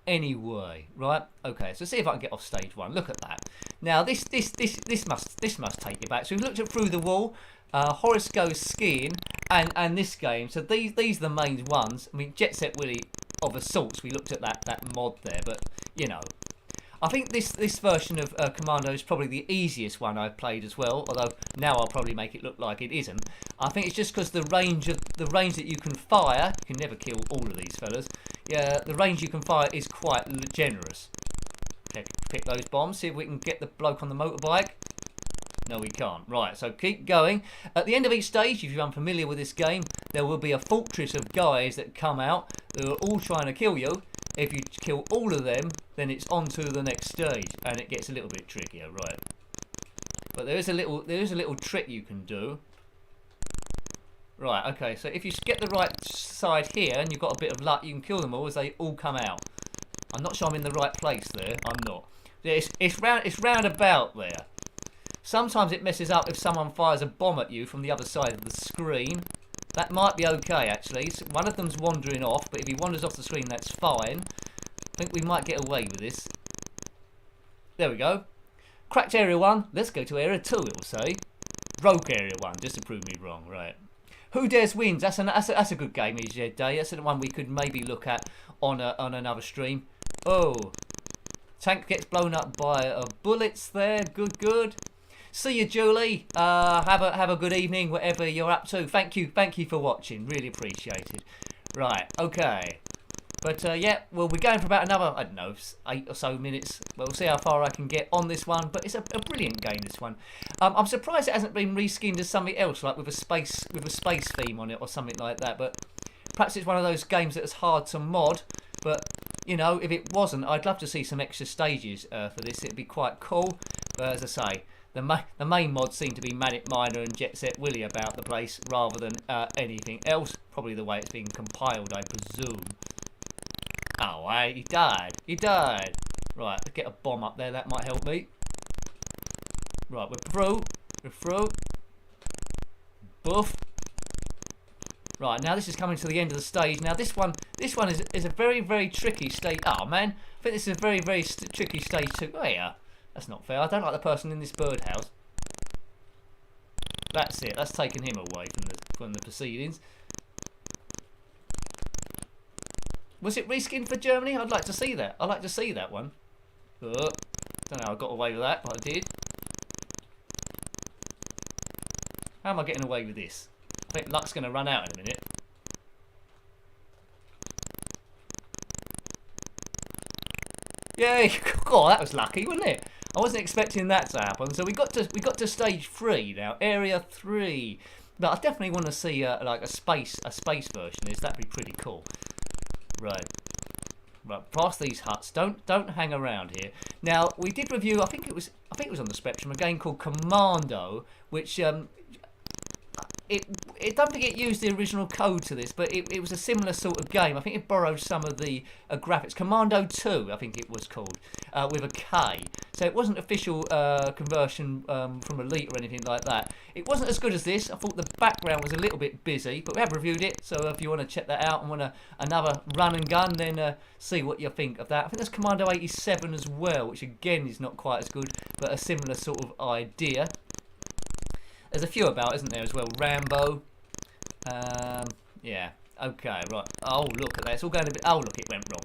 anyway, right? Okay, so see if I can get off stage 1. Look at that. Now this must take you back. So we've looked at Through the Wall, Horus Go Skiing, and this game. So these are the main ones. I mean, Jet Set Willie of Assaults. We looked at that mod there, but you know. I think this version of Commando is probably the easiest one I've played as well, although now I'll probably make it look like it isn't. I think it's just because the range that you can fire, you can never kill all of these fellas. Yeah, the range you can fire is quite generous. Pick those bombs, see if we can get the bloke on the motorbike. No, we can't. Right, so keep going. At the end of each stage, if you're unfamiliar with this game, there will be a fortress of guys that come out who are all trying to kill you. If you kill all of them, then it's on to the next stage, and it gets a little bit trickier, right? But there is a little trick you can do. Right, okay, so if you get the right side here, and you've got a bit of luck, you can kill them all as they all come out. I'm not sure I'm in the right place there. I'm not. It's round about there. Sometimes it messes up if someone fires a bomb at you from the other side of the screen. That might be okay, actually. So one of them's wandering off, but if he wanders off the screen, that's fine. I think we might get away with this. There we go. Cracked area 1. Let's go to area 2, it'll say. Broke area 1, just to prove me wrong. Right. Who Dares Wins. That's a good game, EJ Day. That's the one we could maybe look at on another stream. Oh. Tank gets blown up by bullets there. Good. See you, Julie. Have a good evening, whatever you're up to. Thank you for watching. Really appreciated. Right, okay. But yeah, we'll be going for about another, I don't know, 8 or so minutes. We'll see how far I can get on this one. But it's a brilliant game, this one. I'm surprised it hasn't been reskinned as something else, like with a space theme on it or something like that. But perhaps it's one of those games that is hard to mod. But you know, if it wasn't, I'd love to see some extra stages for this. It'd be quite cool. But as I say, the main mods seem to be Manic Miner and Set Willie about the place rather than anything else. Probably the way it's being compiled, I presume. Oh, hey, he died. He died. Right, let's get a bomb up there. That might help me. Right, we're through. We're through. Boof. Right, now this is coming to the end of the stage. Now this one is a very, very tricky stage. Oh, man. I think this is a very, very tricky stage too. Oh, yeah. That's not fair. I don't like the person in this birdhouse. That's it. That's taking him away from the proceedings. Was it reskinned for Germany? I'd like to see that. I'd like to see that one. Don't know how I got away with that, but I did. How am I getting away with this? I think luck's going to run out in a minute. Yay! God, that was lucky, wasn't it? I wasn't expecting that to happen. So we got to stage 3 now, area 3. But I definitely want to see like a space version of this. That'd be pretty cool. Right, past these huts. Don't hang around here. Now we did review. I think it was on the Spectrum, a game called Commando, which it don't think it used the original code to this, but it was a similar sort of game. I think it borrowed some of the graphics. Commando 2, I think it was called, with a K. So it wasn't official conversion from Elite or anything like that. It wasn't as good as this. I thought the background was a little bit busy, but we have reviewed it. So if you want to check that out and want another run and gun, then see what you think of that. I think there's Commando 87 as well, which again is not quite as good, but a similar sort of idea. There's a few about, isn't there, as well? Rambo. Yeah. Okay, right. Oh, look at that. It's all going a bit... Oh, look, it went wrong.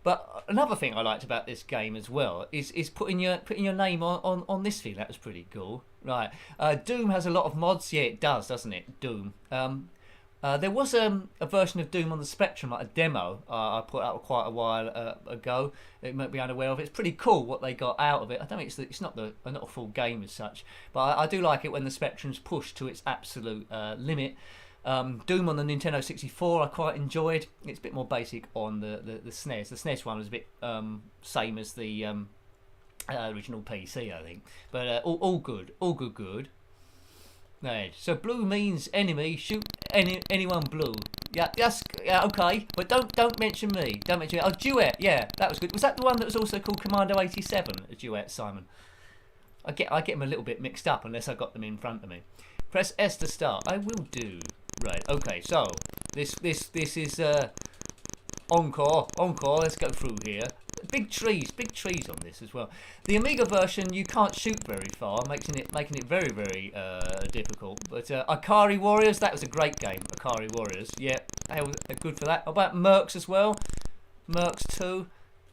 But another thing I liked about this game as well is putting your name on this thing. That was pretty cool. Right. Doom has a lot of mods. Yeah, it does, doesn't it? Doom. There was a version of Doom on the Spectrum, like a demo I put out quite a while ago. It might be unaware of it. It's pretty cool what they got out of it. I don't think it's not a full game as such, but I do like it when the Spectrum's pushed to its absolute limit. Doom on the Nintendo 64 I quite enjoyed. It's a bit more basic on the SNES. The SNES one was a bit same as the original PC, I think. But all good. All good. Right. So blue means enemy. Shoot anyone blue. Yeah, yes, yeah, okay. But don't mention me. Don't mention me. Oh, duet. Yeah, that was good. Was that the one that was also called Commando 87? A duet, Simon. I get them a little bit mixed up unless I got them in front of me. Press S to start. I will do. Right. Okay. So this is encore. Let's go through here. Big trees on this as well. The Amiga version you can't shoot very far, making it very, very difficult. But Akari Warriors, that was a great game. Akari Warriors, yeah, good for that. How about Mercs as well? Mercs 2.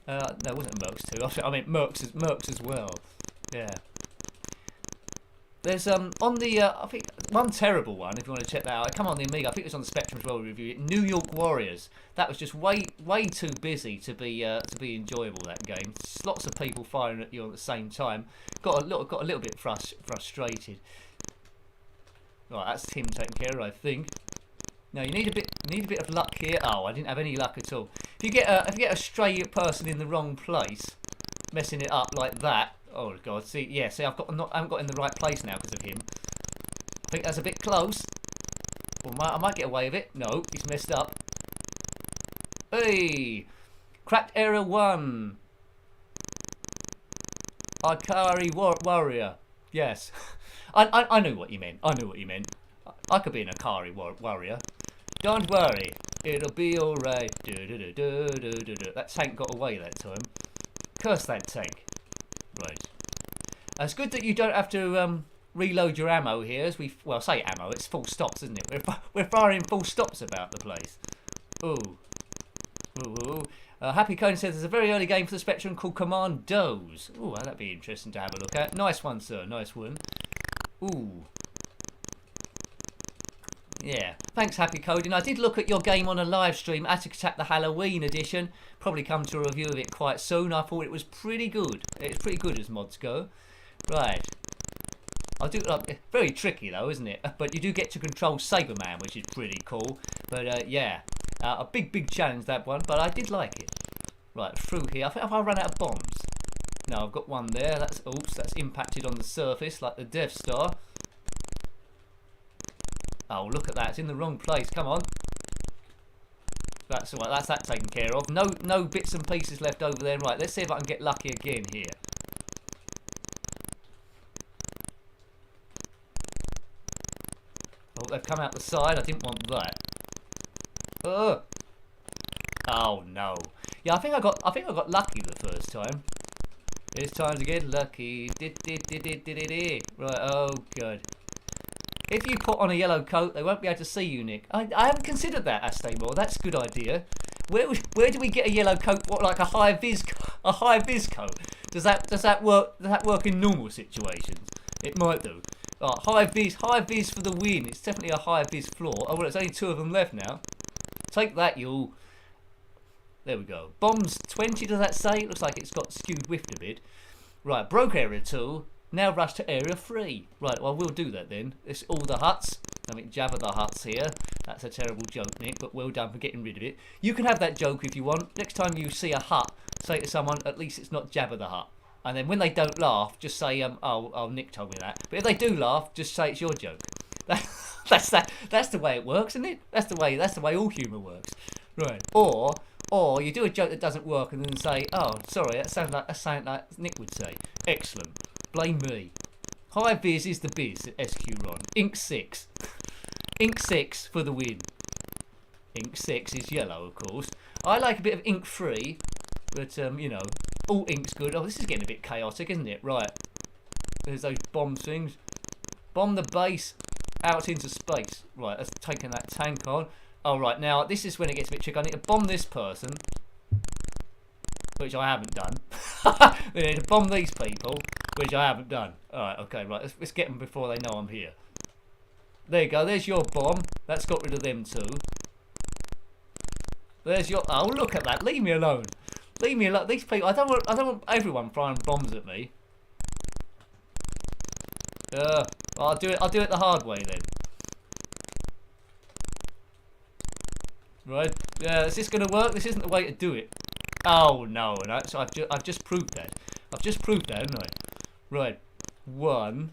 No, it wasn't Mercs 2. I meant Mercs as well. Yeah. There's on the I think one terrible one if you want to check that out. Come on the Amiga. I think it was on the Spectrum as well. We reviewed it. New York Warriors. That was just way too busy to be enjoyable. That game. Lots of people firing at you at the same time. Got a little bit frustrated. Right, that's him taken care of, I think. Now you need a bit of luck here. Oh, I didn't have any luck at all. If you get a stray person in the wrong place, messing it up like that. Oh God! See, I haven't got in the right place now because of him. I think that's a bit close. Or I might get away with it. No, he's messed up. Hey, cracked area 1. Akari Warrior. Yes, I knew what you meant. I could be an Akari Warrior. Don't worry, it'll be alright. That tank got away that time. Curse that tank. Right. It's good that you don't have to reload your ammo here. As say ammo, it's full stops, isn't it? We're firing full stops about the place. Ooh. Happy Cone says there's a very early game for the Spectrum called Commandos. Ooh, that'd be interesting to have a look at. Nice one, sir. Nice one. Ooh. Yeah, thanks Happy Coding. I did look at your game on a live stream, Attic Attack the Halloween edition. Probably come to a review of it quite soon. I thought it was pretty good. It's pretty good as mods go. Right. I do very tricky though, isn't it? But you do get to control Saberman, which is pretty cool. But yeah, a big challenge that one. But I did like it. Right, through here. I think I've run out of bombs. No, I've got one there. That's oops. That's impacted on the surface like the Death Star. Oh, look at that. It's in the wrong place. Come on. That's all right. That's that taken care of. No bits and pieces left over there. Right, let's see if I can get lucky again here. Oh, they've come out the side. I didn't want that. Oh no. Yeah, I think I got lucky the first time. It's time to get lucky. Right. Oh, good. If you put on a yellow coat, they won't be able to see you, Nick. I haven't considered that, Astamore. That's a good idea. Where do we get a yellow coat? What, like a high vis coat? Does that work in normal situations? It might do. Oh, high vis for the win. It's definitely a high vis floor. Oh well, there's only 2 of them left now. Take that, you. There we go. Bombs 20. Does that say? It looks like it's got skewed whiffed a bit. Right, broke area 2. Now rush to area 3. Right, well, we'll do that then. It's all the huts. I mean, Jabba the Huts here. That's a terrible joke, Nick, but well done for getting rid of it. You can have that joke if you want. Next time you see a hut, say to someone, at least it's not Jabba the Hutt. And then when they don't laugh, just say, oh, Nick told me that. But if they do laugh, just say it's your joke. That's the way it works, isn't it? That's the way all humour works. Right. Or you do a joke that doesn't work and then say, oh, sorry, that sounds like Nick would say. Excellent. Blame me. High vis is the biz, SQ Ron. Ink 6. Ink 6 for the win. Ink 6 is yellow, of course. I like a bit of ink 3, but, you know, all ink's good. Oh, this is getting a bit chaotic, isn't it? Right. There's those bomb things. Bomb the base out into space. Right, that's taking that tank on. Oh, right, now, this is when it gets a bit tricky. I need to bomb this person, which I haven't done. We need to bomb these people, which I haven't done. Alright, okay, right. Let's get them before they know I'm here. There you go. There's your bomb. That's got rid of them too. There's your... Oh, look at that. Leave me alone. Leave me alone. These people... I don't want everyone throwing bombs at me. I'll do it the hard way then. Right. Yeah, is this going to work? This isn't the way to do it. Oh, no. So I've just proved that. I've just proved that, haven't I? Right. 1.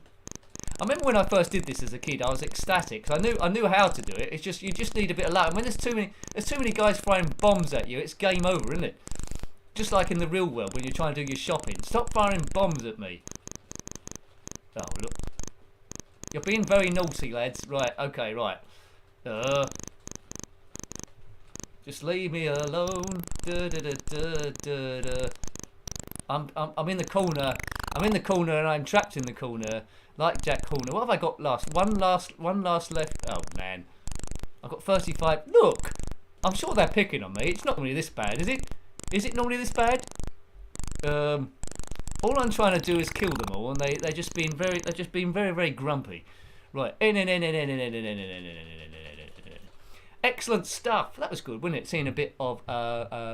I remember when I first did this as a kid, I was ecstatic because I knew how to do it. It's just you just need a bit of luck. And when there's too many guys throwing bombs at you, it's game over, isn't it? Just like in the real world when you're trying to do your shopping. Stop firing bombs at me. Oh look, you're being very naughty, lads. Right, okay, right. Just leave me alone. I'm in the corner. I'm in the corner and I'm trapped in the corner. Like Jack Horner. What have I got last? One last left. Oh, man. I've got 35. Look! I'm sure they're picking on me. It's not normally this bad, is it? Is it normally this bad? All I'm trying to do is kill them all, and they're just being very grumpy. Right. Excellent stuff. That was good, wasn't it? Seeing a bit of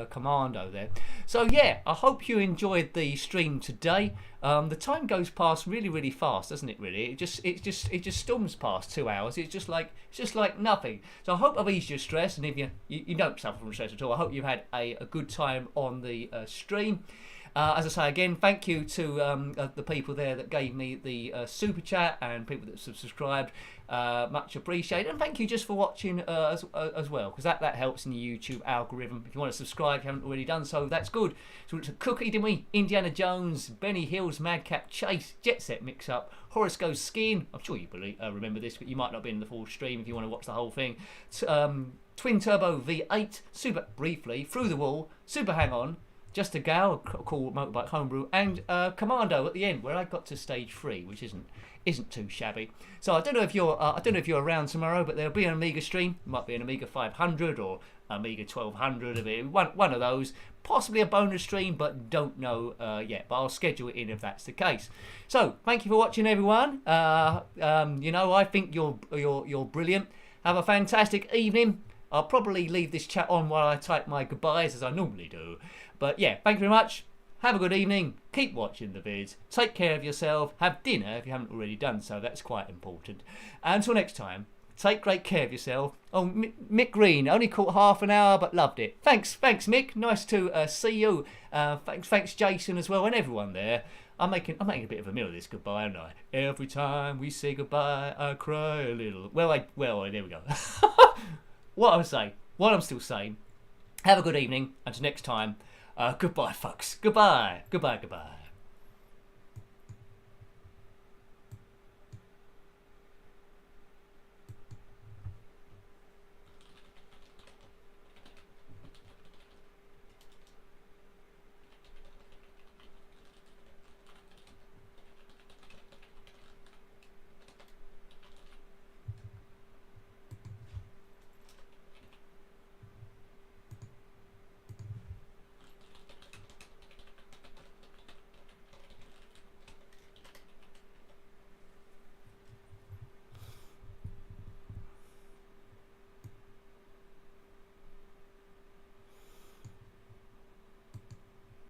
Commando there. So yeah, I hope you enjoyed the stream today. The time goes past really fast, doesn't it? Really, it just storms past 2 hours. It's just like nothing. So I hope I've eased your stress, and if you don't suffer from stress at all, I hope you've had a good time on the stream. As I say again, thank you to the people there that gave me the super chat and people that subscribed. Much appreciated, and thank you just for watching as well, because that helps in the YouTube algorithm. If you want to subscribe, if you haven't already done so, that's good. So it's a Cookie, didn't we? Indiana Jones, Benny Hills, Madcap, Chase, Jet Set Mixup, Horus Go Skiing. I'm sure you remember this, but you might not be in the full stream if you want to watch the whole thing. Twin Turbo V8, Super Briefly, Through the Wall, Super Hang On, Just a Gal, cool motorbike homebrew, and Commando at the end, where I got to stage 3, which isn't too shabby. So I don't know if you're around tomorrow, but there'll be an Amiga stream. It might be an Amiga 500 or Amiga 1200 of it. One of those, possibly a bonus stream, but don't know yet. But I'll schedule it in if that's the case. So thank you for watching, everyone. I think you're brilliant. Have a fantastic evening. I'll probably leave this chat on while I type my goodbyes as I normally do. But yeah, thank you very much. Have a good evening. Keep watching the vids. Take care of yourself. Have dinner if you haven't already done so. That's quite important. And until next time, take great care of yourself. Oh, Mick Green, only caught half an hour but loved it. Thanks Mick. Nice to see you. Thanks Jason as well and everyone there. I'm making a bit of a meal of this goodbye, aren't I? Every time we say goodbye, I cry a little. Well, there we go. What I'm still saying. Have a good evening. Until next time. Goodbye, folks. Goodbye.